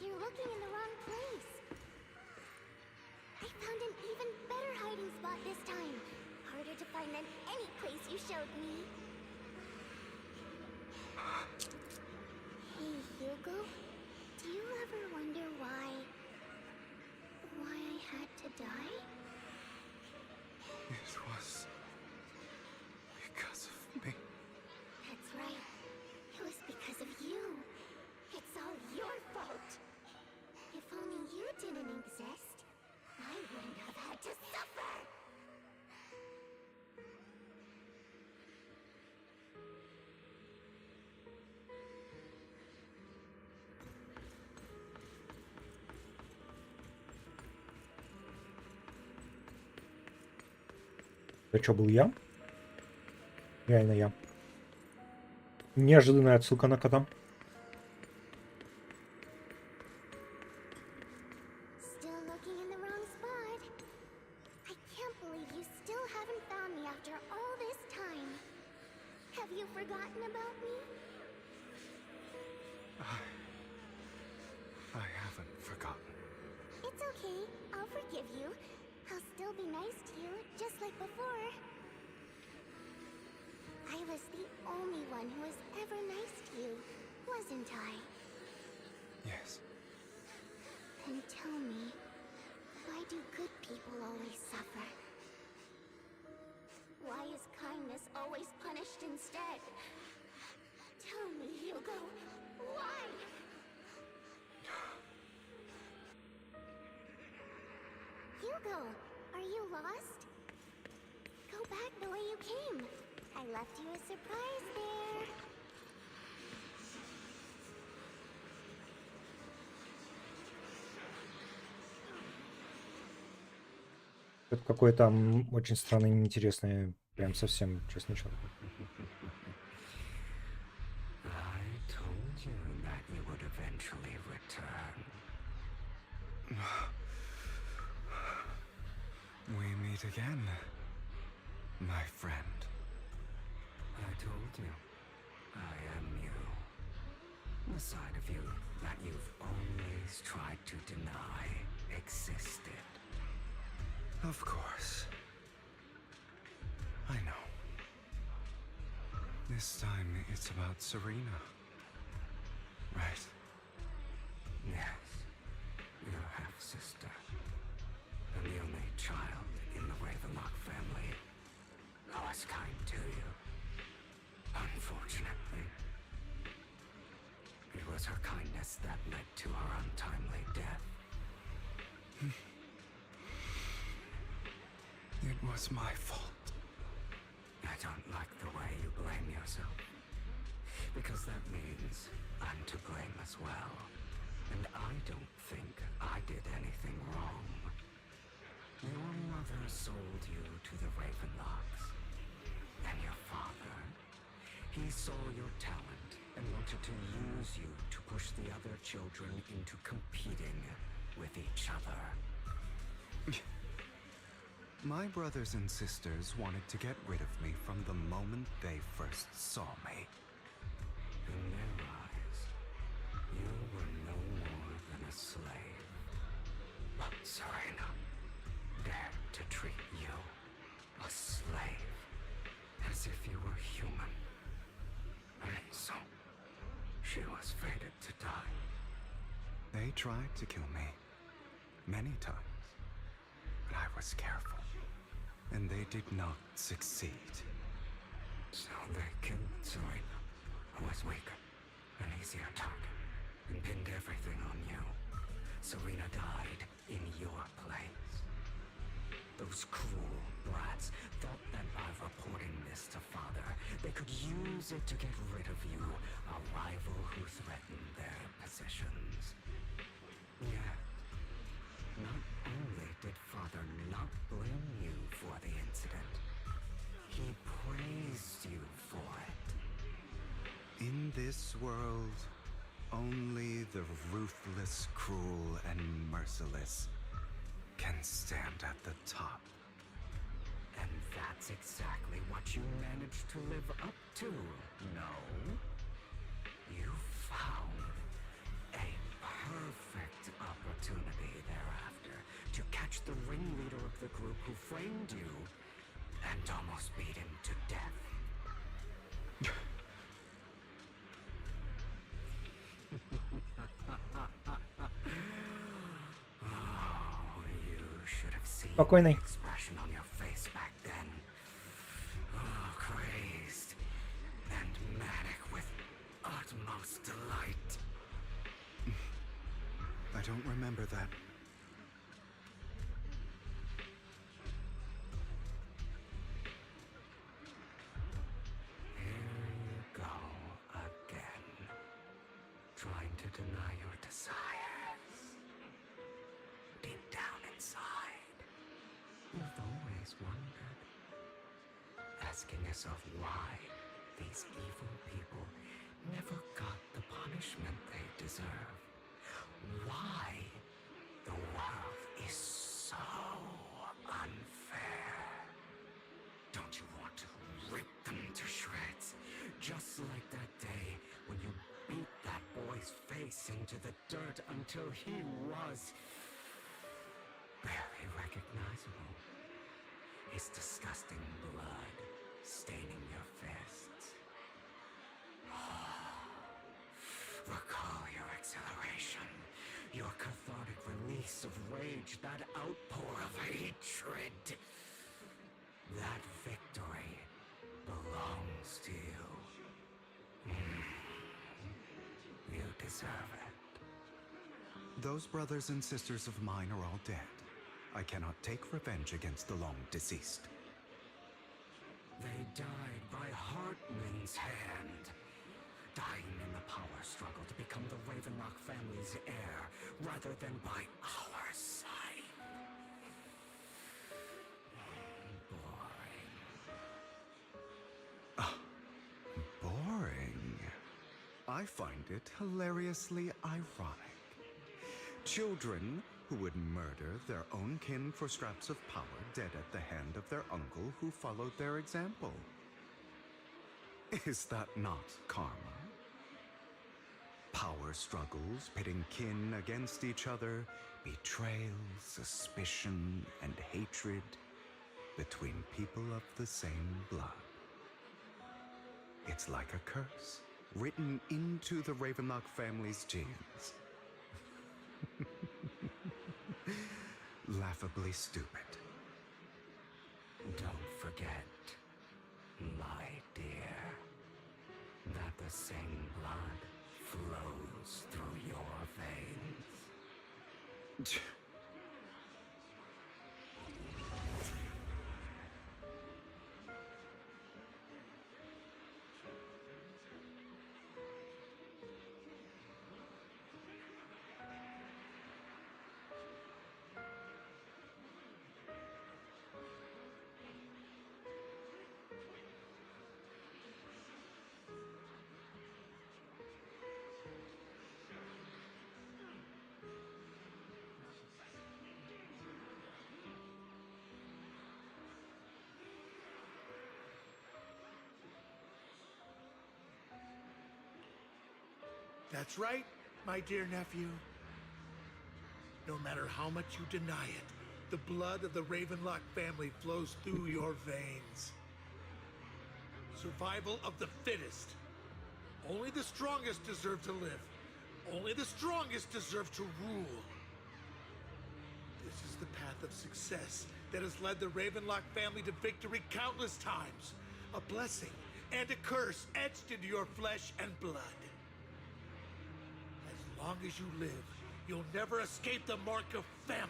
You're looking in the wrong place. I found an even better hiding spot this time. Harder to find than any place you showed me. Hey, Hugo. Do you ever wonder why I had to die? It was because of me. That's right. It was because of you. It's all your fault. If only you didn't exist, I wouldn't have had to suffer. Это что, был я? Реально я. Неожиданная отсылка на кота. Still looking in the wrong spot. I can't believe you still haven't found me after all this time. Have you forgotten about me? I haven't forgotten. It's okay. I'll forgive you. I'll still be nice to you, just like before. I was the only one who was ever nice to you, wasn't I? Yes. Then tell me, why do good people always suffer? Why is kindness always punished instead? Tell me, Hugo, why? Hugo, are you lost? Go back the way you came. I left you a surprise there. Это какое-то очень странное, неинтересное, прям совсем, честно человек. I told you that you would eventually return. We meet again, my friend. I told you, I am you. The side of you that you've always tried to deny existed. Of course. I know. This time it's about Serena. Right? Yes, your half-sister. And the only child in the Ravenlock family who was kind to you. Unfortunately, it was her kindness that led to her untimely death. It was my fault. I don't like the way you blame yourself. Because that means I'm to blame as well. And I don't think I did anything wrong. Your mother sold you to the Ravenlocks. And your father, he saw your talent and wanted to use you to push the other children into competing with each other. My brothers and sisters wanted to get rid of me from the moment they first saw me. In their eyes, you were no more than a slave. But Serena dared to treat you, a slave, as if you were human. And so, she was fated to die. They tried to kill me many times, but I was careful, and they did not succeed. So they killed Serena, who was weaker, an easier target, and pinned everything on you. Serena died in your place. Those cruel brats thought that by reporting this to Father, they could use it to get rid of you, a rival who threatened their positions. Yet, not only did Father not blame you for the incident, he praised you for it. In this world, only the ruthless, cruel, and merciless can stand at the top That's exactly what you managed to live up to, no? You found a perfect opportunity thereafter to catch the ringleader of the group who framed you and almost beat him to death. Oh, you should have seen Спокойный. the expression on your face back then. Oh, crazed and manic with utmost delight. I don't remember that. Here you go again, trying to deny your desires. Deep down inside, you've always wondered, asking yourself why these evil people never got the punishment they deserve. Why the world is so unfair. Don't you want to rip them to shreds? Just like that day when you beat that boy's face into the dirt until he was barely recognizable. His disgusting blood staining your fists. Recall your exhilaration, your cathartic release of rage, that outpour of hatred. That victory belongs to you. You deserve it. Those brothers and sisters of mine are all dead. I cannot take revenge against the long deceased. They died by Hartman's hand. Dying in the power struggle to become the Ravenlock family's heir, rather than by our side. Boring. I find it hilariously ironic. Children who would murder their own kin for scraps of power dead at the hand of their uncle who followed their example. Is that not karma? Power struggles pitting kin against each other, betrayal, suspicion, and hatred between people of the same blood. It's like a curse written into the Ravenlock family's genes. Laughably stupid. Don't forget, my dear, that the same blood flows through your veins. That's right, my dear nephew. No matter how much you deny it, the blood of the Ravenlock family flows through your veins. Survival of the fittest. Only the strongest deserve to live. Only the strongest deserve to rule. This is the path of success that has led the Ravenlock family to victory countless times. A blessing and a curse etched into your flesh and blood. As long as you live, you'll never escape the mark of family.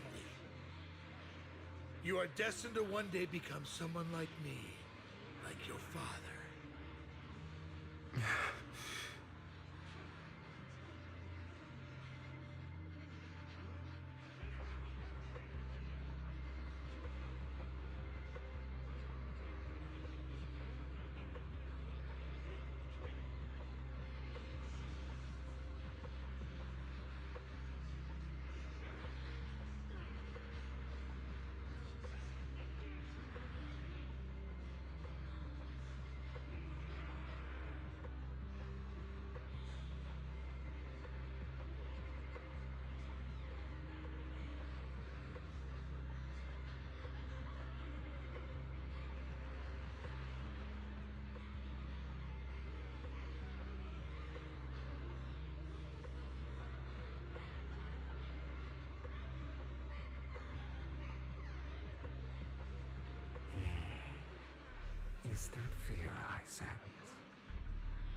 You are destined to one day become someone like me, like your father. Is that fear I sense?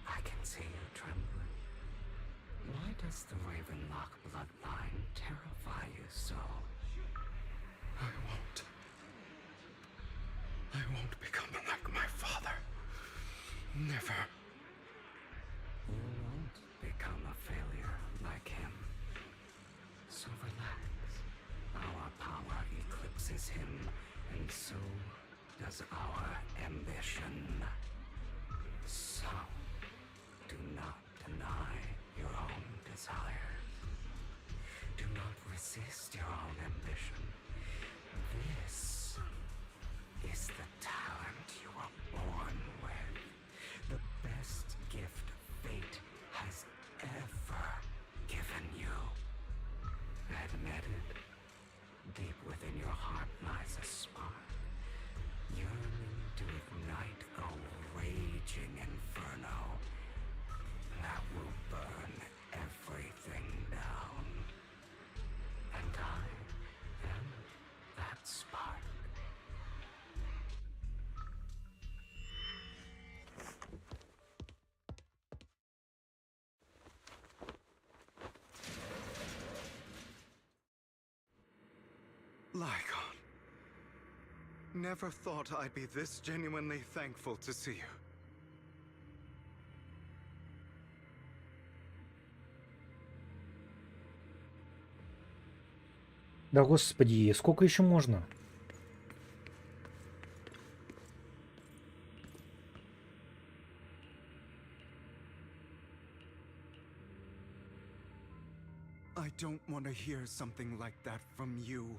I can see you trembling. Why does the Ravenlock bloodline terrify you so? I won't become like my father. Never. You won't become a failure like him. So relax. Our power eclipses him, and so does our ambition. So, do not deny your own desires. Do not resist your own ambition. This is the talent you were born with. The best gift fate has ever given you. Admit it. Deep within your heart lies a spark, yearning to ignite a raging inferno that will burn everything down. And I am that spark. Lycon. Never thought I'd be this genuinely thankful to see you. Да господи, сколько еще можно? I don't want to hear something like that from you.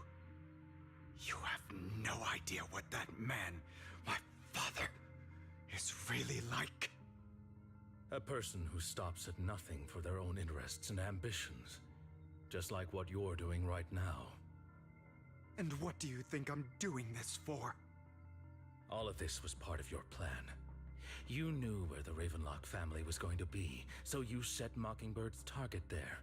You have no idea what that man, my father, is really like. A person who stops at nothing for their own interests and ambitions. Just like what you're doing right now. And what do you think I'm doing this for? All of this was part of your plan. You knew where the Ravenlock family was going to be, so you set Mockingbird's target there.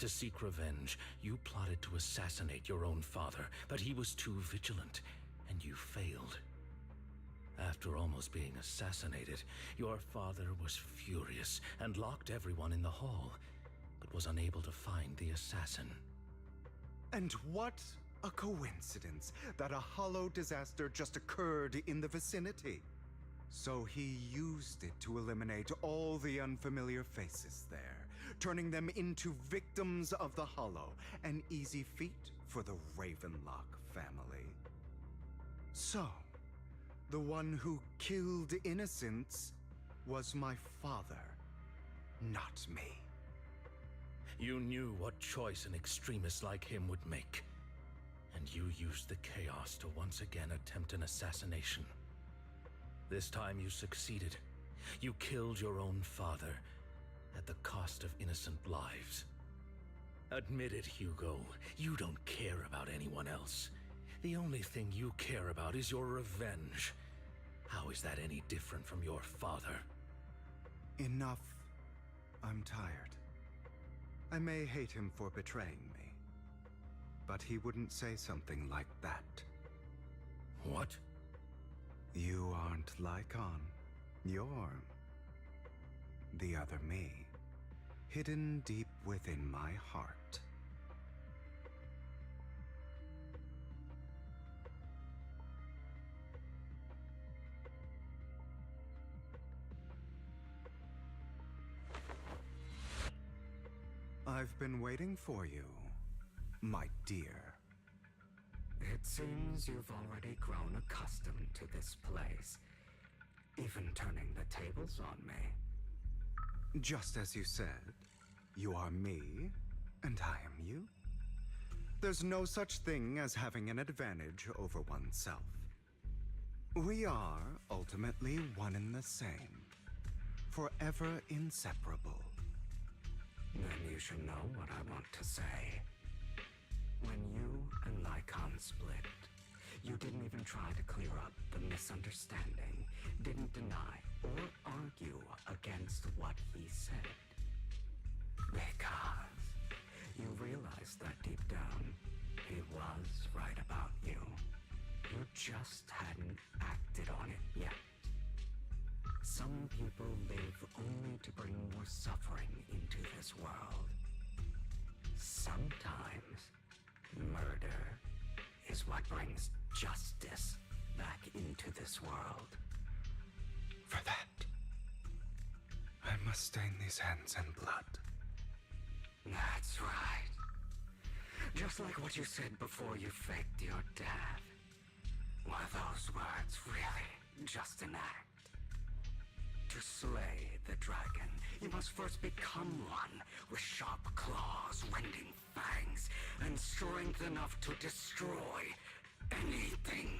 To seek revenge, you plotted to assassinate your own father, but he was too vigilant, and you failed. After almost being assassinated, your father was furious and locked everyone in the hall, but was unable to find the assassin. And what a coincidence that a hollow disaster just occurred in the vicinity. So he used it to eliminate all the unfamiliar faces there, turning them into victims of the hollow, an easy feat for the Ravenlock family. So, the one who killed innocents was my father, not me. You knew what choice an extremist like him would make. And you used the chaos to once again attempt an assassination. This time you succeeded. You killed your own father at the cost of innocent lives. Admit it, Hugo. You don't care about anyone else. The only thing you care about is your revenge. How is that any different from your father? Enough. I'm tired. I may hate him for betraying me, but he wouldn't say something like that. What? You aren't Lycon. You're the other me, hidden deep within my heart. I've been waiting for you, my dear. It seems you've already grown accustomed to this place, even turning the tables on me. Just as you said, you are me, and I am you. There's no such thing as having an advantage over oneself. We are ultimately one and the same, forever inseparable. Then you should know what I want to say. When you and Lycon split, you didn't even try to clear up the misunderstanding, didn't deny or argue against what he said. Because you realized that deep down, he was right about you. You just hadn't acted on it yet. some people live only to bring more suffering into this world. Sometimes murder is what brings justice back into this world. For that, I must stain these hands in blood. That's right. Just like what you said before you faked your death. Were those words really just an act? To slay the dragon, you must first become one with sharp claws, rending fangs, and strength enough to destroy anything.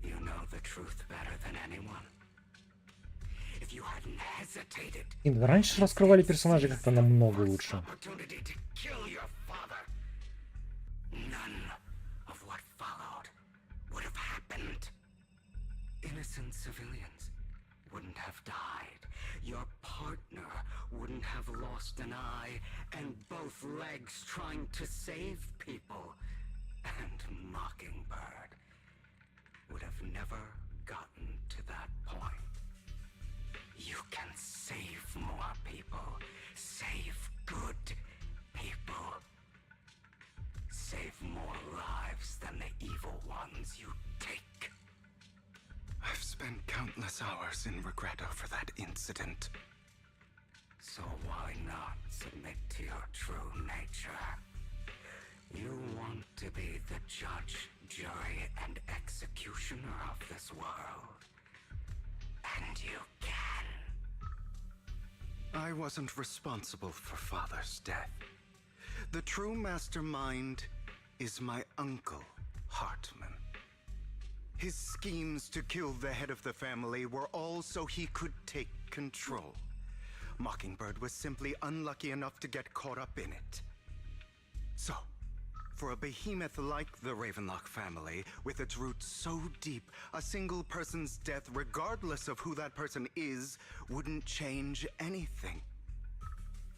You know the truth better than anyone. If you hadn't hesitated, Раньше раскрывали персонажей как-то намного лучше. opportunity to kill your father, none of what followed would have happened. Innocent civilians wouldn't have died. Your partner wouldn't have lost an eye and both legs trying to save people. And Mockingbird would have never gotten to that point. You can save more people. Save good people. Save more lives than the evil ones you take. I've spent countless hours in regret over that incident. So why not submit to your true nature? You want to be the judge, jury, and executioner of this world. And you can. I wasn't responsible for Father's death. The true mastermind is my uncle, Hartman. His schemes to kill the head of the family were all so he could take control. Mockingbird was simply unlucky enough to get caught up in it. So, for a behemoth like the Ravenlock family, with its roots so deep, a single person's death, regardless of who that person is, wouldn't change anything.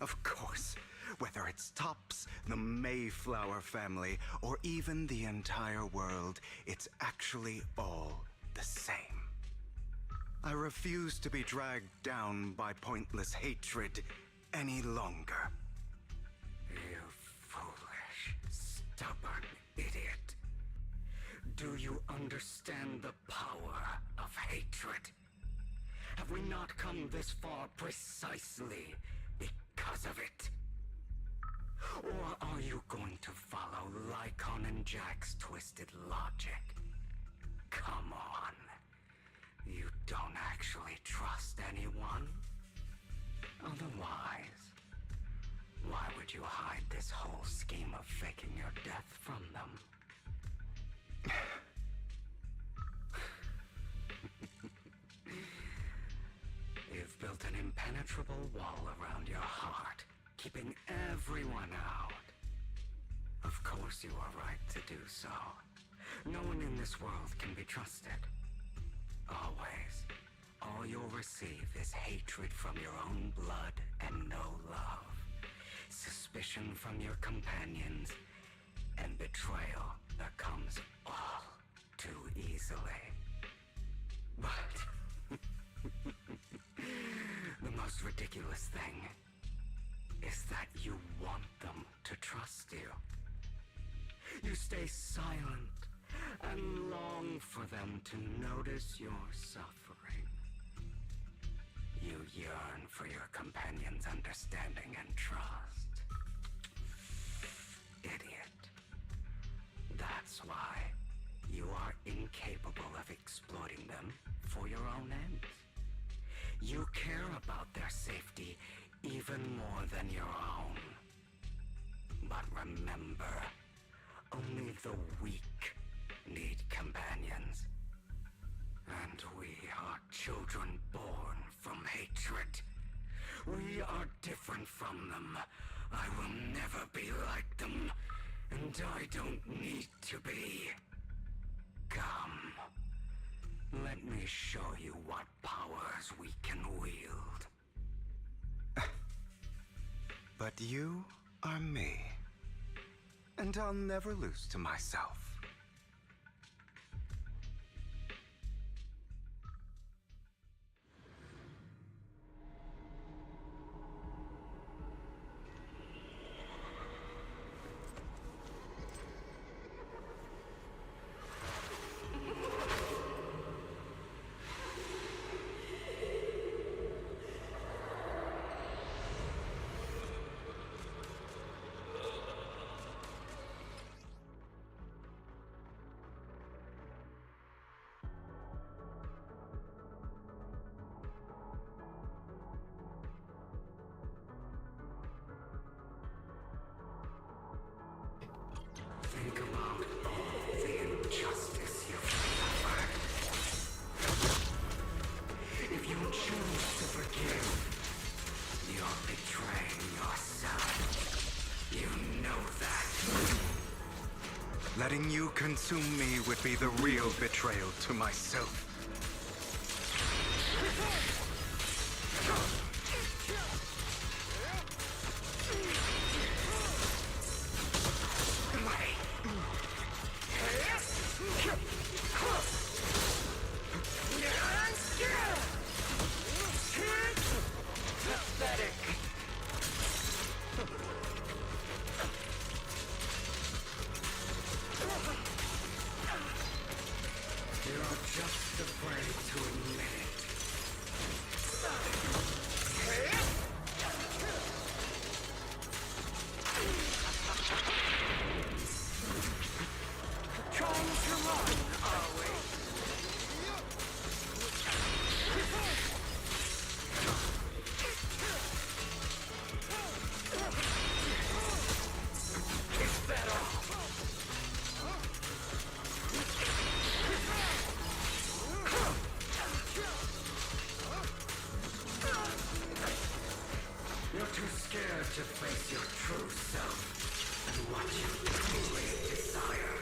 Of course, whether it's Tops, the Mayflower family, or even the entire world, it's actually all the same. I refuse to be dragged down by pointless hatred any longer. You foolish, stubborn idiot. Do you understand the power of hatred? Have we not come this far precisely because of it? Or are you going to follow Lycon and Jack's twisted logic? Come on. You don't actually trust anyone? Otherwise, why would you hide this whole scheme of faking your death from them? You've built an impenetrable wall around your heart, keeping everyone out. Of course you are right to do so. No one in this world can be trusted. Always. All you'll receive is hatred from your own blood and no love. Suspicion from your companions, and betrayal that comes all too easily. But the most ridiculous thing is that you want them to trust you. You stay silent and long for them to notice your suffering. You yearn for your companion's understanding and trust. Idiot. That's why you are incapable of exploiting them for your own ends. You care about their safety even more than your own. But remember, only the weak need companions. And we are children born from hatred. We are different from them. I will never be like them. And I don't need to be. Come. Let me show you what powers we can wield. But you are me. And I'll never lose to myself. Letting you consume me would be the real betrayal to myself. Pathetic. You're just afraid to admit it. Trying to run, are we? Is that all? You're too scared to face your true self and what you truly desire.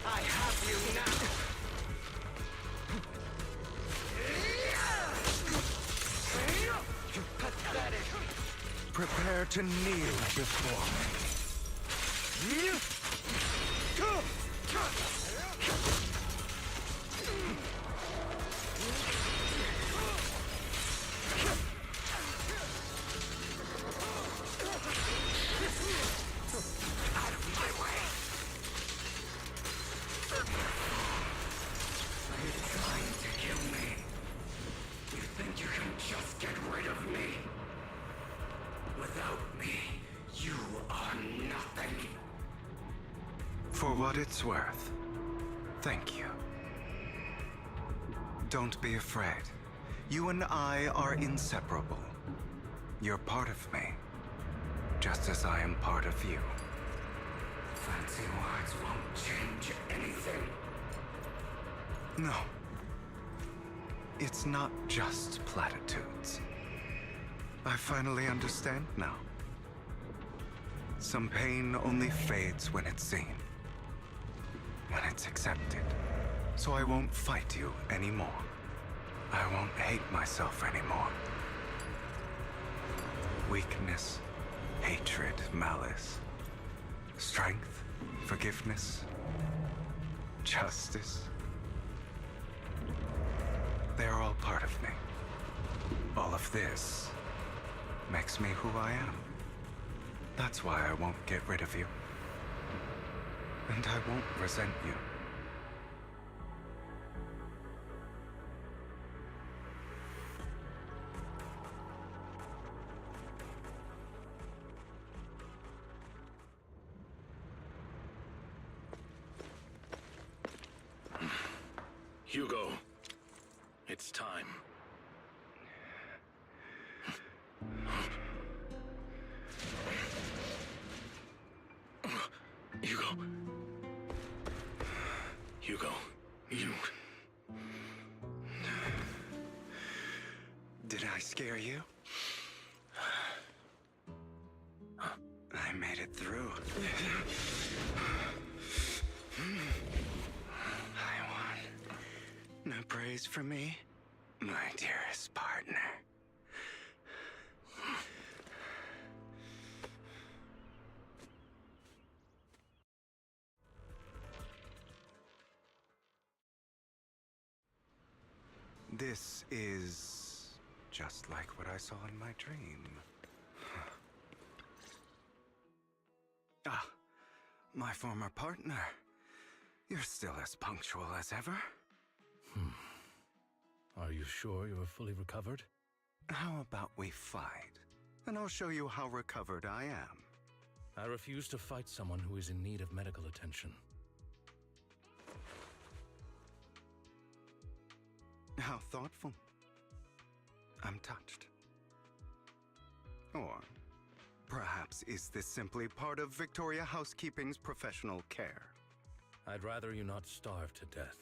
I have you now. Pathetic. Prepare to kneel before me. Out of my way. Are you trying to kill me? You think you can just get rid of me? Without me, you are nothing. For what it's worth, thank you. Don't be afraid. You and I are inseparable. You're part of me, just as I am part of you. Fancy words won't change anything. No. It's not just platitudes. I finally understand now. Some pain only fades when it's seen, when it's accepted. So I won't fight you anymore. I won't hate myself anymore. Weakness, hatred, malice, strength, forgiveness, justice. They're all part of me. All of this makes me who I am. That's why I won't get rid of you. And I won't resent you. Hugo, it's time. Hugo. Hugo, you... Did I scare you? I made it through. I won. No praise for me, my dearest partner. This is just like what I saw in my dream. Ah, my former partner. You're still as punctual as ever. Are you sure you're fully recovered? How about we fight? And I'll show you how recovered I am. I refuse to fight someone who is in need of medical attention. How thoughtful. I'm touched. Or Perhaps is this simply part of Victoria Housekeeping's professional care? I'd rather you not starve to death.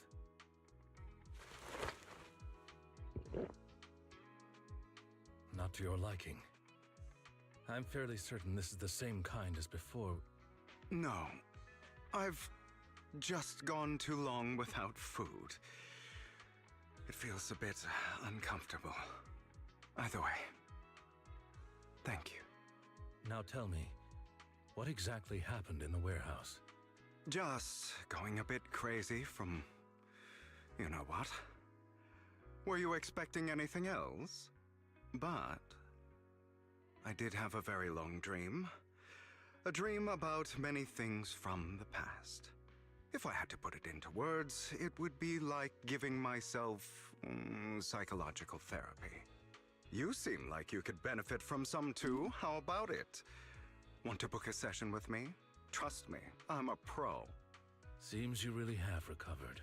Not to your liking. I'm fairly certain this is the same kind as before. No. I've just gone too long without food. It feels a bit uncomfortable. Either way, thank you. Now tell me, what exactly happened in the warehouse? Just going a bit crazy from... you know what? Were you expecting anything else? But... I did have a very long dream. A dream about many things from the past. If I had to put it into words, it would be like giving myself psychological therapy. You seem like you could benefit from some too. How about it? Want to book a session with me? Trust me, I'm a pro. Seems you really have recovered.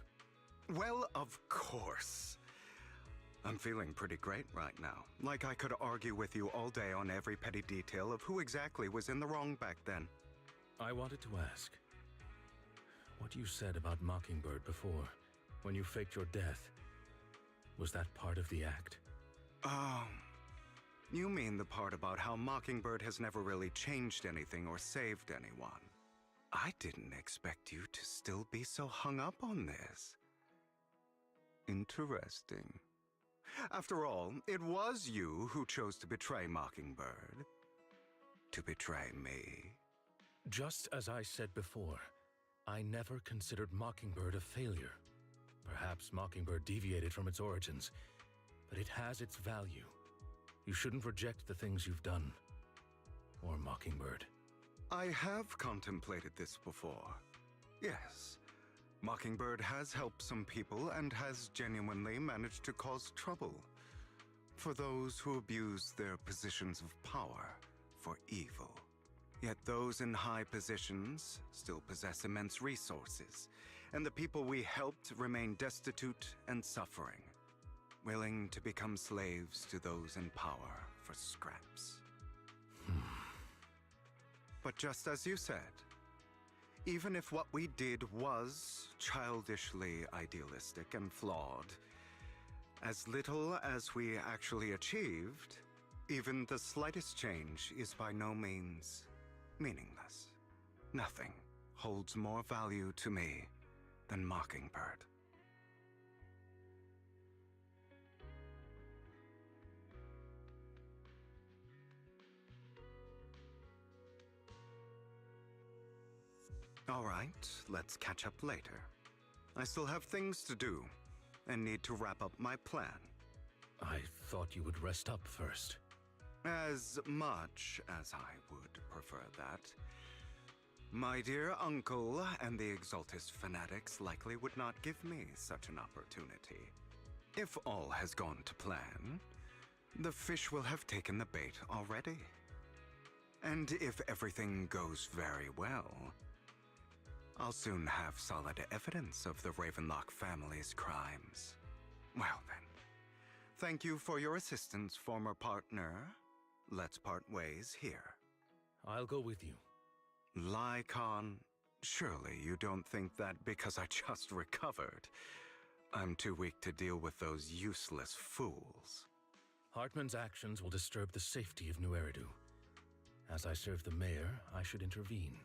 Well, of course. I'm feeling pretty great right now. Like I could argue with you all day on every petty detail of who exactly was in the wrong back then. I wanted to ask, what you said about Mockingbird before, when you faked your death, was that part of the act? Oh, you mean the part about how Mockingbird has never really changed anything or saved anyone. I didn't expect you to still be so hung up on this. Interesting. After all, it was you who chose to betray Mockingbird. To betray me. Just as I said before, I never considered Mockingbird a failure. Perhaps Mockingbird deviated from its origins, but it has its value. You shouldn't reject the things you've done. Or Mockingbird. I have contemplated this before. Yes. Mockingbird has helped some people and has genuinely managed to cause trouble for those who abuse their positions of power for evil. Yet those in high positions still possess immense resources, and the people we helped remain destitute and suffering, willing to become slaves to those in power for scraps. But just as you said, even if what we did was childishly idealistic and flawed, as little as we actually achieved, even the slightest change is by no means meaningless. Nothing holds more value to me than Mockingbird. All right, let's catch up later. I still have things to do, and need to wrap up my plan. I thought you would rest up first. As much as I would prefer that. My dear uncle and the Exaltus fanatics likely would not give me such an opportunity. If all has gone to plan, the fish will have taken the bait already. And if everything goes very well, I'll soon have solid evidence of the Ravenlock family's crimes. Well then, thank you for your assistance, former partner. Let's part ways here. I'll go with you. Lycon, surely you don't think that because I just recovered, I'm too weak to deal with those useless fools. Hartman's actions will disturb the safety of New Eridu. As I serve the mayor, I should intervene.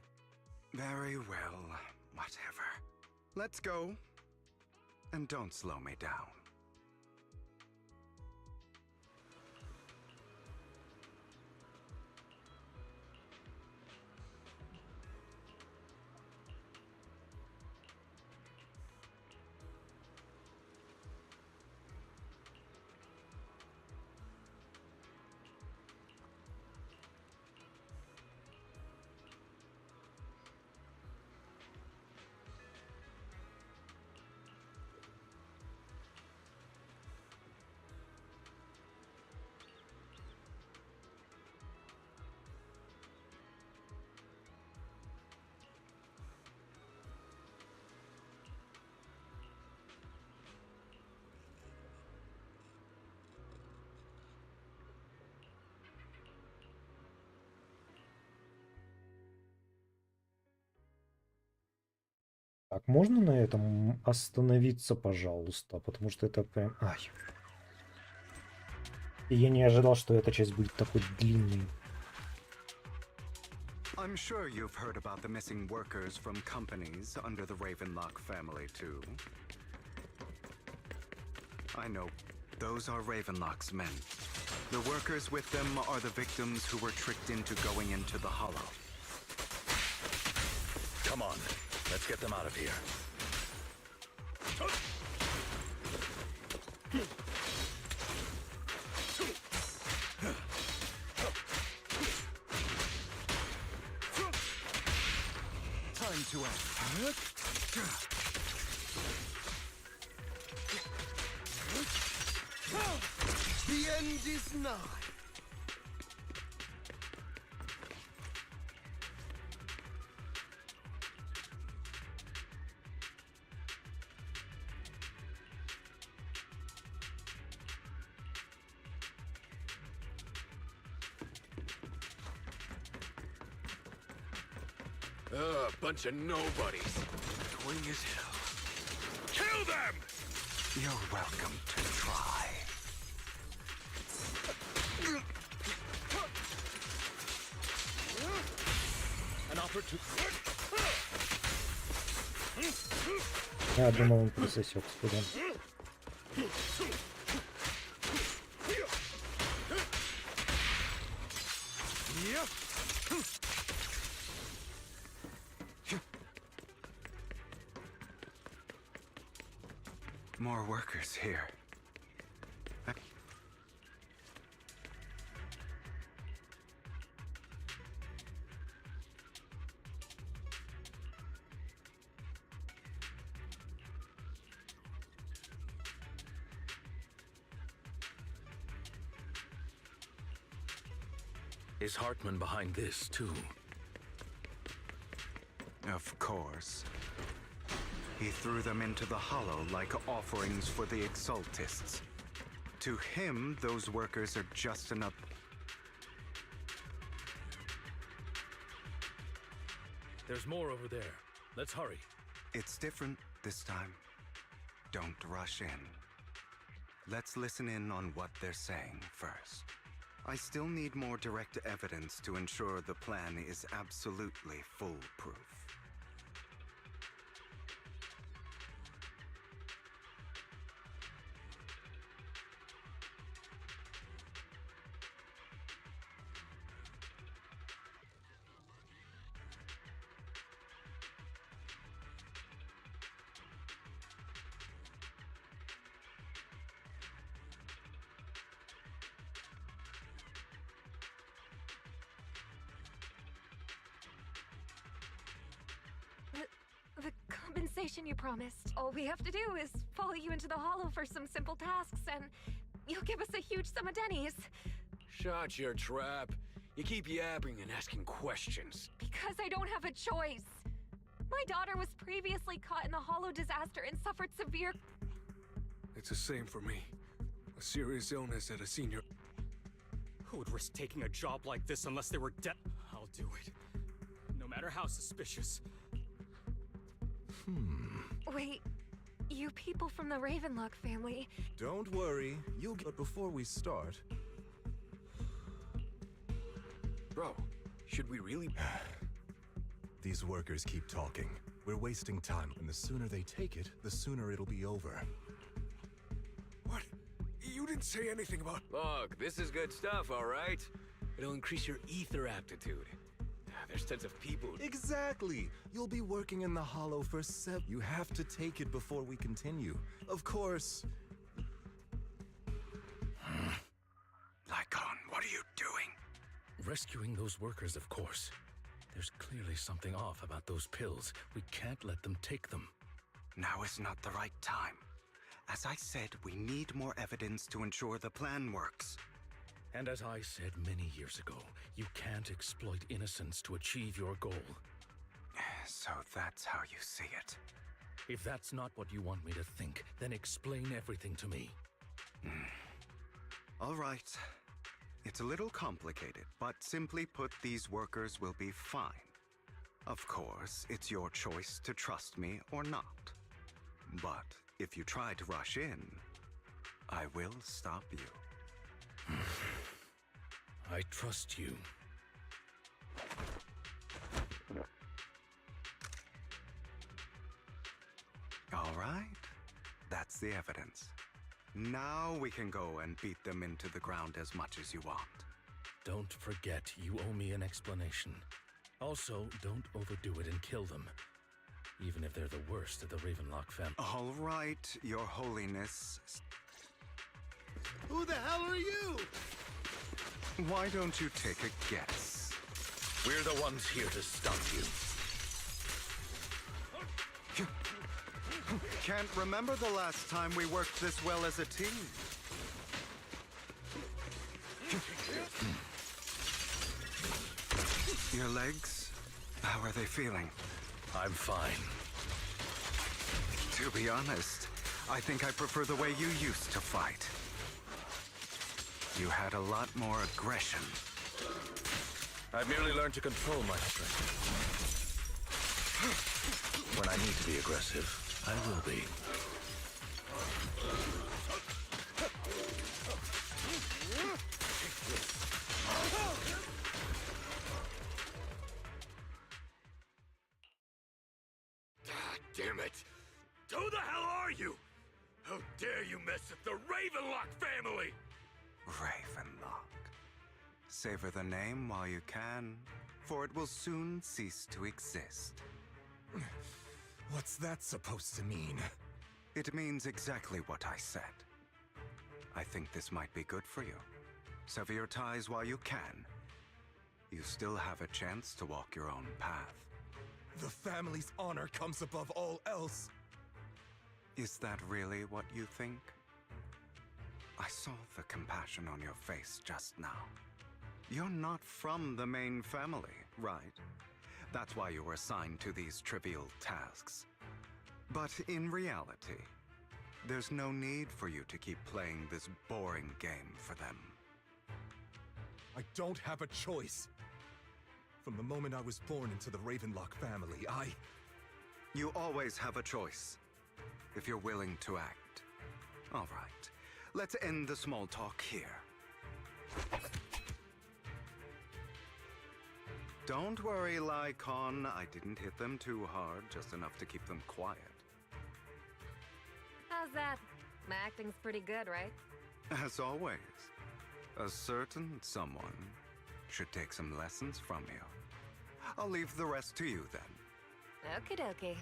Very well, whatever. Let's go. And don't slow me down. Так, можно на этом остановиться, пожалуйста? Потому что это прям... Ай. И я не ожидал, что эта часть будет такой длинной. I'm sure you've heard about the missing workers from companies under the Ravenlock family, too. I know. Those are Ravenlock's men. The workers with them are the victims who were tricked into going into the Hollow. Come on, let's get them out of here. Time to act. The end is nigh. Bunch of nobodies. Annoying as hell. Kill them! You're welcome to try. An opportunity. Я думал, он присосет сюда. More workers here. Is Hartman behind this, too? Of course. He threw them into the Hollow like offerings for the Exaltists. To him, those workers are just enough. There's more over there. Let's hurry. It's different this time. Don't rush in. Let's listen in on what they're saying first. I still need more direct evidence to ensure the plan is absolutely foolproof. The compensation you promised. All we have to do is follow you into the Hollow for some simple tasks, and you'll give us a huge sum of dennies. Shut your trap. You keep yapping and asking questions. Because I don't have a choice. My daughter was previously caught in the Hollow disaster and suffered severe... It's the same for me. A serious illness at a senior... Who would risk taking a job like this unless they were dead? I'll do it. No matter how suspicious. Wait, you people from the Ravenlock family... Don't worry, you'll get... But before we start... Bro, should we really... These workers keep talking. We're wasting time, and the sooner they take it, the sooner it'll be over. What? You didn't say anything about... Look, this is good stuff, all right? It'll increase your ether aptitude. There's tons of people... Exactly! You'll be working in the Hollow for 7... You have to take it before we continue. Of course... Lycon, what are you doing? Rescuing those workers, of course. There's clearly something off about those pills. We can't let them take them. Now is not the right time. As I said, we need more evidence to ensure the plan works. And as I said many years ago, you can't exploit innocence to achieve your goal. So that's how you see it. If that's not what you want me to think, then explain everything to me. All right. It's a little complicated, but simply put, these workers will be fine. Of course, it's your choice to trust me or not. But if you try to rush in, I will stop you. I trust you. All right. That's the evidence. Now we can go and beat them into the ground as much as you want. Don't forget, you owe me an explanation. Also, don't overdo it and kill them. Even if they're the worst of the Ravenlock family. All right, Your Holiness. Who the hell are you? Why don't you take a guess? We're the ones here to stop you. Can't remember the last time we worked this well as a team. Your legs? How are they feeling? I'm fine. To be honest, I think I prefer the way you used to fight. You had a lot more aggression. I've merely learned to control my strength. When I need to be aggressive, I will be. Damn it! Who the hell are you? How dare you mess with the Ravenlock family? Ravenlock. Savor the name while you can, for it will soon cease to exist. What's that supposed to mean? It means exactly what I said. I think this might be good for you. Sever your ties while you can. You still have a chance to walk your own path. The family's honor comes above all else. Is that really what you think? I saw the compassion on your face just now. You're not from the main family, right? That's why you were assigned to these trivial tasks. But in reality, there's no need for you to keep playing this boring game for them. I don't have a choice. From the moment I was born into the Ravenlock family, You always have a choice, if you're willing to act. All right, let's end the small talk here. Don't worry, Lycon. I didn't hit them too hard, just enough to keep them quiet. How's that? My acting's pretty good, right? As always, a certain someone should take some lessons from you. I'll leave the rest to you then. Okie dokie.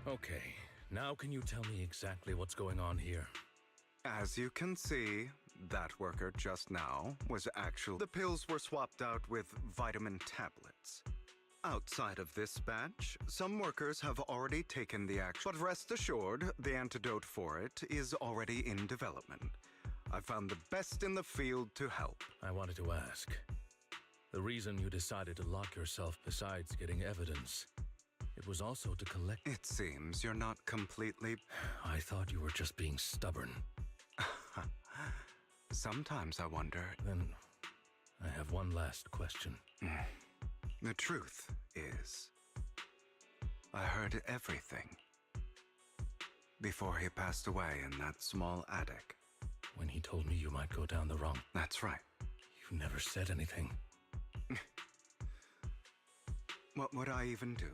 Okay, now can you tell me exactly what's going on here? As you can see, that worker just now was actually... The pills were swapped out with vitamin tablets. Outside of this batch, some workers have already taken the action, but rest assured, the antidote for it is already in development. I found the best in the field to help. I wanted to ask. The reason you decided to lock yourself besides getting evidence, it was also to collect... It seems you're not completely... I thought you were just being stubborn. Sometimes I wonder. Then I have one last question. The truth is, I heard everything before he passed away in that small attic. When he told me you might go down the wrong... That's right. You never said anything. What would I even do?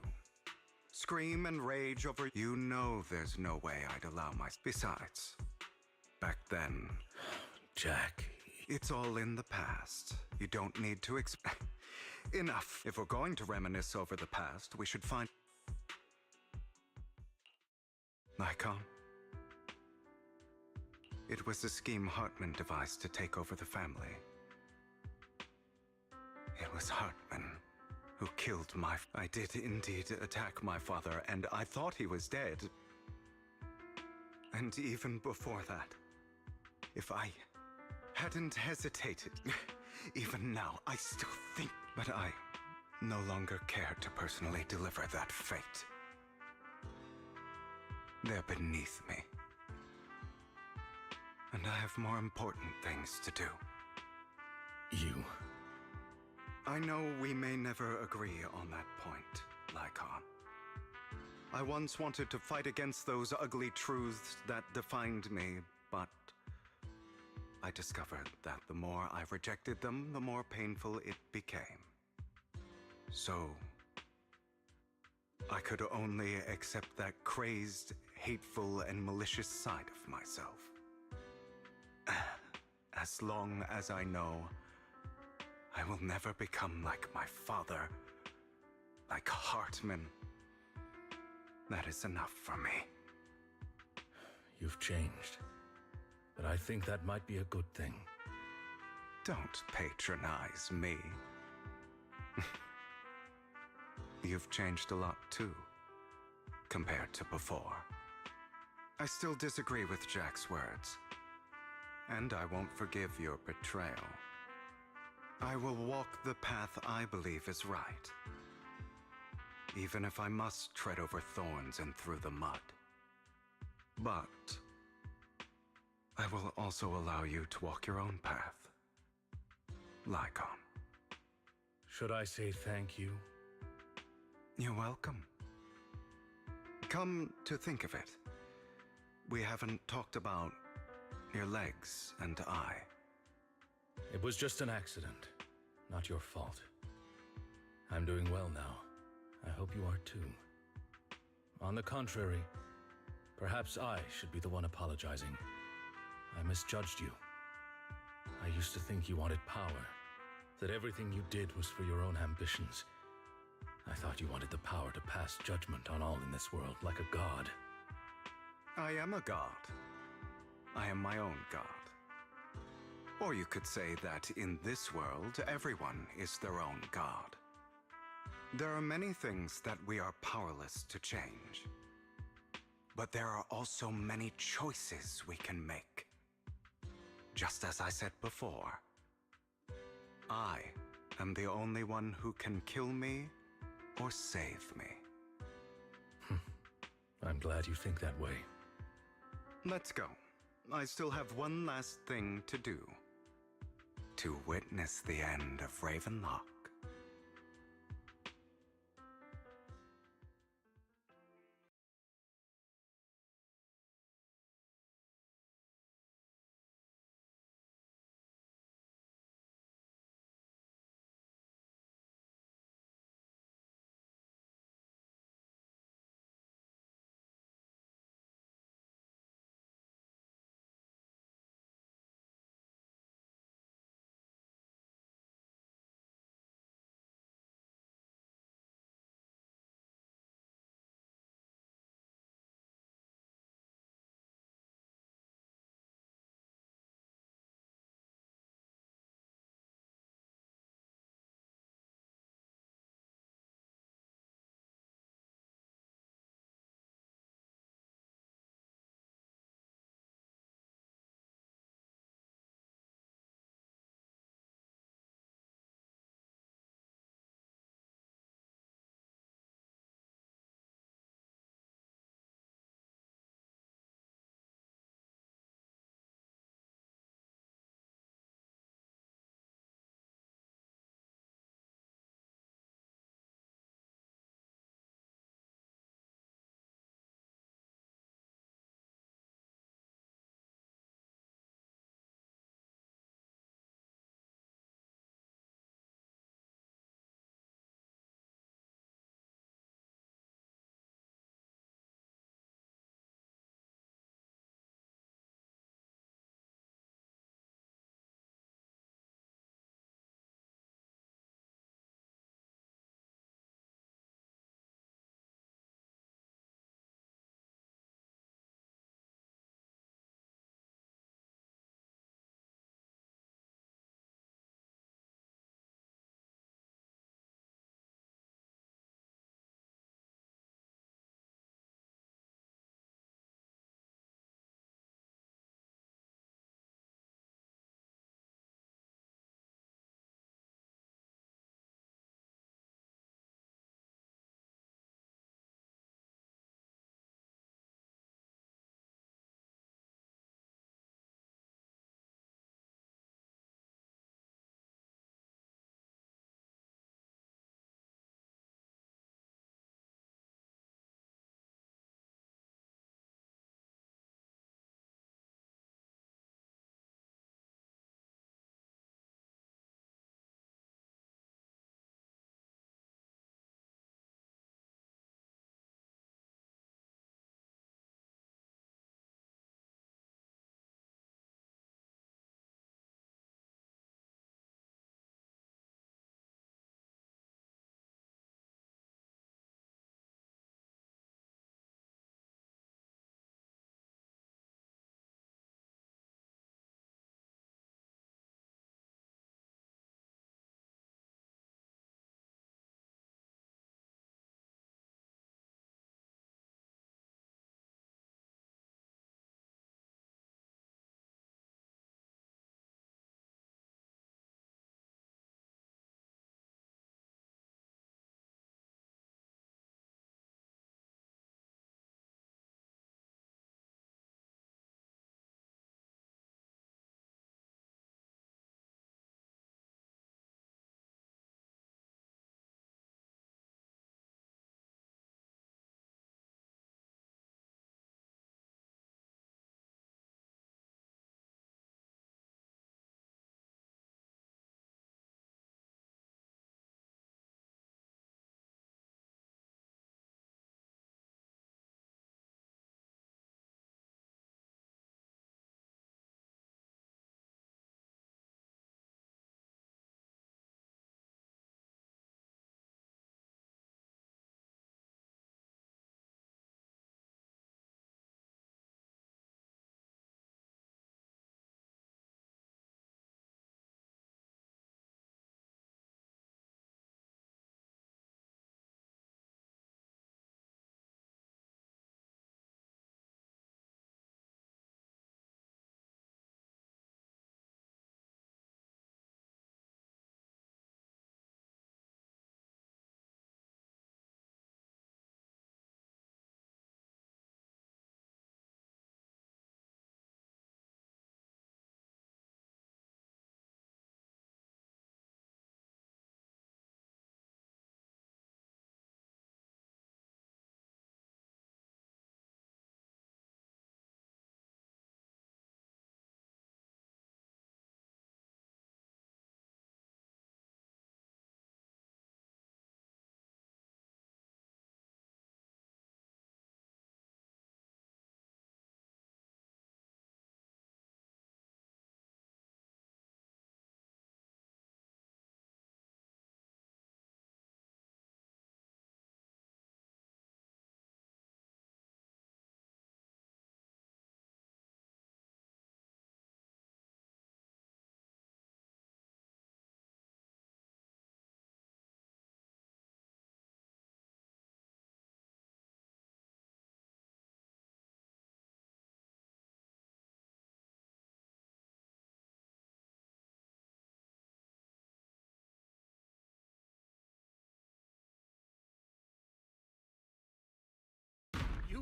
Scream and rage over... You know there's no way I'd allow my... Besides, back then... Jack... It's all in the past. You don't need to Enough. If we're going to reminisce over the past, we should find... Nikon? It was a scheme Hartman devised to take over the family. It was Hartman who killed my... I did indeed attack my father, and I thought he was dead. And even before that, if I hadn't hesitated, even now, I still think... But I no longer care to personally deliver that fate. They're beneath me. And I have more important things to do. You... I know we may never agree on that point, Lycon. I once wanted to fight against those ugly truths that defined me, but I discovered that the more I rejected them, the more painful it became. So, I could only accept that crazed, hateful, and malicious side of myself. As long as I know I will never become like my father, like Hartman, that is enough for me. You've changed, but I think that might be a good thing. Don't patronize me. You've changed a lot too, compared to before. I still disagree with Jack's words, and I won't forgive your betrayal. I will walk the path I believe is right, even if I must tread over thorns and through the mud. But I will also allow you to walk your own path, Lycon. Should I say thank you? You're welcome. Come to think of it, we haven't talked about your legs and eye. It was just an accident, not your fault. I'm doing well now. I hope you are too. On the contrary, perhaps I should be the one apologizing. I misjudged you. I used to think you wanted power, that everything you did was for your own ambitions. I thought you wanted the power to pass judgment on all in this world, like a god. I am a god. I am my own god. Or you could say that in this world, everyone is their own god. There are many things that we are powerless to change. But there are also many choices we can make. Just as I said before, I am the only one who can kill me or save me. I'm glad you think that way. Let's go. I still have one last thing to do. To witness the end of Ravenlock.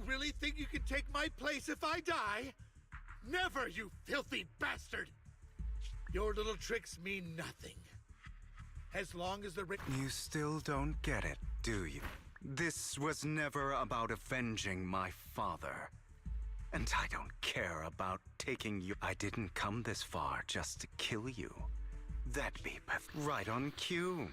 really think you can take my place if I die? Never, you filthy bastard! Your little tricks mean nothing. As long as the You still don't get it, do you? This was never about avenging my father. And I don't care about taking you. I didn't come this far just to kill you. That'd be right on cue.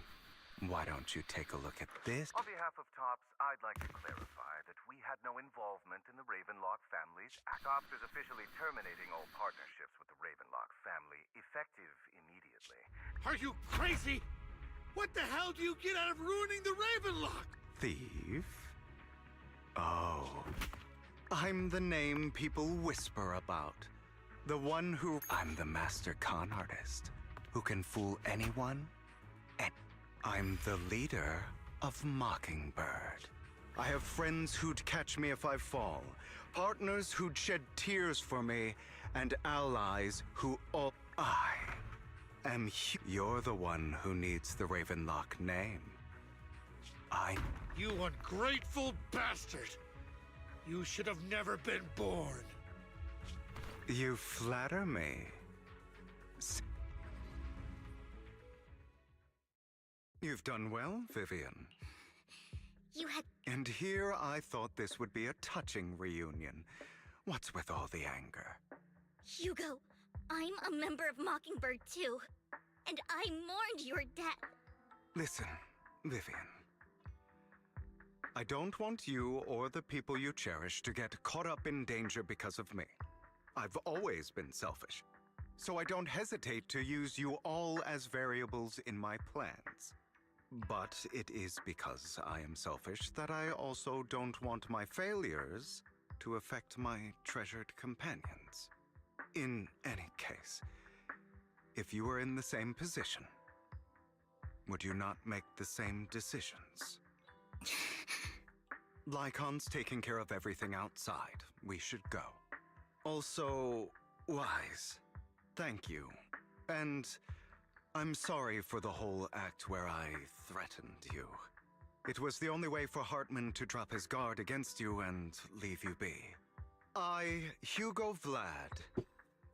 Why don't you take a look at this? On behalf of TOPS, I'd like to clarify that we had no involvement in the Ravenlock family's act. TOPS is officially terminating all partnerships with the Ravenlock family, effective immediately. Are you crazy? What the hell do you get out of ruining the Ravenlock? Thief? Oh. I'm the name people whisper about. The one who... I'm the master con artist, who can fool anyone. And I'm the leader of Mockingbird. I have friends who'd catch me if I fall, partners who'd shed tears for me, and allies who all... I am... You're the one who needs the Ravenlock name. You ungrateful bastard! You should have never been born. You flatter me. You've done well, Vivian. You had... And here I thought this would be a touching reunion. What's with all the anger? Hugo, I'm a member of Mockingbird too. And I mourned your death. Listen, Vivian. I don't want you or the people you cherish to get caught up in danger because of me. I've always been selfish, so I don't hesitate to use you all as variables in my plans. But it is because I am selfish that I also don't want my failures to affect my treasured companions. In any case, if you were in the same position, would you not make the same decisions? Lycon's taking care of everything outside. We should go. Also, Wise, thank you. And I'm sorry for the whole act where I threatened you. It was the only way for Hartman to drop his guard against you and leave you be. I, Hugo Vlad,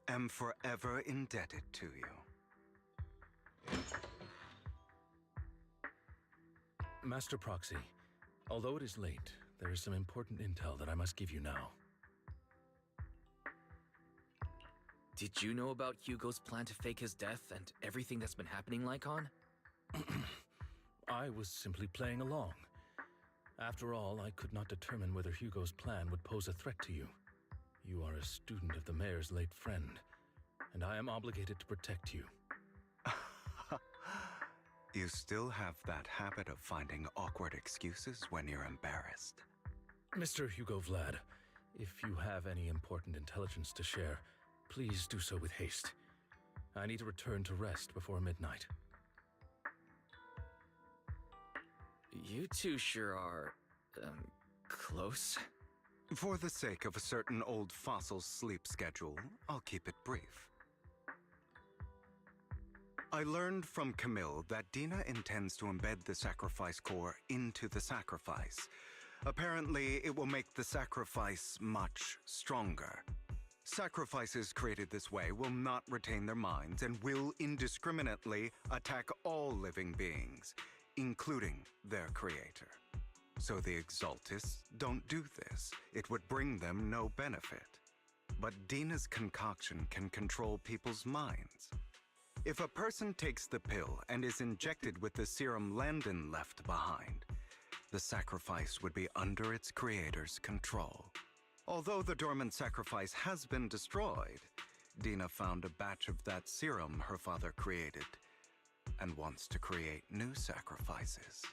am forever indebted to you. Master Proxy, although it is late, there is some important intel that I must give you now. Did you know about Hugo's plan to fake his death and everything that's been happening, Lycon? I was simply playing along. After all, I could not determine whether Hugo's plan would pose a threat to you. You are a student of the mayor's late friend, and I am obligated to protect you. You still have that habit of finding awkward excuses when you're embarrassed. Mr. Hugo Vlad, if you have any important intelligence to share, please do so with haste. I need to return to rest before midnight. You two sure are, close? For the sake of a certain old fossil's sleep schedule, I'll keep it brief. I learned from Camille that Dina intends to embed the sacrifice core into the sacrifice. Apparently, it will make the sacrifice much stronger. Sacrifices created this way will not retain their minds and will indiscriminately attack all living beings, including their creator. So the Exaltists don't do this. It would bring them no benefit. But Dina's concoction can control people's minds. If a person takes the pill and is injected with the serum Landon left behind, the sacrifice would be under its creator's control. Although the dormant sacrifice has been destroyed, Dina found a batch of that serum her father created and wants to create new sacrifices.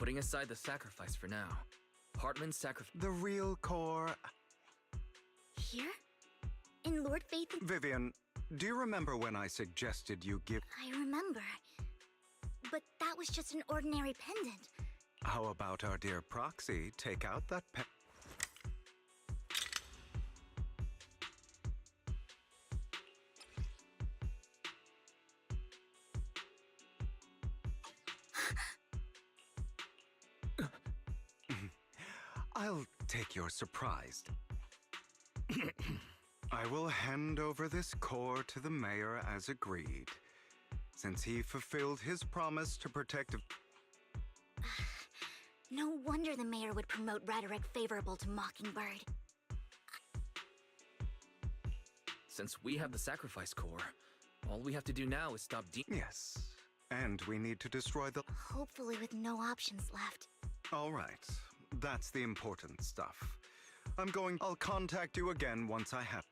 Putting aside the sacrifice for now. Hartman's sacrifice. The real core. Here? In Lord Faith? Vivian, do you remember when I suggested you give... I remember. But that was just an ordinary pendant. How about our dear Proxy take out that I'll take your surprise. I will hand over this core to the mayor as agreed, since he fulfilled his promise to protect... No wonder the mayor would promote rhetoric favorable to Mockingbird. Since we have the sacrifice core, all we have to do now is stop Yes, and we need to destroy the... Hopefully with no options left. All right, that's the important stuff. I'll contact you again once I have...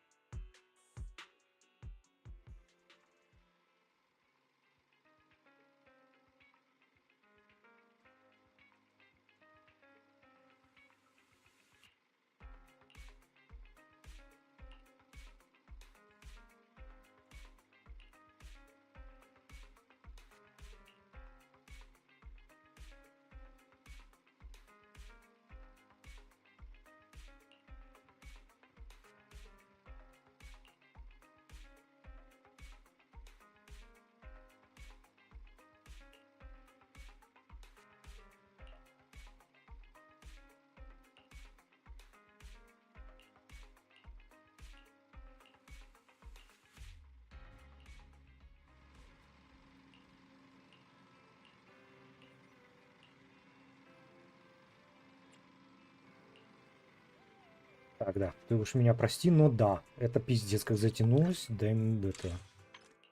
Так, да, ты уж меня прости, но да, это пиздец как затянулось. Да, это...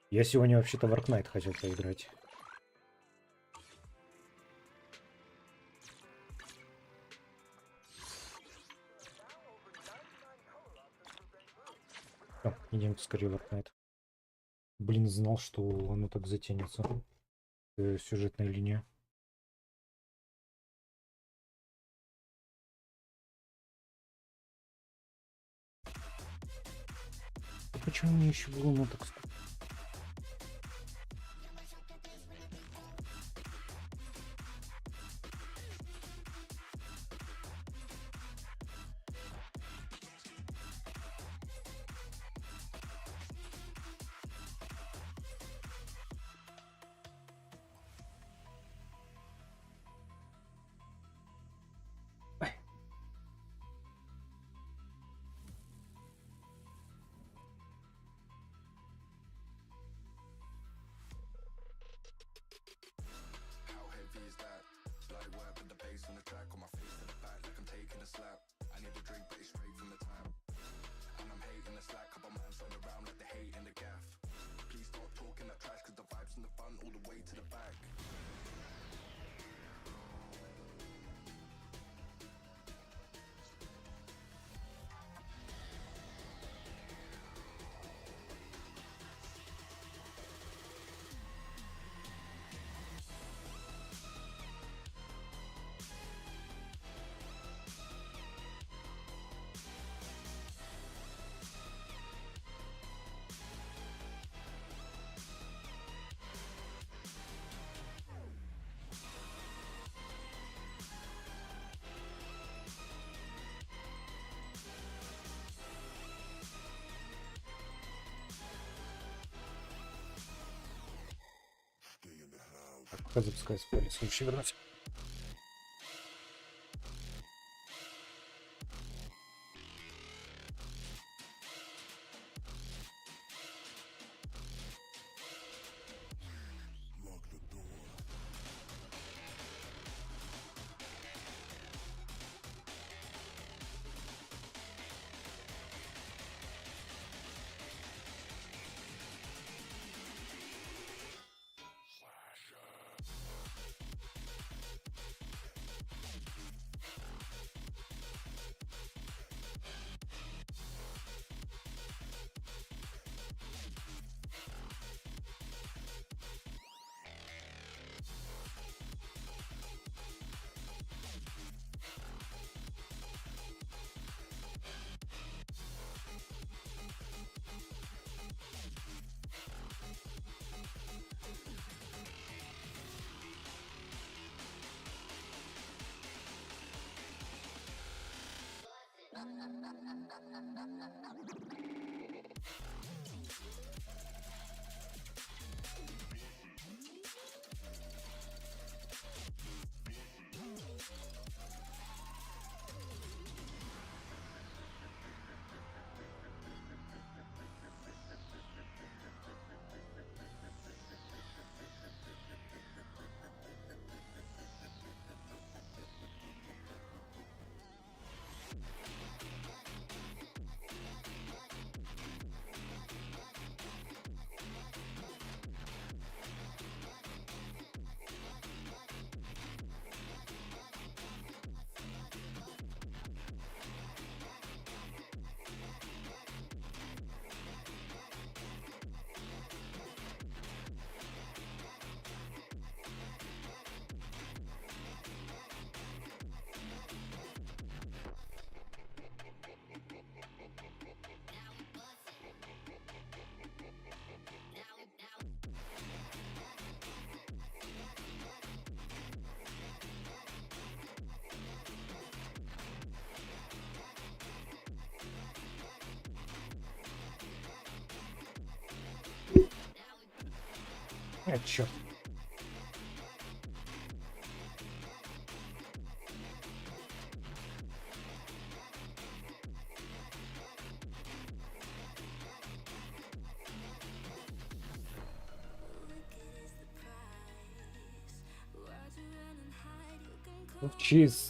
Я сегодня вообще-то в Аркнайт хотел поиграть. Идем скорее в Аркнайт. Блин, знал, что оно так затянется. Сюжетная линия. Почему мне еще было на так сколько? Пока запускается полис, лучше вернуть. Чё?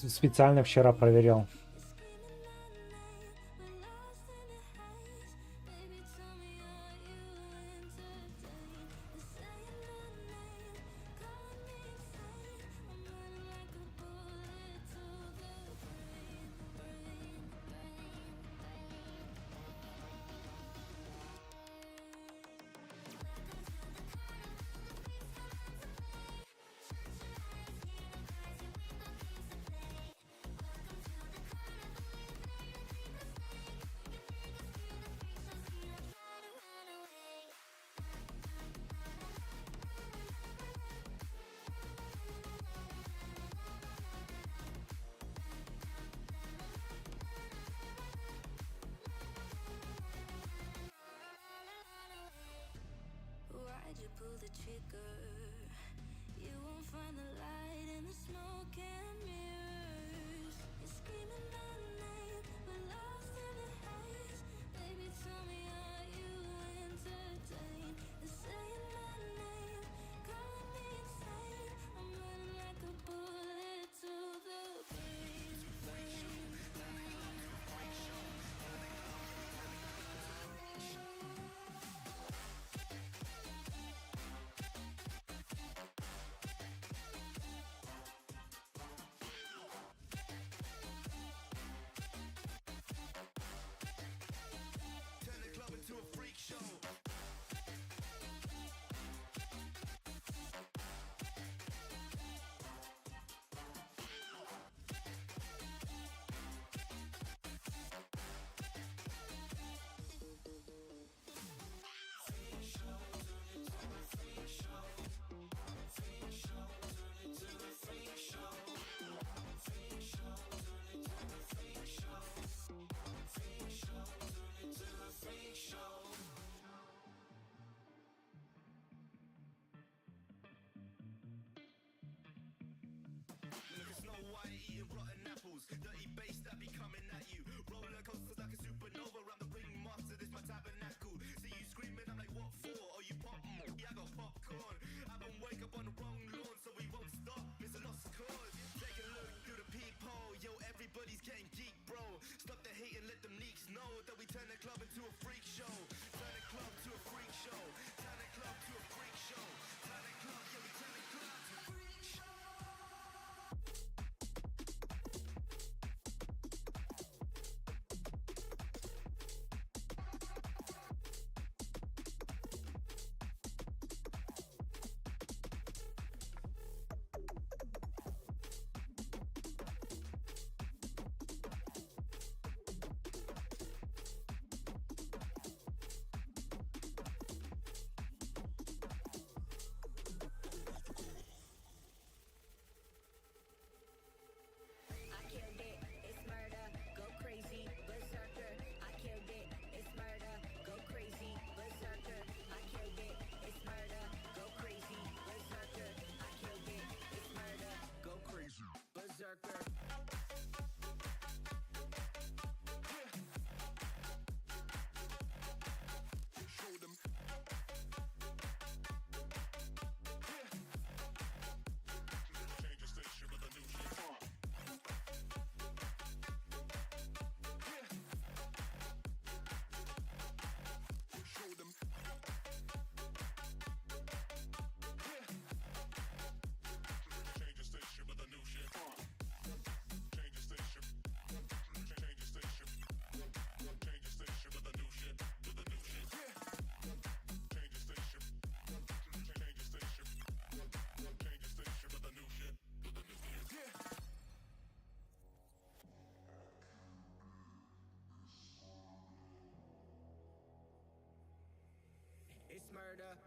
Специально вчера проверял. Why'd you pull the trigger? You won't find the light in the smoke and mirrors. You're screaming my name, but lost in the haze. Baby, tell me, are you entertained? They're saying my name, calling me insane. I'm running like a bullet to the brain, brain, brain. Turn the club into a freak show. Look at Snow White eating rotten apples. Dirty bass that be coming at you. Roller coasters like a supernova. I'm the ringmaster, this my tabernacle. See you screaming, I'm like, what for? Oh, you pop? Yeah, I got popcorn. I don't wake up on the wrong lawn, so we won't stop. It's a lost cause. Take a look through the peephole. Yo, everybody's getting geek, bro. Stop the hate and let them leaks know that we turn the club into a freak show. Turn the club to a freak show. Turn the club to a freak show. Turn the club, yeah, we turn the club to a freak show. It's murder.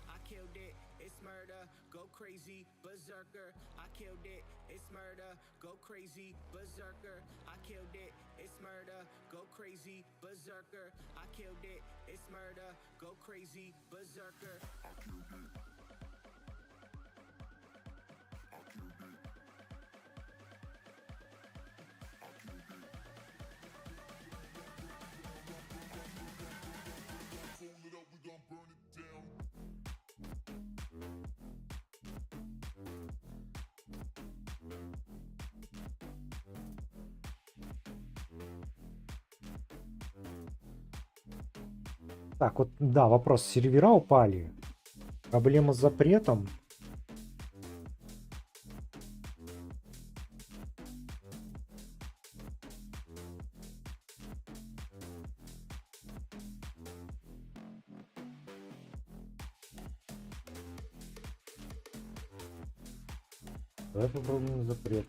I killed it. It's murder. go crazy, berserker. I killed it, it's murder. Go crazy, berserker. I killed it, it's murder. Go crazy, berserker. I killed it, it's murder. Go crazy, berserker. I killed it. I killed it. I killed it. Fold it up, we gon' burn it down. Так, вот, да, вопрос. Сервера упали. Проблема с запретом. Давай попробуем запрет.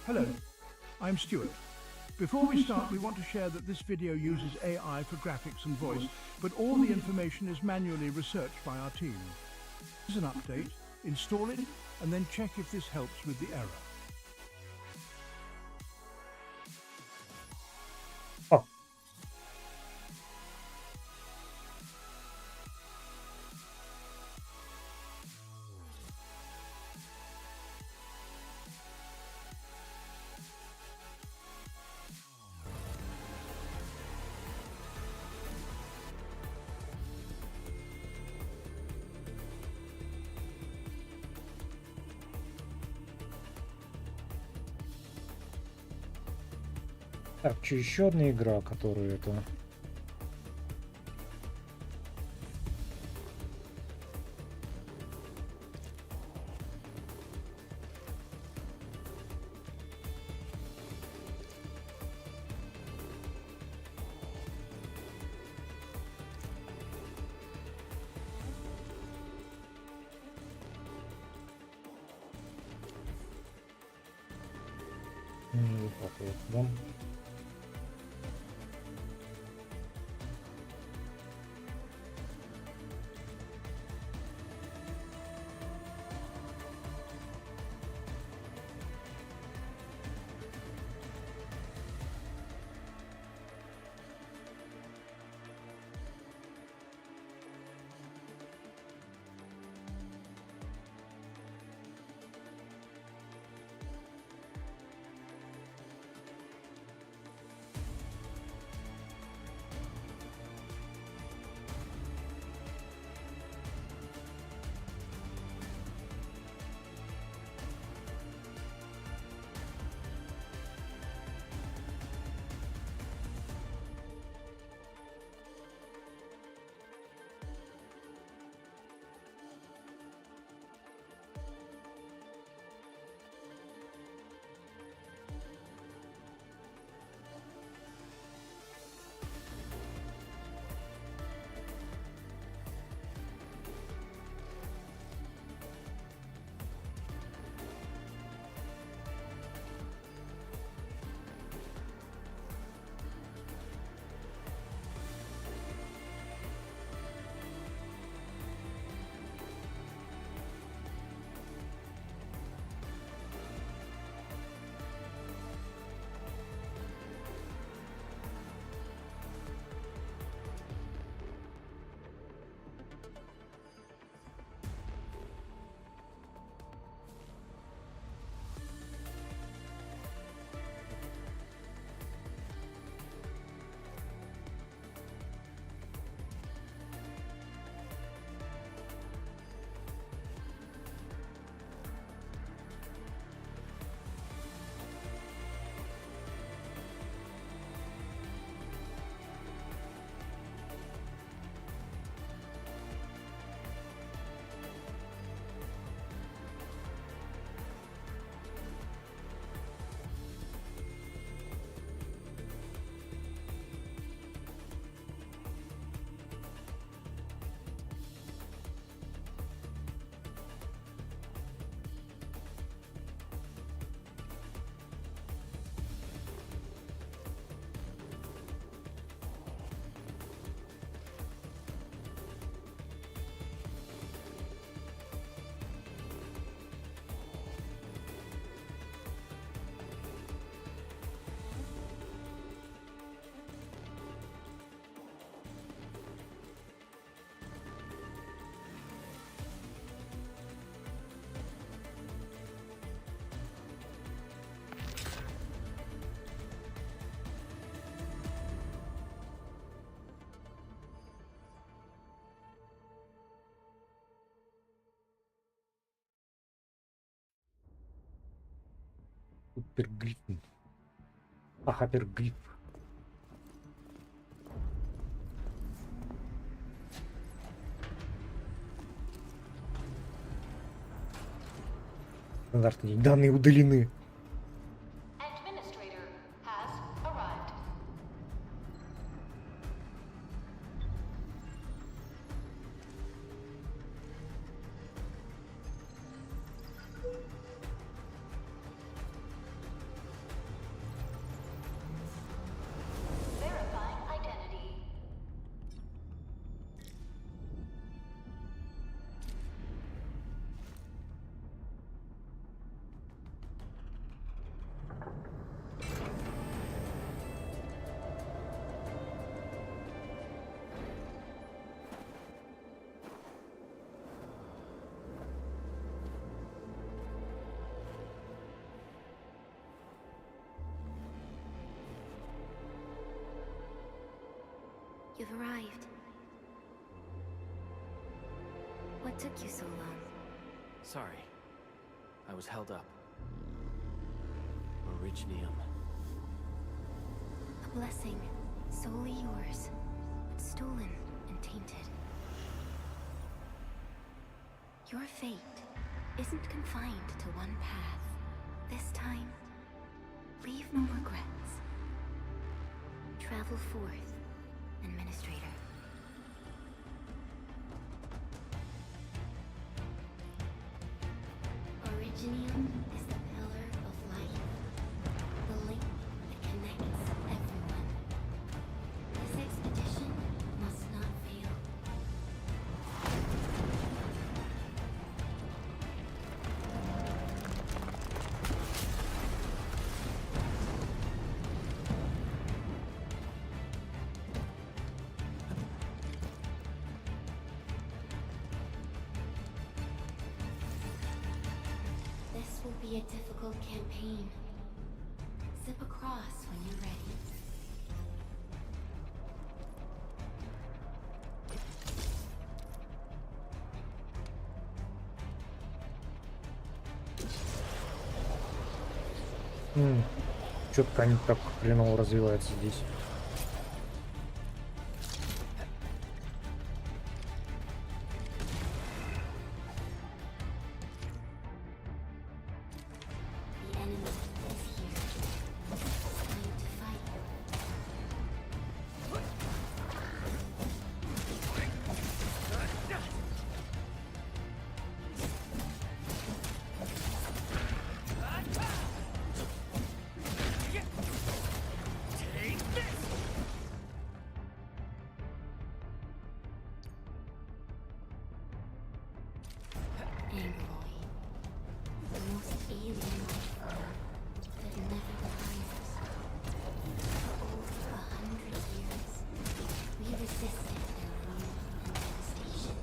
Hello, I'm Stuart. Before we start, we want to share that this video uses AI for graphics and voice, but all the information is manually researched by our team. Here's an update, install it, and then check if this helps with the error. Так, что еще одна игра, которую это... Так, вот, да. Супергриф. Хапергриф. Стандартные данные удалены. Administrator has arrived. Verifying identity. You've arrived. What took you so long? Sorry. I was held up. Originium. blessing, solely yours, but stolen and tainted. Your fate isn't confined to one path. This time, leave no regrets. Travel forth, Administrator. Originium is the pillar of life, the link that connects everyone. This expedition must not fail. This will be a difficult campaign. Zip across when you're ready. Чё-то они так хреново развиваются здесь. The enemy is here. Time to fight. Angloid, the most alien-like form that never tires. For over 100 years, we resisted their rule and devastation.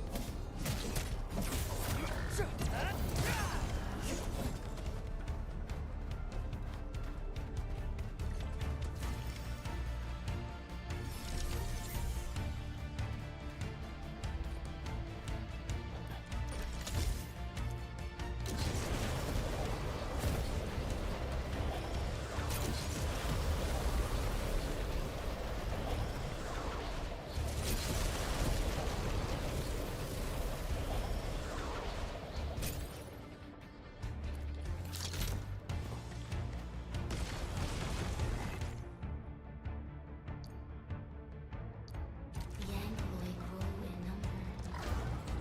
The Angloid grow in number.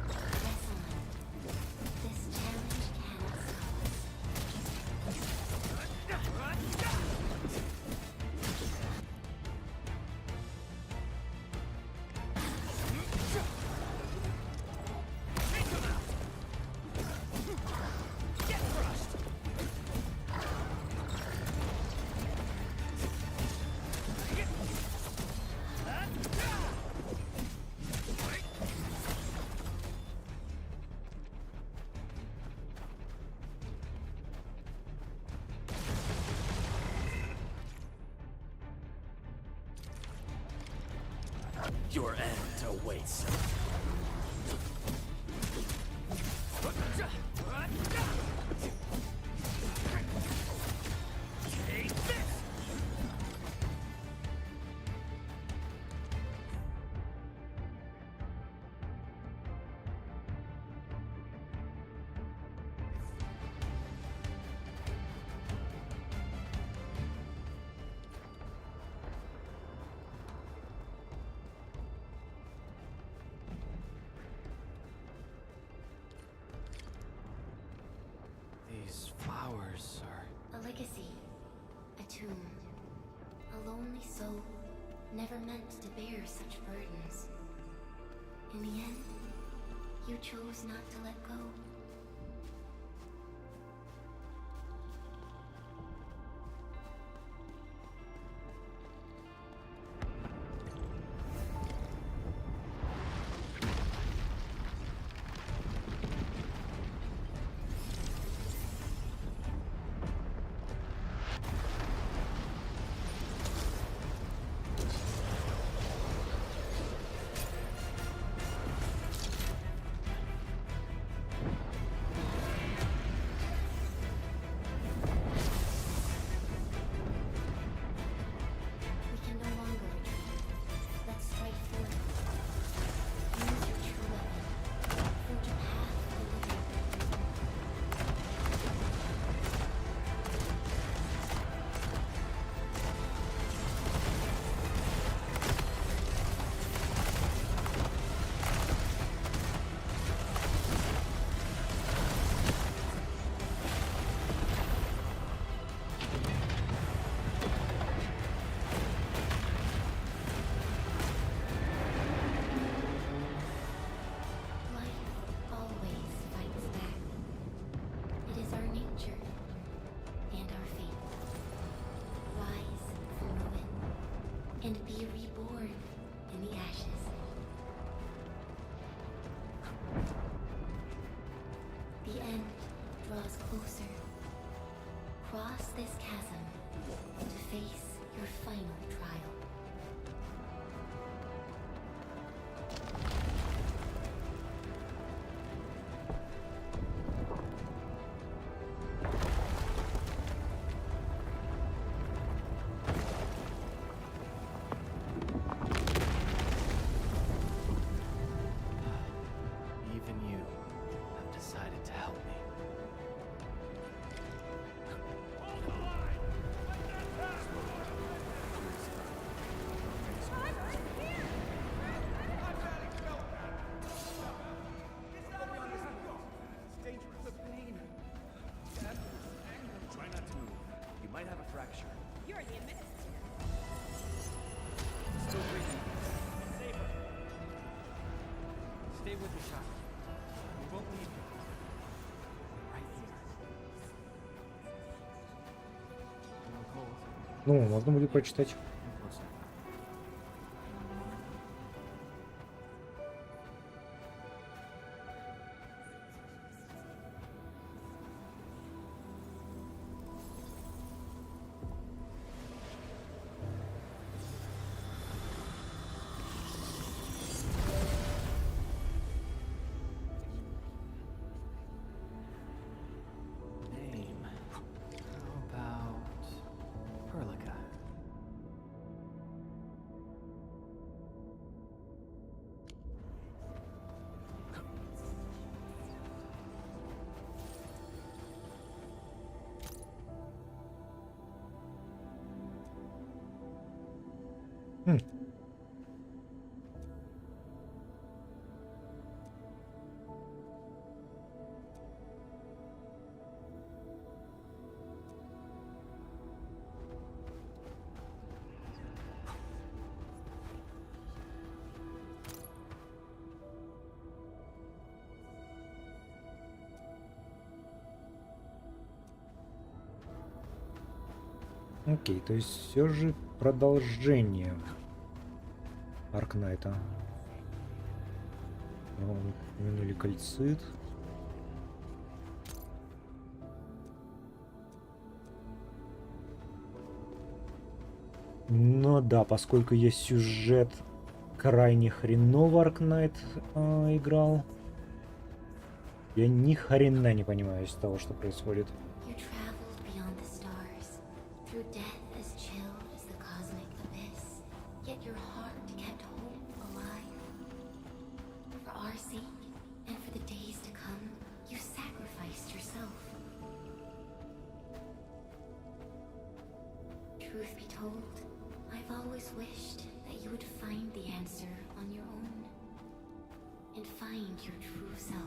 Press on. This challenge cannot stop us. Your end awaits. Take this! These flowers are... A legacy, a tomb, a lonely soul, never meant to bear such burdens. In the end, you chose not to let go. and be reborn in the ashes. The end draws closer. Cross this chasm to face your final trial. Even you have decided to help me. Try not to move. You might have a fracture. You're the administrator. Still breathing. Safer. Stay with the child. We won't leave you. Right here. I'm cold. Ну, можно будет прочитать. Name. How about Perlica? Хм. Окей, то есть все же продолжение Аркнайта. Упомянули кальцит. Ну да, поскольку есть сюжет, крайне хреново Аркнайт играл. Я ни хрена не понимаю из того, что происходит. You traveled beyond the stars, through death as chill as the cosmic abyss. Yet your heart kept hope alive. For our sake, and for the days to come, you sacrificed yourself. Truth be told, I've always wished that you would find the answer on your own. And find your true self.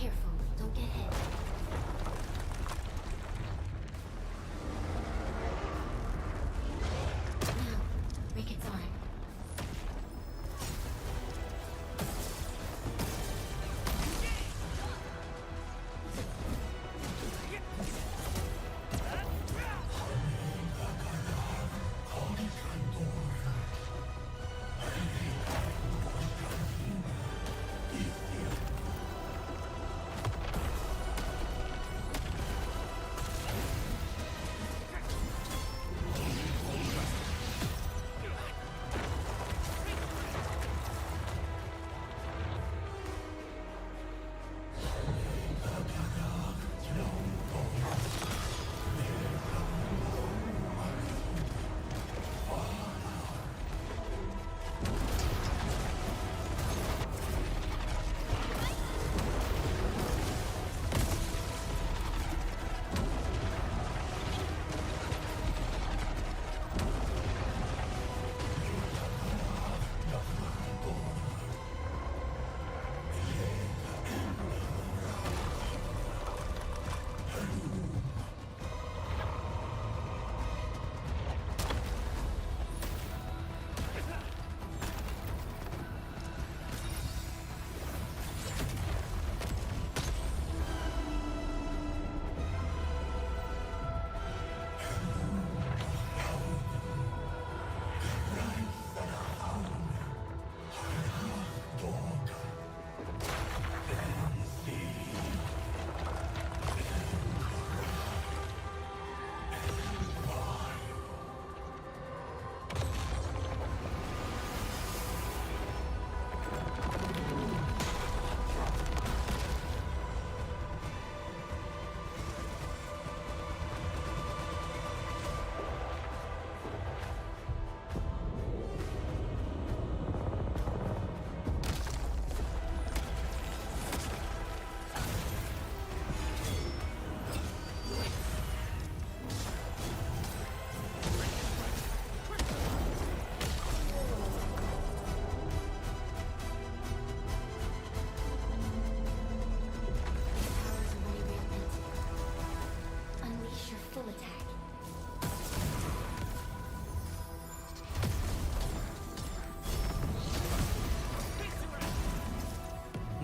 Careful, don't get hit. Now, break its arm.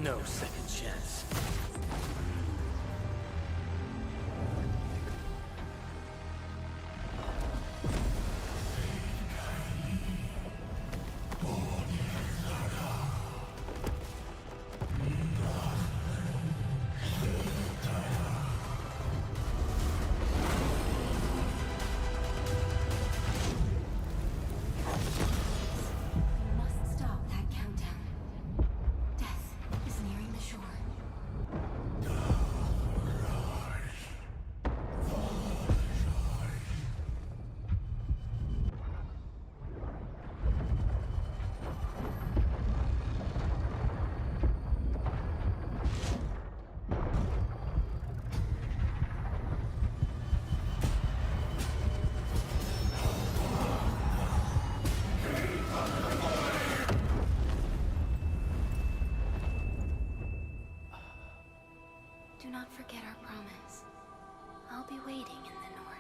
No second chance. Must stop that countdown. Death is nearing the shore. Do not forget our promise. I'll be waiting in the north.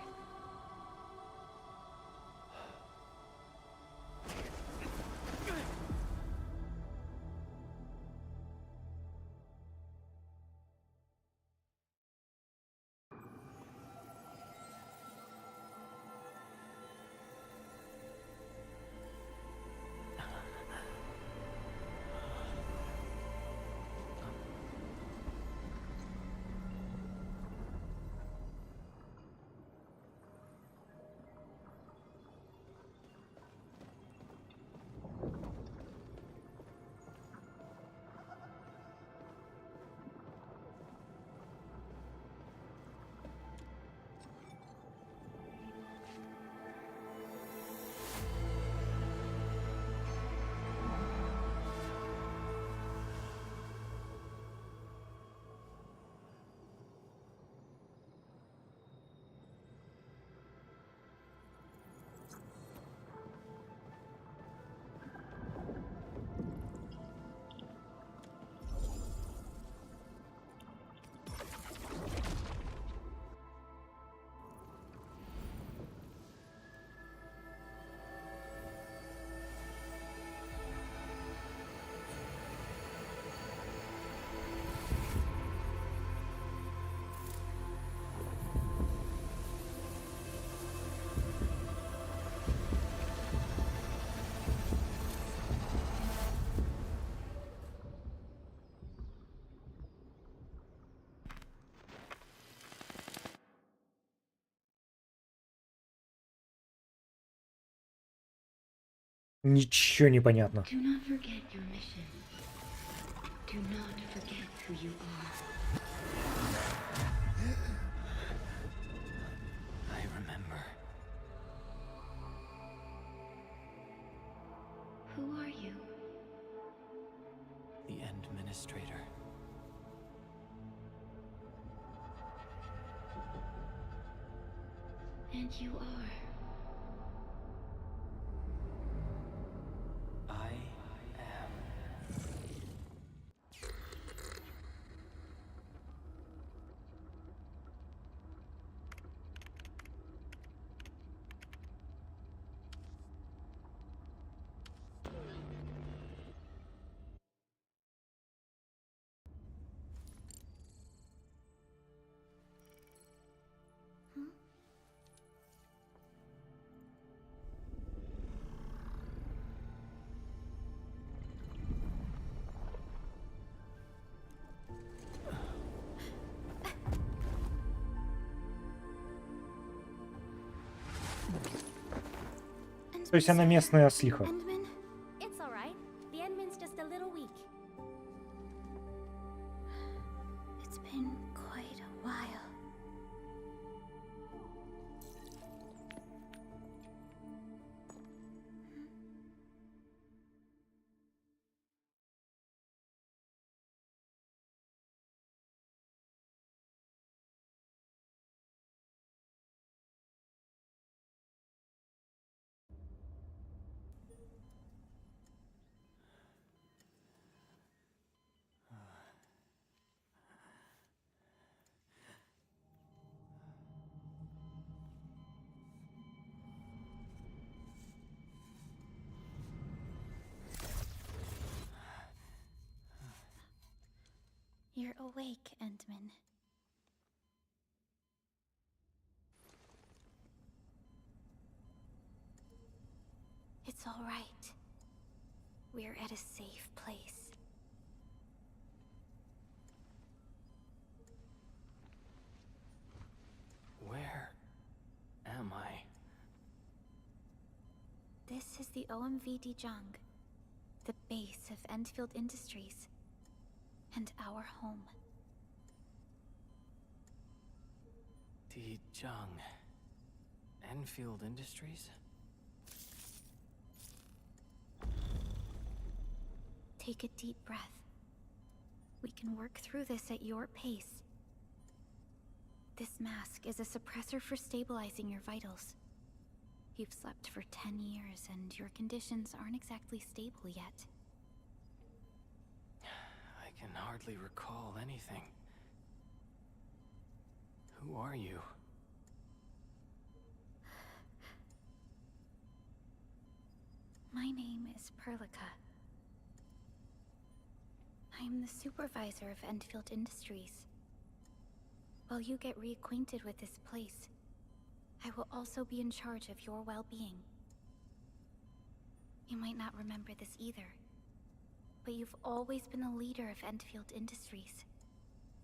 Ничего не понятно. Do not forget your mission. Do not forget who you are. I remember. Who are you? The Administrator. And you are. I am. То есть она местная ослиха. Endman? It's alright. The Endman's just a little weak. It's been quite a while. You're awake, Endman. It's all right. We're at a safe place. Where am I? This is the OMV Dijang, the base of Enfield Industries, and our home. Dijang. Enfield Industries? Take a deep breath. We can work through this at your pace. This mask is a suppressor for stabilizing your vitals. You've slept for 10 years, and your conditions aren't exactly stable yet. I can hardly recall anything. Who are you? My name is Perlica. I am the supervisor of Enfield Industries. While you get reacquainted with this place, I will also be in charge of your well-being. You might not remember this either, but you've always been the leader of Enfield Industries.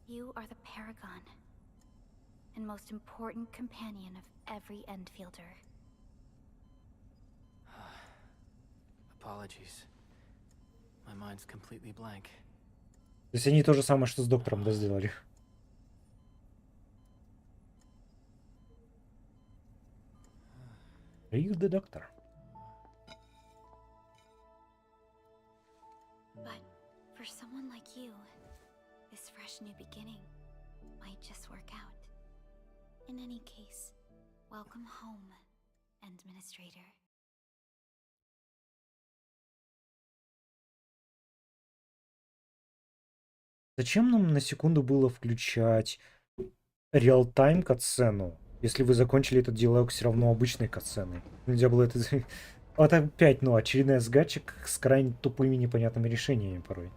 You are the paragon and most important companion of every Enfielder. Apologies. My mind's completely blank. То есть они то же самое, что с доктором, да, сделали. Are you the doctor? But for someone like you, this fresh new beginning might just work out. In any case, welcome home, Administrator. Зачем нам на секунду было включать реал-тайм катсцену, если вы закончили этот диалог все равно обычной катсценой? Нельзя было это... Вот опять, ну, очередная сгадчик с крайне тупыми непонятными решениями порой.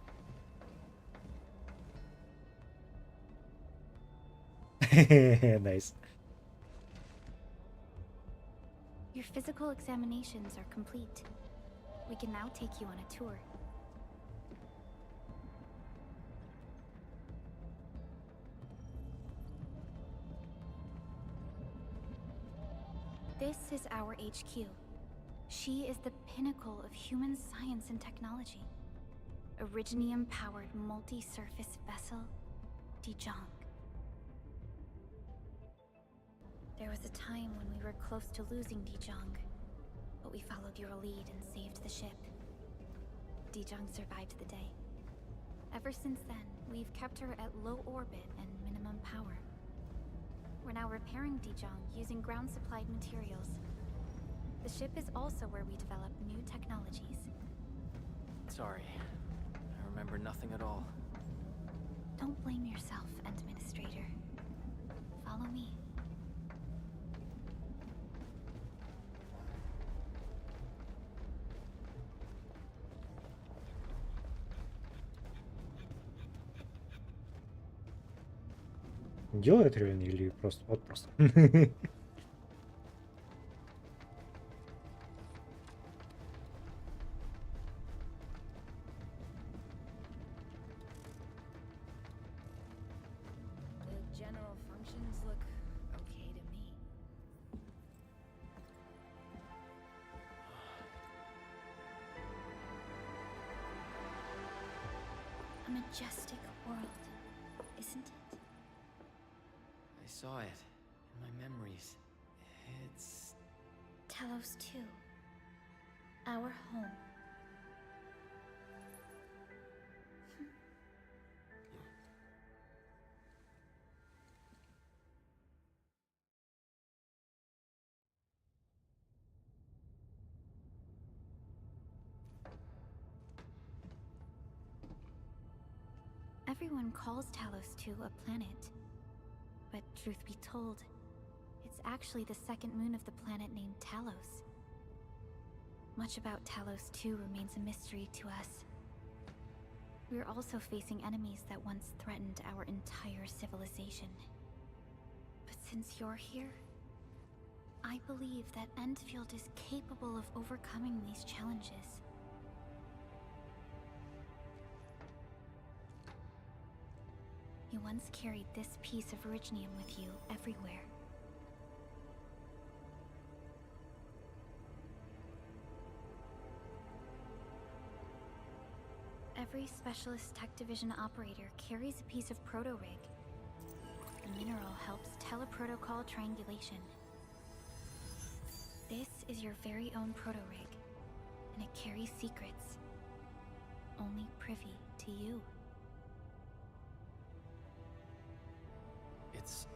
Nice. Your physical examinations are complete. We can now take you on a tour. This is our HQ. She is the pinnacle of human science and technology. Originium-powered multi-surface vessel, Dijang. There was a time when we were close to losing Dijang, but we followed your lead and saved the ship. Dijang survived the day. Ever since then, we've kept her at low orbit and minimum power. We're now repairing Dijang using ground-supplied materials. The ship is also where we develop new technologies. Sorry. I remember nothing at all. Don't blame yourself, Administrator. Follow me. Делает реально или просто... Вот просто. The general functions look okay to me. A majestic world, isn't it? I saw it in my memories. It's... Talos 2. Our home. Everyone calls Talos 2 a planet. But truth be told, it's actually the second moon of the planet named Talos. Much about Talos 2 remains a mystery to us. We're also facing enemies that once threatened our entire civilization. But since you're here, I believe that Endfield is capable of overcoming these challenges. You once carried this piece of Originium with you everywhere. Every Specialist Tech Division operator carries a piece of proto-rig. The mineral helps teleprotocol triangulation. This is your very own proto-rig, and it carries secrets only privy to you. It's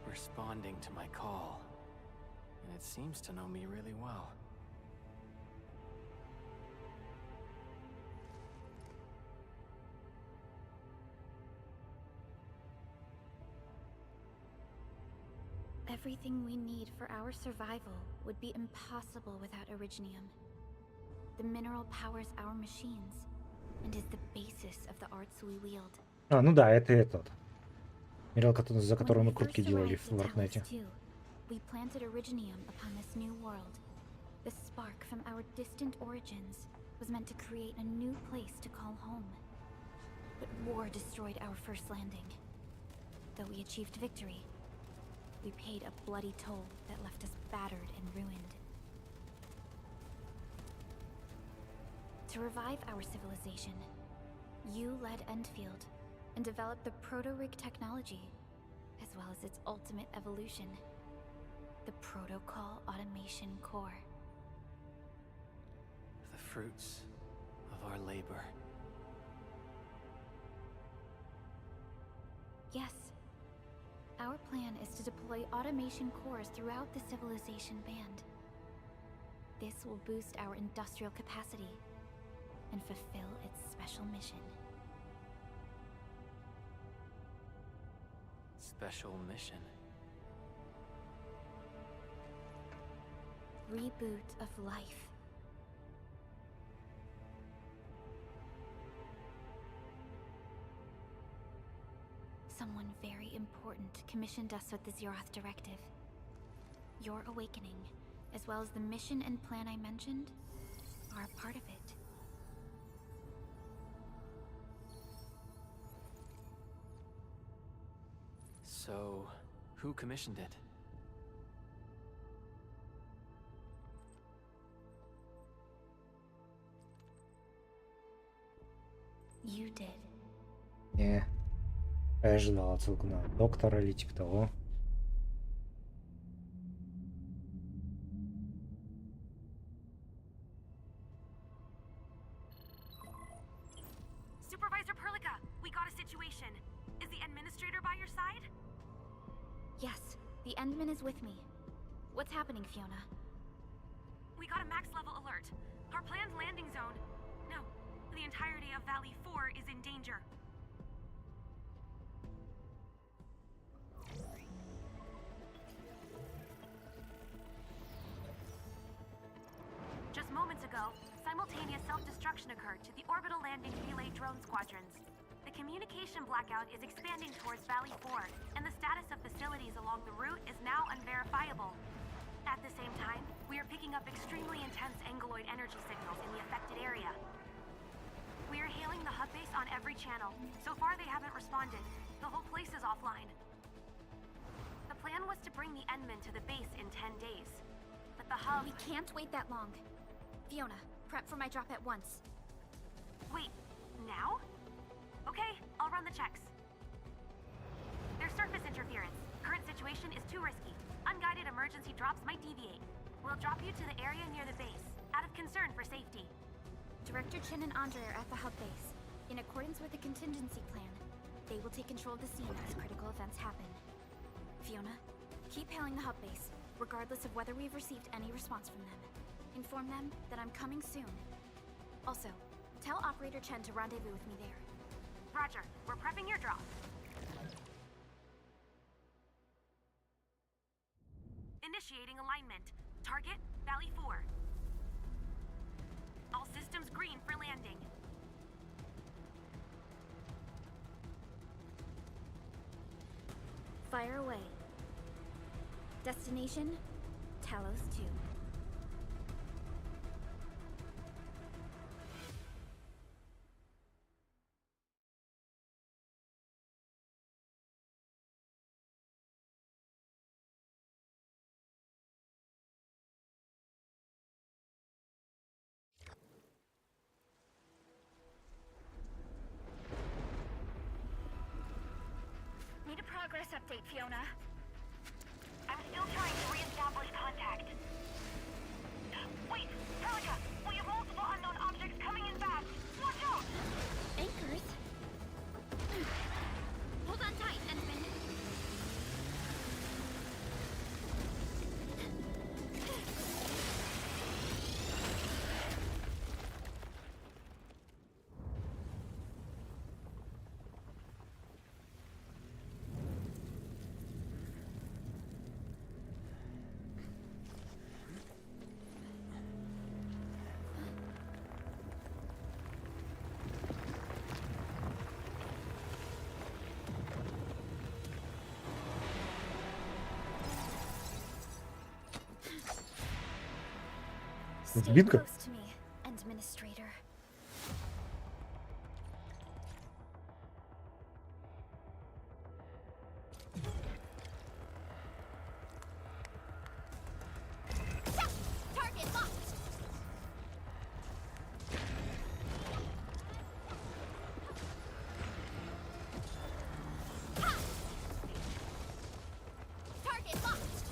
responding to my call, and it seems to know me really well. Everything we need for our survival would be impossible without Originium. The mineral powers our machines and is the basis of the arts we wield. А, ну да, это этот. Минерал, за которого When мы we крутки first делали arrived в at Варкнете. Talos 2, we planted Originium upon this new world. The spark from our distant origins was meant to create a new place to call home. But war destroyed our first landing. Though we achieved victory, we paid a bloody toll that left us battered and ruined. To revive our civilization, you led Endfield and developed the proto-rig technology, as well as its ultimate evolution, the Protocol Automation Core. The fruits of our labor. Yes. Our plan is to deploy automation cores throughout the civilization band. This will boost our industrial capacity and fulfill its special mission. Special mission. Reboot of life. Someone very important commissioned us with the Zeroth Directive. Your awakening, as well as the mission and plan I mentioned, are a part of it. So, who commissioned it? You did. Не. Я ожидал отсылку на доктора или типа того. Supervisor Perlica, we got a situation. Is the administrator by your side? Yes, the Endman is with me. What's happening, Fiona? We got a max level alert. Our planned landing zone. No, the entirety of Valley 4 is in danger. Just moments ago, simultaneous self-destruction occurred to the orbital landing relay drone squadrons. The communication blackout is expanding towards Valley 4, and the status of facilities along the route is now unverifiable. At the same time, we are picking up extremely intense angeloid energy signals in the affected area. We are hailing the hub base on every channel. So far, they haven't responded. The whole place is offline. The plan was to bring the Endman to the base in 10 days. But the hub... We can't wait that long. Fiona, prep for my drop at once. Wait, now? Okay, I'll run the checks. There's surface interference. Current situation is too risky. Unguided emergency drops might deviate. We'll drop you to the area near the base, out of concern for safety. Director Chen and Andre are at the hub base. In accordance with the contingency plan, they will take control of the scene as critical events happen. Fiona, keep hailing the hub base, regardless of whether we've received any response from them. Inform them that I'm coming soon. Also, tell Operator Chen to rendezvous with me there. Roger, we're prepping your drop. Initiating alignment. Target, Valley 4. All systems green for landing. Fire away. Destination, Talos 2. Need a progress update, Fiona. I'm still trying to re-establish contact. Wait, Celica, we have multiple unknown objects coming in fast. Watch out! Anchors? Hold on tight, Ensign. Stay Битка. close to me, Administrator. Target locked. Target locked.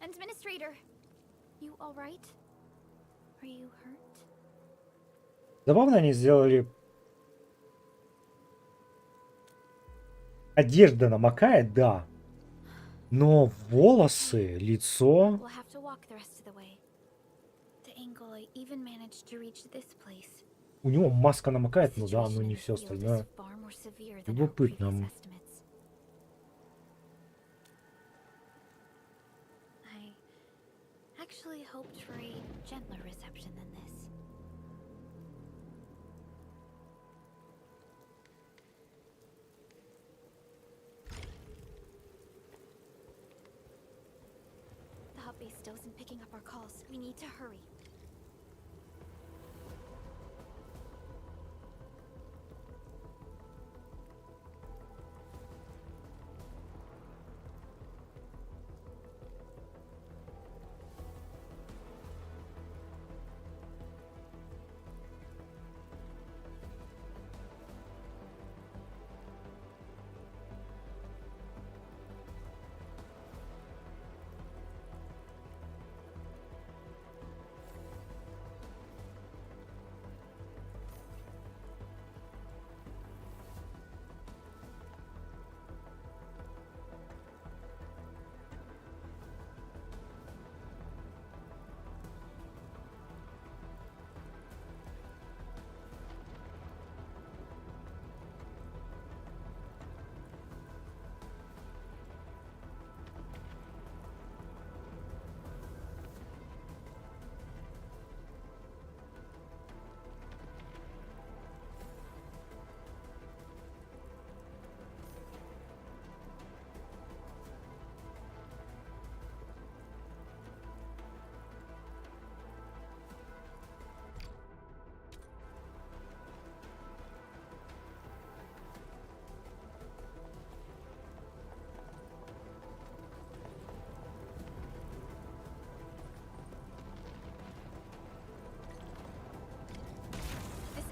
Administrator, you all right? Are you hurt? Забавно они сделали. Одежда намокает, да. Но волосы, лицо. We'll have to walk the rest of the way. The angle I even managed to reach this place. У него маска намокает, ну да, но не все остальное. Far more severe than our Любопытно. previous estimates. I actually hoped for a gentler reception than this. The hub base still isn't picking up our calls. We need to hurry.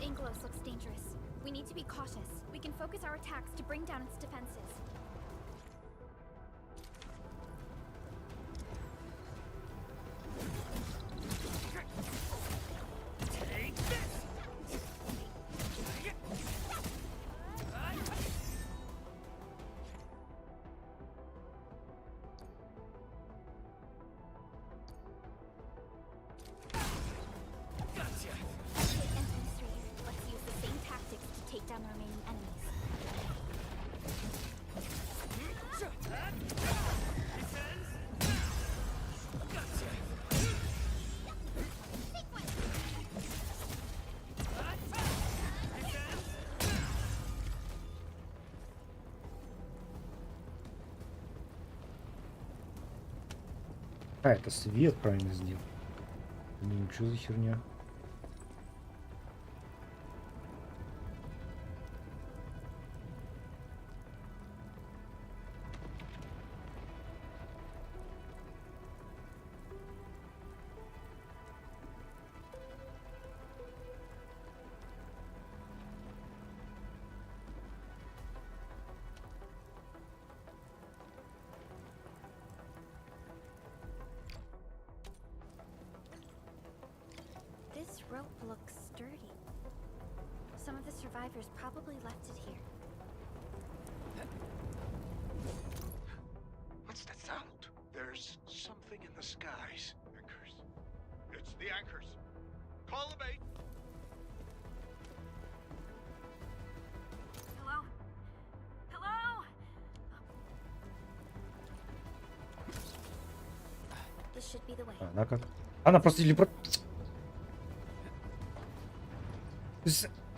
Anglos looks dangerous. We need to be cautious. We can focus our attacks to bring down its defenses. Take this! Gotcha! Let's use the same tactics to take down the remaining enemies. А, это свет правильно сделал. Ну, что за херня? This rope looks sturdy. Some of the survivors probably left it here. What's that sound? There's something in the skies. Anchors. It's the anchors. Call the bait. Hello? Hello? This should be the way. Она как? Она просто телепорт...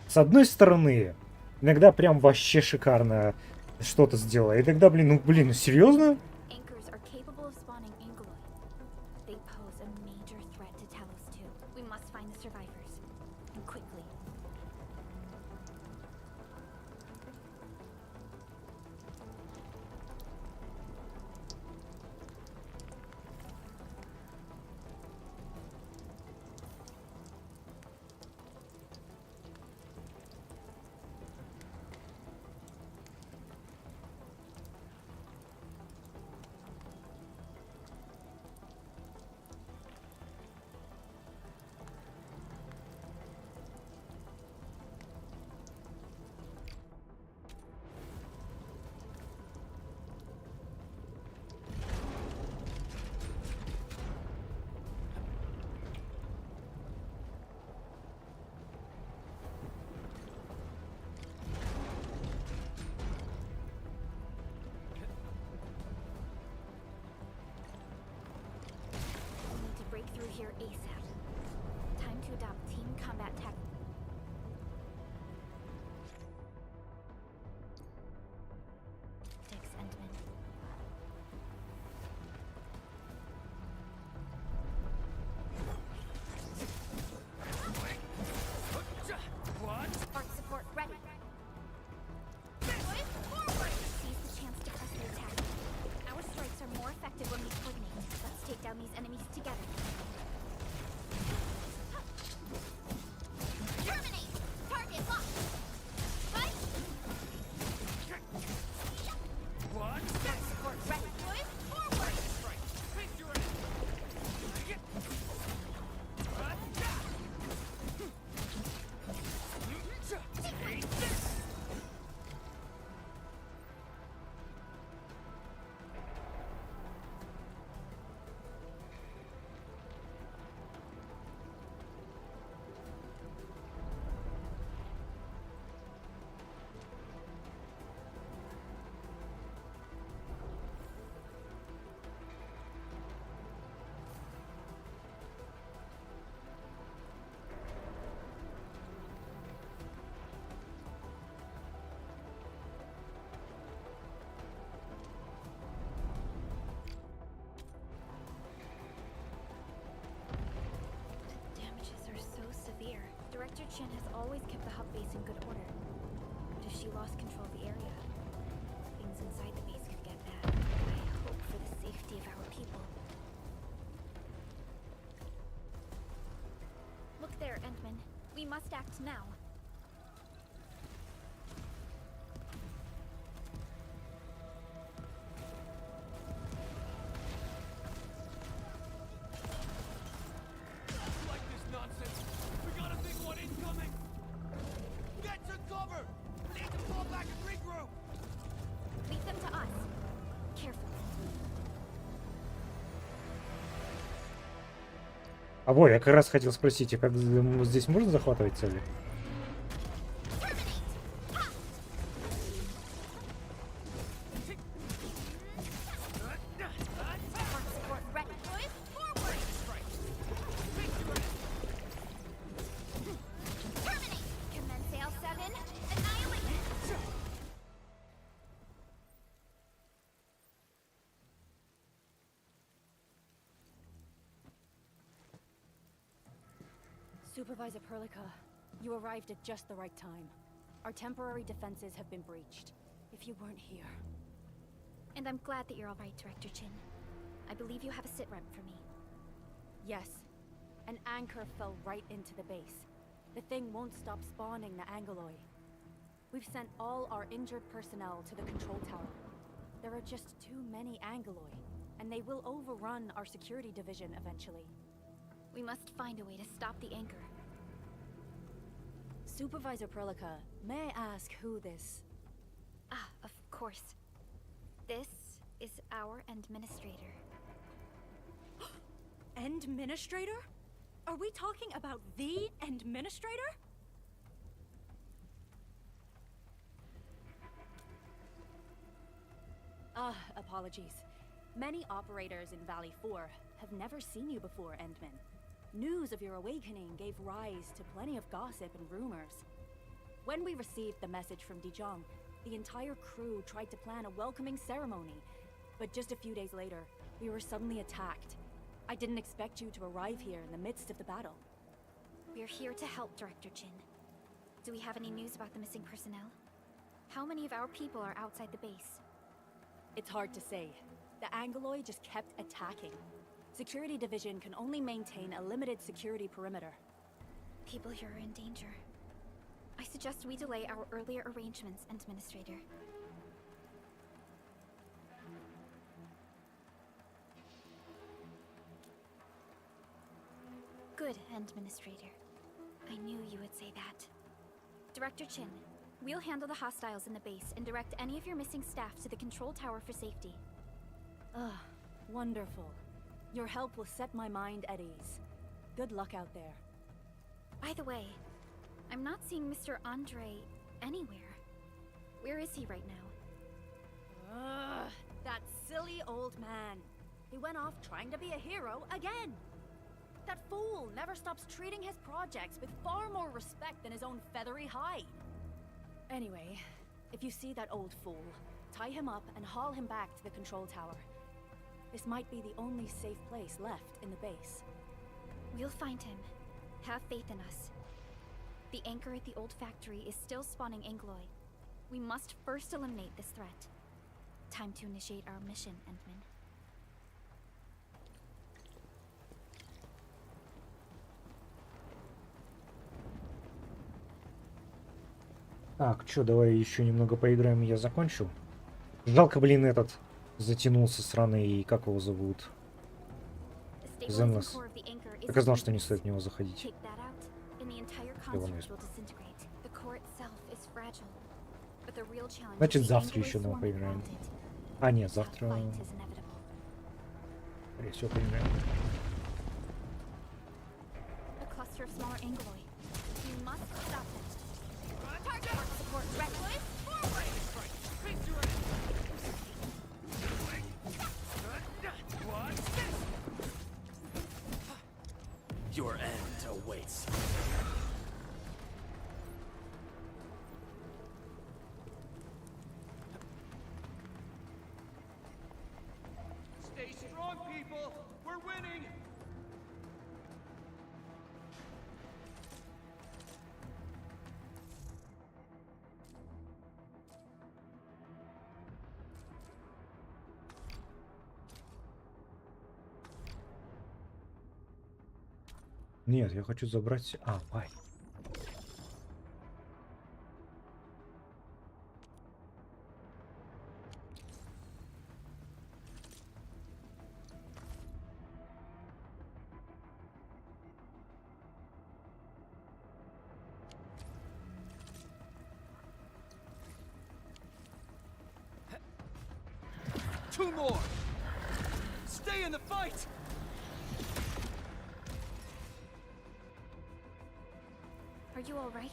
С одной стороны, иногда прям вообще шикарно что-то сделала. И тогда, ну серьезно? Anchors are capable of spawning Angeloi. They pose a major threat to Talos too. We must find the survivors. And quickly. Break through here ASAP. Time to adopt team combat tactics. Endman. What? Art support ready. Seize the chance to press the attack. Our strikes are more effective when we coordinate. Let's take down these enemies together. Terminate! Target locked! Fight! What? Art support ready. Forward! Right. Face your enemy. Take this! Damages are so severe. Director Chin has always kept the hub base in good order. But if she lost control of the area, things inside the base could get bad. I hope for the safety of our people. Look there, Endman. We must act now. Like this nonsense. We got a big one incoming. Get to cover. Need to fall back and regroup. Lead them to us. Careful. А вот, я как раз хотел спросить, а как здесь можно захватывать цели? Supervisor Perlica, you arrived at just the right time. Our temporary defenses have been breached. If you weren't here... And I'm glad that you're all right, Director Chin. I believe you have a sit-rep for me. Yes. An anchor fell right into the base. The thing won't stop spawning the Angoloi. We've sent all our injured personnel to the control tower. There are just too many Angoloi, and they will overrun our security division eventually. We must find a way to stop the anchor. Supervisor Perlica, may I ask who this... Ah, of course. This is our administrator. Administrator? Are we talking about the administrator? Apologies. Many operators in Valley 4 have never seen you before, Endman. News of your awakening gave rise to plenty of gossip and rumors. When we received the message from Dijong, the entire crew tried to plan a welcoming ceremony, but just a few days later, we were suddenly attacked. I didn't expect you to arrive here in the midst of the battle. We're here to help, Director Chin. Do we have any news about the missing personnel? How many of our people are outside the base? It's hard to say. The Angoloi just kept attacking. Security Division can only maintain a limited security perimeter. People here are in danger. I suggest we delay our earlier arrangements, Administrator. Good, Administrator. I knew you would say that. Director Chin, we'll handle the hostiles in the base and direct any of your missing staff to the control tower for safety. Wonderful. Your help will set my mind at ease. Good luck out there. By the way, I'm not seeing Mr. Andre anywhere. Where is he right now? That silly old man. He went off trying to be a hero again. That fool never stops treating his projects with far more respect than his own feathery hide. Anyway, if you see that old fool, tie him up and haul him back to the control tower. This might be the only safe place left in the base. We'll find him. Have faith in us. The anchor at the old factory is still spawning Angoloi. We must first eliminate this threat. Time to initiate our mission, Endman. Так, чё, давай еще немного поиграем, я закончил. Жалко, блин, этот затянулся сраный, как его зовут? Зенлес. Так я знал, что не стоит в него заходить. Значит, завтра еще одного поиграем. А, нет, завтра... Скорее всего, поиграем. Your end awaits. Stay strong, people! We're winning! Нет, я хочу забрать... А, пай. Two more! Stay in the fight! Are you all right?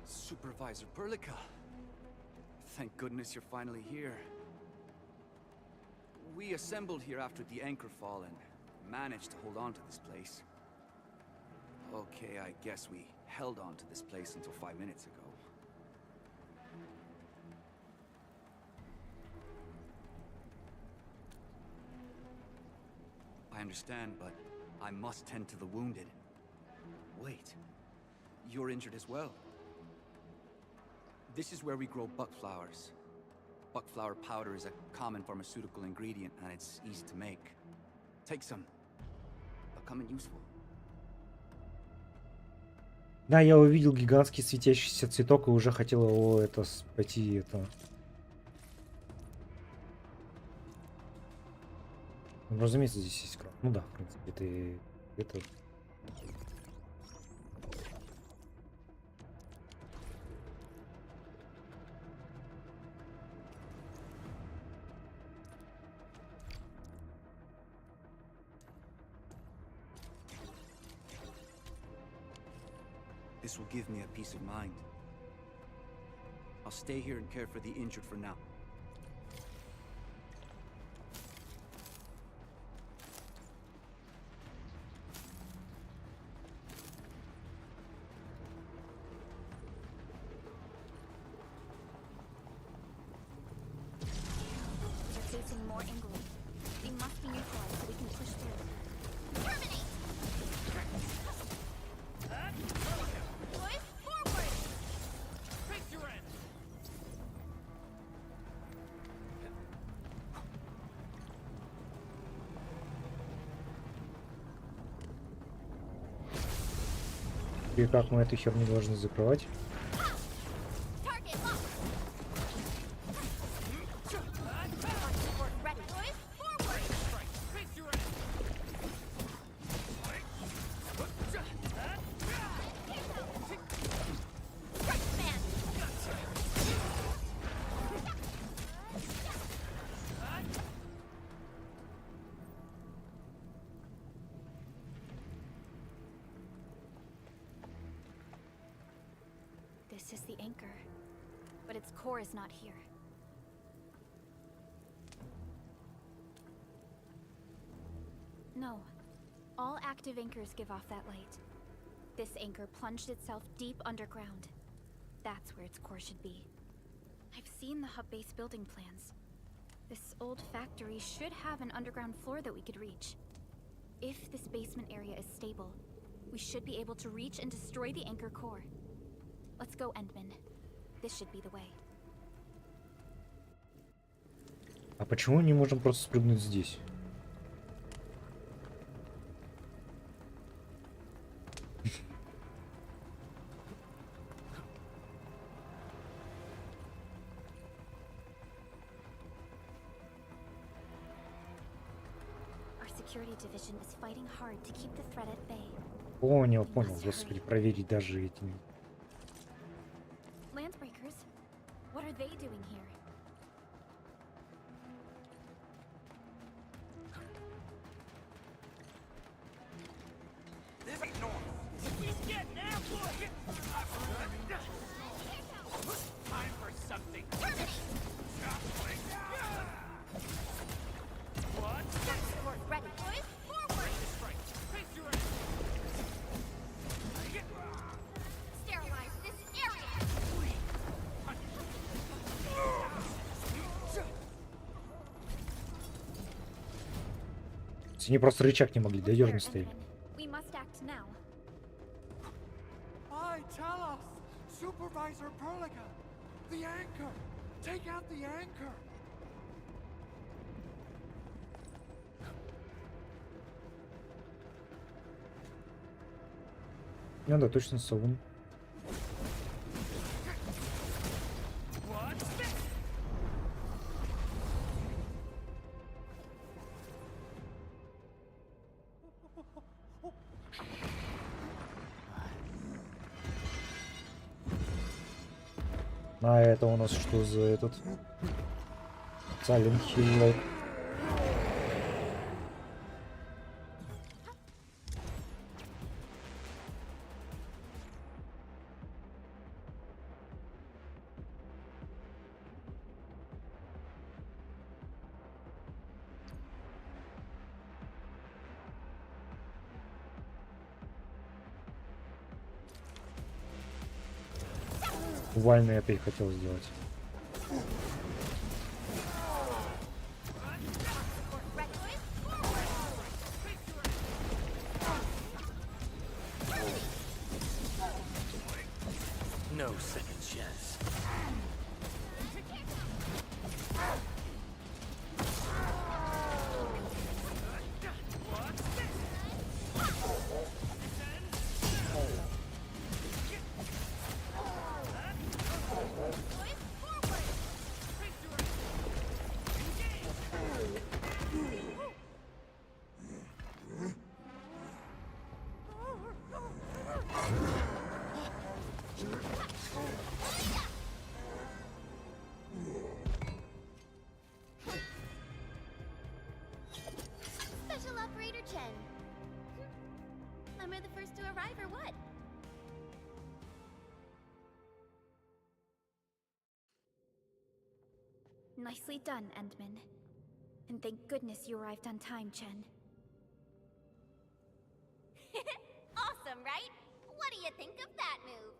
Supervisor Perlica. Thank goodness you're finally here. We assembled here after the anchor fall and managed to hold on to this place. Okay, I guess we held on to this place until 5 minutes ago. I understand, but I must tend to the wounded. Wait, you're injured as well. This is where we grow buck flowers. Buckflower powder is a common pharmaceutical ingredient, and it's easy to make. Take some. They'll come in useful. Да, я увидел гигантский светящийся цветок и уже хотел его пойти Ну, разумеется, здесь есть кров. Ну да, в принципе, это... This will give me a peace of mind. I'll stay here and care for the injured for now. They're facing more England. They must be neutralized so we can push through. Terminate! Boys, forward! Face your end! И как мы эту херню должны закрывать? Target locked! Ready. Boys, forward! Face your end! Right, man! This is the anchor, but its core is not here. No. All active anchors give off that light. This anchor plunged itself deep underground. That's where its core should be. I've seen the hub base building plans. This old factory should have an underground floor that we could reach. If this basement area is stable, we should be able to reach and destroy the anchor core. Let's go, Endman. This should be the way. А почему не можем просто спрыгнуть здесь? Our security division is fighting hard to keep the threat at bay. Понял, господи, проверить даже этими. Landbreakers? What are they doing here? This ain't normal. He's getting ambushed! Time for something. What? Ready. Boys, forward! Strike. Face your end. Sterilize this area! Они просто рычаг не могли, да Here, ёрно стояли. Endman. We must act now. I tell us, Supervisor Perlica, the anchor. Take out the anchor. Ну да, точно Саун. А это у нас что за этот? Silent Hill. Буквально я опять хотел сделать. edges. Special Operator Chen. Am I the first to arrive or what? Nicely done, Endman. And thank goodness you arrived on time, Chen. Awesome, right? What do you think of that move?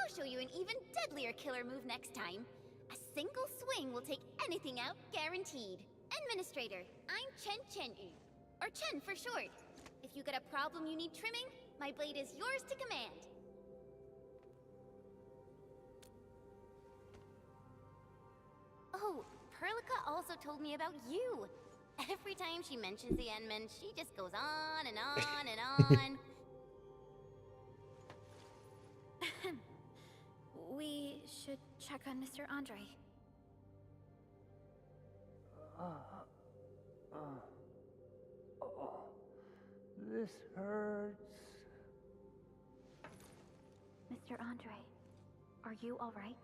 I'll show you an even deadlier killer move next time. A single swing will take anything out, guaranteed. Administrator, I'm Chen Chen-yu, or Chen for short. If you got a problem you need trimming, my blade is yours to command. Oh, Perlica also told me about you. Every time she mentions the Endman, she just goes on and on and on. We should check on Mr. Andre. This hurts. Mr. Andre, are you all right?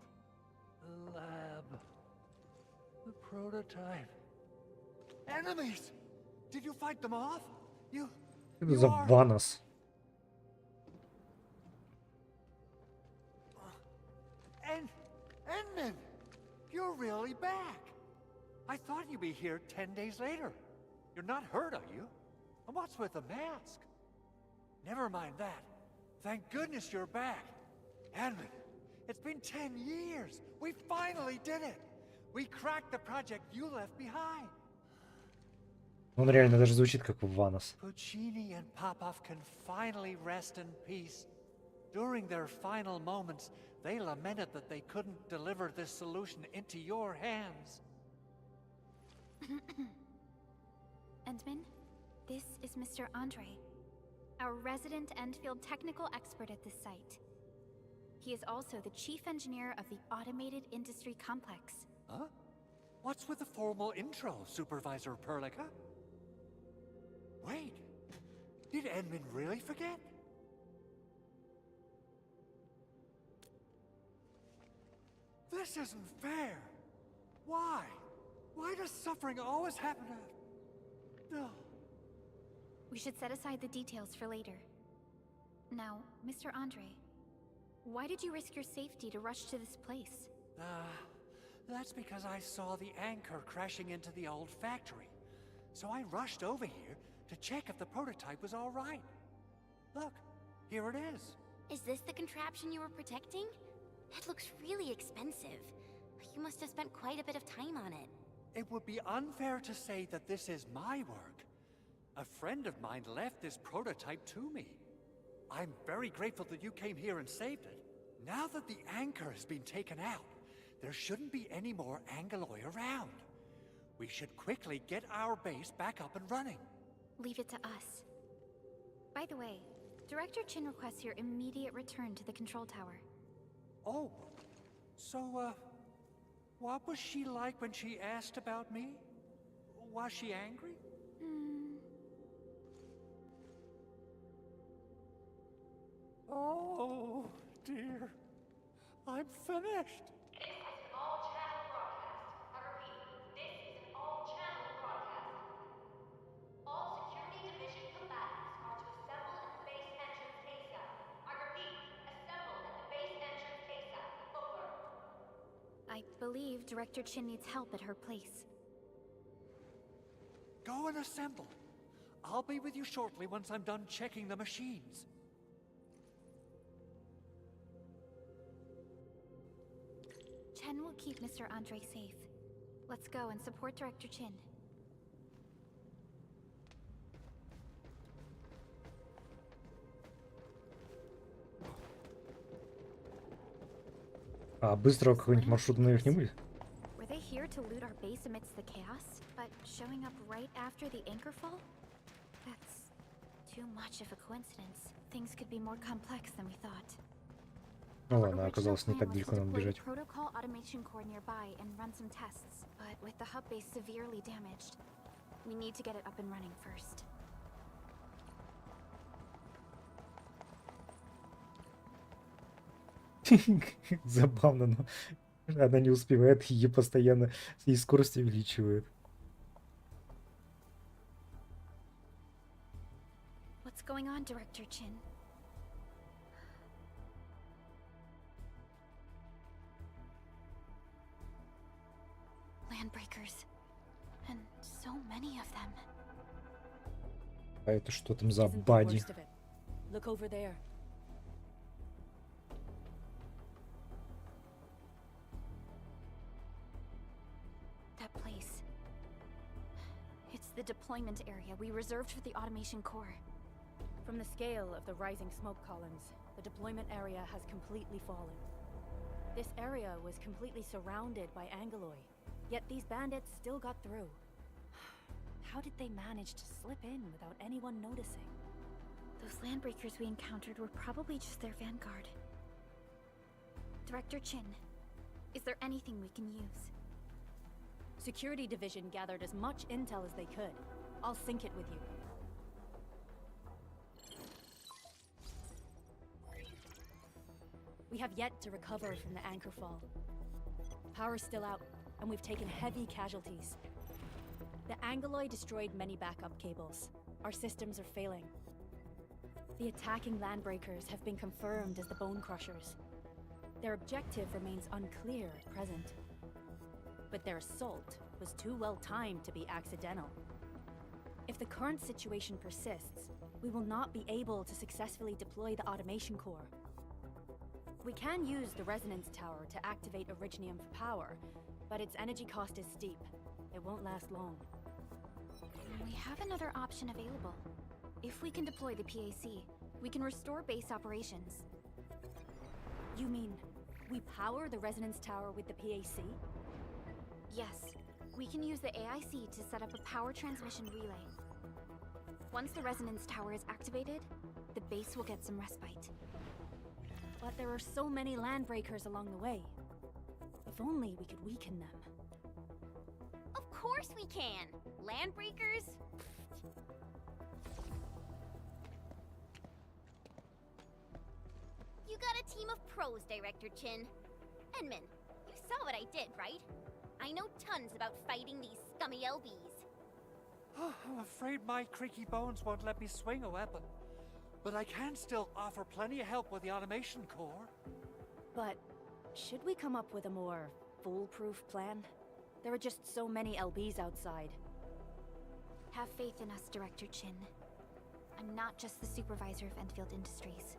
The lab. The prototype. Enemies! Did you fight them off? You Что за Ванос? Endman! You're really back! I thought you'd be here 10 days later. You're not hurt, are you? And what's with the mask? Never mind that. Thank goodness you're back. Endman, it's been 10 years. We finally did it. We cracked the project you left behind. Он реально даже звучит как Ванос. Puccini and Popov can finally rest in peace. During their final moments, they lamented that they couldn't deliver this solution into your hands. Endman, this is Mr. Andre, our resident Enfield technical expert at this site. He is also the chief engineer of the Automated Industry Complex. Huh? What's with the formal intro, Supervisor Perlica? Wait, did Endman really forget? This isn't fair. Why? Why does suffering always happen to... No. We should set aside the details for later. Now, Mr. Andre, why did you risk your safety to rush to this place? That's because I saw the anchor crashing into the old factory. So I rushed over here to check if the prototype was all right. Look, here it is. Is this the contraption you were protecting? It looks really expensive. You must have spent quite a bit of time on it. It would be unfair to say that this is my work. A friend of mine left this prototype to me. I'm very grateful that you came here and saved it. Now that the anchor has been taken out, there shouldn't be any more Angoloi around. We should quickly get our base back up and running. Leave it to us. By the way, Director Chin requests your immediate return to the control tower. Oh, so, what was she like when she asked about me? Was she angry? Oh, dear. I'm finished. This is an all-channel broadcast. I repeat, this is an all-channel broadcast. All security division combatants are to assemble at the base entrance ASAP. I repeat, assemble at the base entrance ASAP. Over. I believe Director Chin needs help at her place. Go and assemble. I'll be with you shortly once I'm done checking the machines. Chen will keep Mr. Andre safe. Let's go and support Director Chin. А быстрого какой-нибудь маршрута наверх не будет? Were they here to loot our base amidst the chaos, but showing up right after the anchor fall? That's too much of a coincidence. Things could be more complex than we thought. Ну ладно, оказалось, не так далеко надо бежать. Protocol automation core nearby and run some tests, but with the hub base severely damaged, we need to get it up and running first. Забавно, но она не успевает, ее постоянно ей скорость увеличивает. What's going on, Director Chin? Landbreakers. And so many of them. А это что там за Isn't the бади? worst of it. Look over there. That place. It's the deployment area we reserved for the automation core. From the scale of the rising smoke columns, the deployment area has completely fallen. This area was completely surrounded by Angeloi, yet these bandits still got through. How did they manage to slip in without anyone noticing? Those landbreakers we encountered were probably just their vanguard. Director Chin, is there anything we can use? Security Division gathered as much intel as they could. I'll sync it with you. We have yet to recover from the anchor fall. Power's still out, and we've taken heavy casualties. The Angeloi destroyed many backup cables. Our systems are failing. The attacking landbreakers have been confirmed as the Bone Crushers. Their objective remains unclear at present. But their assault was too well timed to be accidental. If the current situation persists, we will not be able to successfully deploy the automation core. We can use the resonance tower to activate Originium for power, but its energy cost is steep. It won't last long. We have another option available. If we can deploy the PAC, we can restore base operations. You mean, we power the resonance tower with the PAC? Yes, we can use the AIC to set up a power transmission relay. Once the resonance tower is activated, the base will get some respite. But there are so many landbreakers along the way. If only we could weaken them. Of course we can! Landbreakers? You got a team of pros, Director Chin. Enman, you saw what I did, right? I know tons about fighting these scummy LBs. I'm afraid my creaky bones won't let me swing a weapon. But I can still offer plenty of help with the automation core. But should we come up with a more foolproof plan? There are just so many LBs outside. Have faith in us, Director Chin. I'm not just the supervisor of Enfield Industries.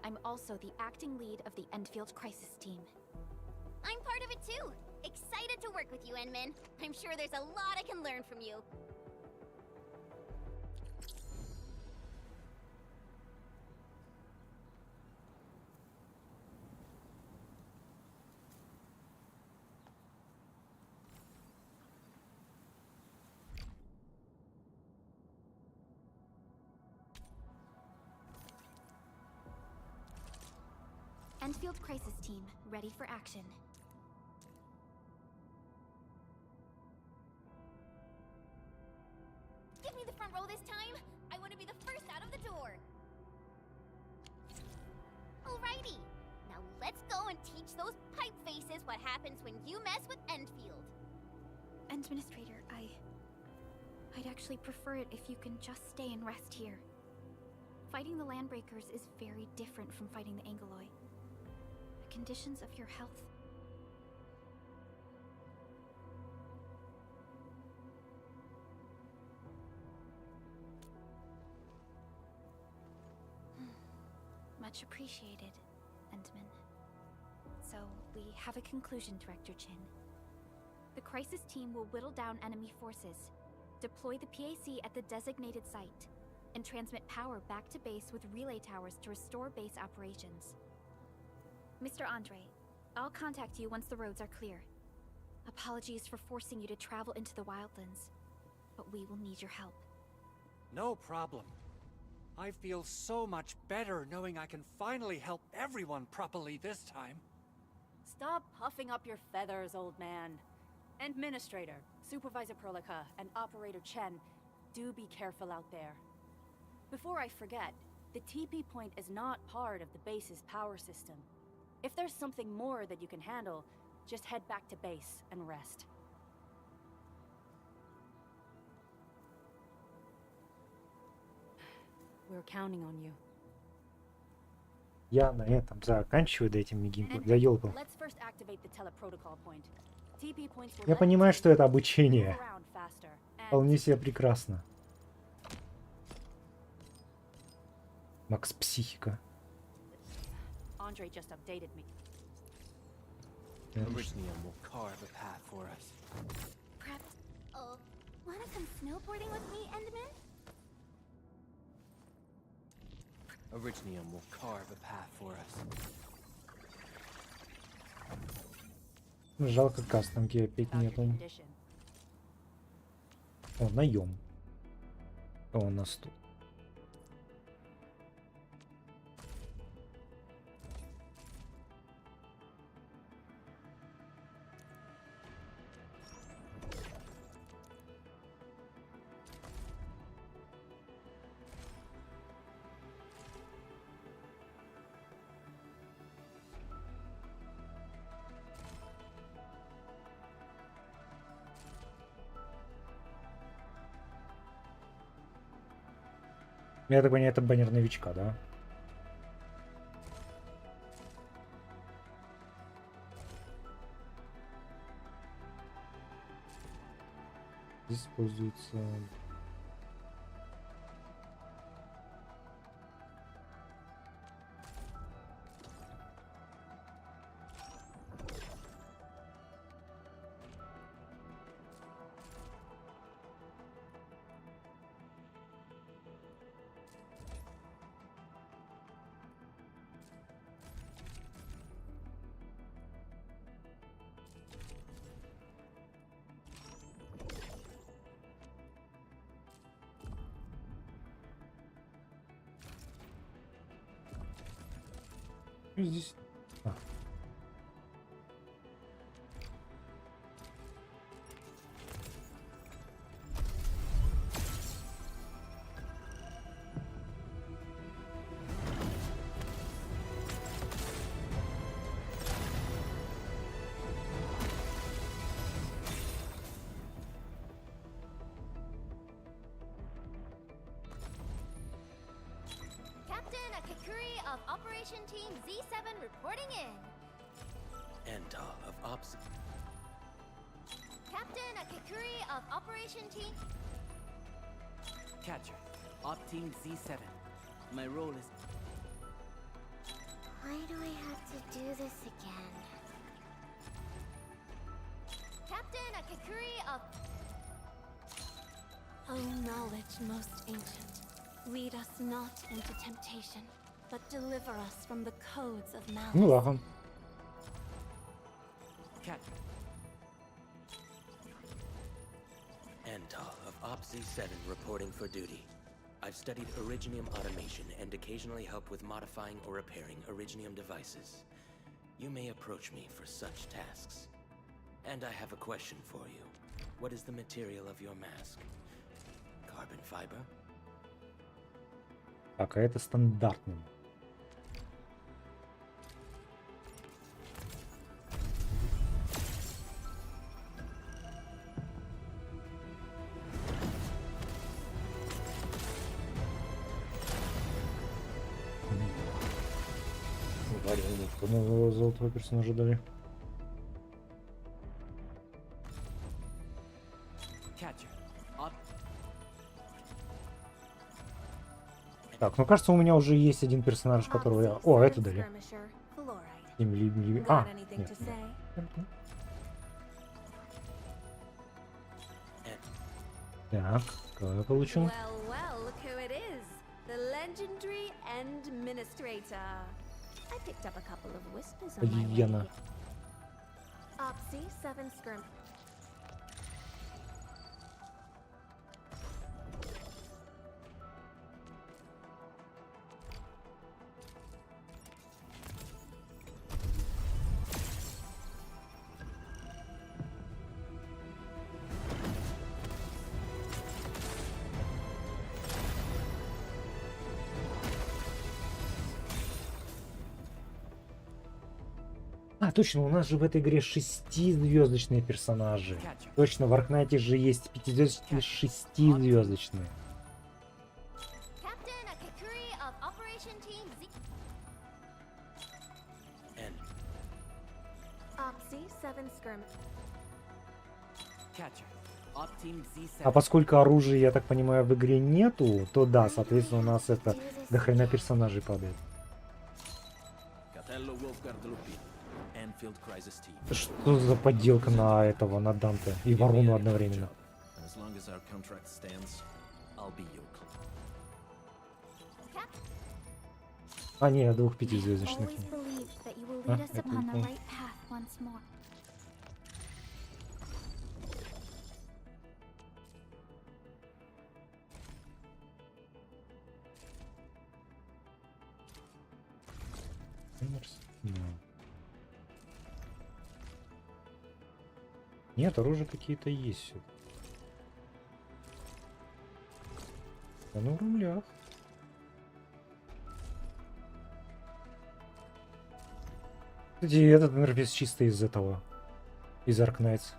I'm also the acting lead of the Enfield Crisis Team. I'm part of it too! Excited to work with you, Enman. I'm sure there's a lot I can learn from you. Enfield Crisis Team, ready for action. Give me the front row this time. I want to be the first out of the door. Alrighty. Now let's go and teach those pipe faces what happens when you mess with Enfield. Administrator, I'd actually prefer it if you can just stay and rest here. Fighting the Landbreakers is very different from fighting the Angoloi. The conditions of your health. Much appreciated, Endman. So, we have a conclusion, Director Chin. The Crisis Team will whittle down enemy forces, deploy the PAC at the designated site, and transmit power back to base with relay towers to restore base operations. Mr. Andre, I'll contact you once the roads are clear. Apologies for forcing you to travel into the wildlands, but we will need your help. No problem. I feel so much better knowing I can finally help everyone properly this time. Stop puffing up your feathers, old man. Administrator, Supervisor Prolica, and Operator Chen, do be careful out there. Before I forget, the TP point is not part of the base's power system. If there's something more that you can handle, just head back to base and rest. We're counting on you. Я на этом заканчиваю, дайте мне геймплей. Да ёлка. Let's first activate the teleprotocol point. TP points will Я let понимаю, что это обучение. move around faster. And Вполне себе прекрасно. Макс психика. Andre just updated me. Elysium will carve a path for us. Prepped. Oh, wanna come snowboarding with me, Endman? Elysium will carve a path for us. Жалко, кастомки опять нету. Condition. О, наем. О, у нас тут. Я так понимаю, это баннер новичка, да? Здесь используется... Здесь... А. Captain Akakuri of Operation Team Z7 reporting in. Enta of Ops. Captain Akakuri of Operation Team... Catcher. Op Team Z7. My role is... Why do I have to do this again? Captain Akakuri of... O knowledge most ancient, lead us not into temptation, but deliver us from the codes of malice. Ну ладно. Catcher. Enta of Op Z7 reporting for duty. I've studied Originium automation and occasionally help with modifying or repairing Originium devices. You may approach me for such tasks. And I have a question for you. What is the material of your mask? Carbon fiber? Так, а это стандартный. Одного золотого персонажа дали. Так, ну кажется, у меня уже есть один персонаж, которого я... О, это дали. А, нет. Так, кого я получил? Well, well, look who it is. The legendary Administrator. I picked up a couple of whispers on my way. Гиена. Opsy, 7 scrim. А, точно, у нас же в этой игре 6-звездочные персонажи. Точно, в Аркнайте же есть 5-звездочные, 6-звездочные. А поскольку оружия, я так понимаю, в игре нету, то да, соответственно, у нас это до хрена персонажей падает. Что за подделка на этого, на Данте и Ворону одновременно? А, не, 2 5-звездочных. А, это упал. Нет, оружия какие-то есть. Оно в рублях. Кстати, этот интерфейс чисто из этого. Из Arknights.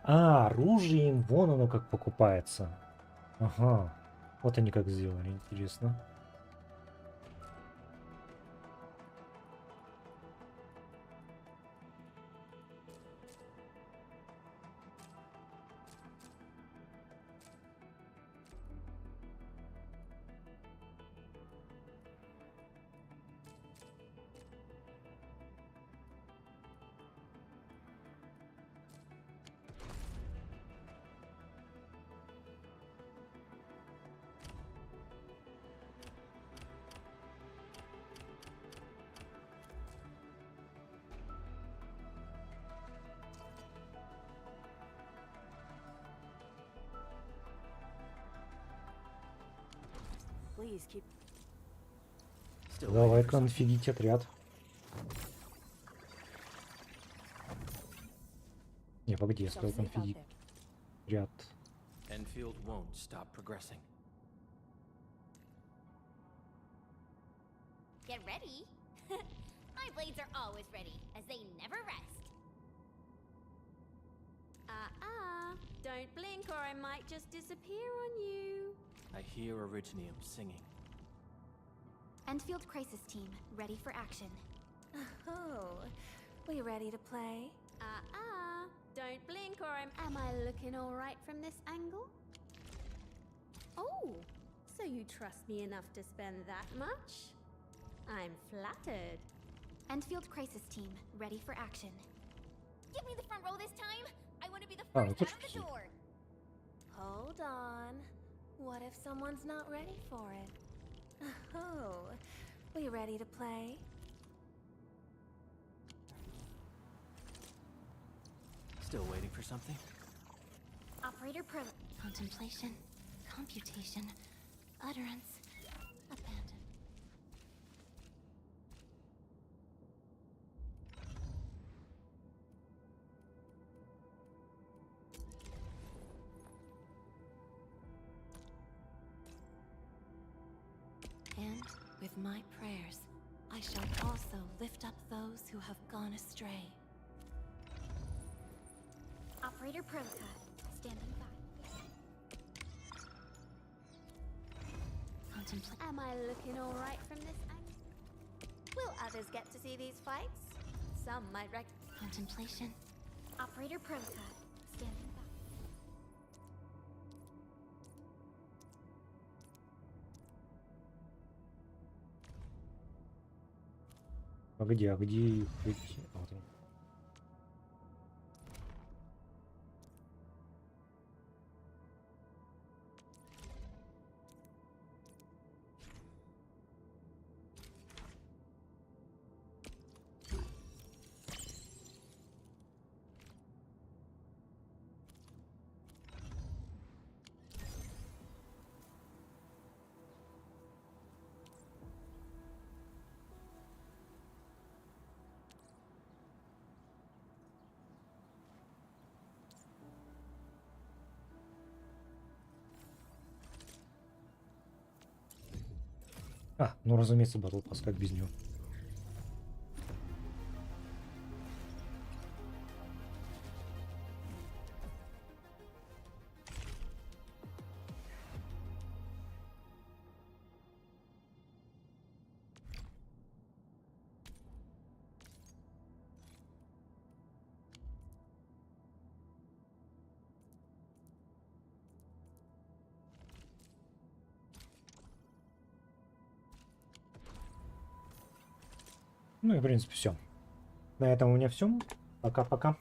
А, оружие им вон оно как покупается. Ага. Вот они как сделали, интересно. Давай конфигить отряд. Не, погоди, я сказал конфигить отряд. Enfield won't stop progressing. Get ready. My blades are always ready, as they never rest. Don't blink or I might just disappear on you. I hear Originium singing. Enfield Crisis Team, ready for action. Oh, we ready to play? Don't blink or Am I looking alright from this angle? Oh, so you trust me enough to spend that much? I'm flattered. Enfield Crisis Team, ready for action. Give me the front row this time. I want to be the Ah, first that's out of the door. Hold on. What if someone's not ready for it? Oh, we ready to play? Still waiting for something? Operator Pro. Contemplation, computation, utterance, abandon. And with my prayers, I shall also lift up those who have gone astray. Operator Proca. Standing by. Am I looking alright from this angle? Will others get to see these fights? Some might Contemplation. Operator Proca. Standing by. Погоди, а где их эти? А, вот они. А, ну разумеется, Battle Pass, как без него. Ну и в принципе все. На этом у меня все. Пока-пока.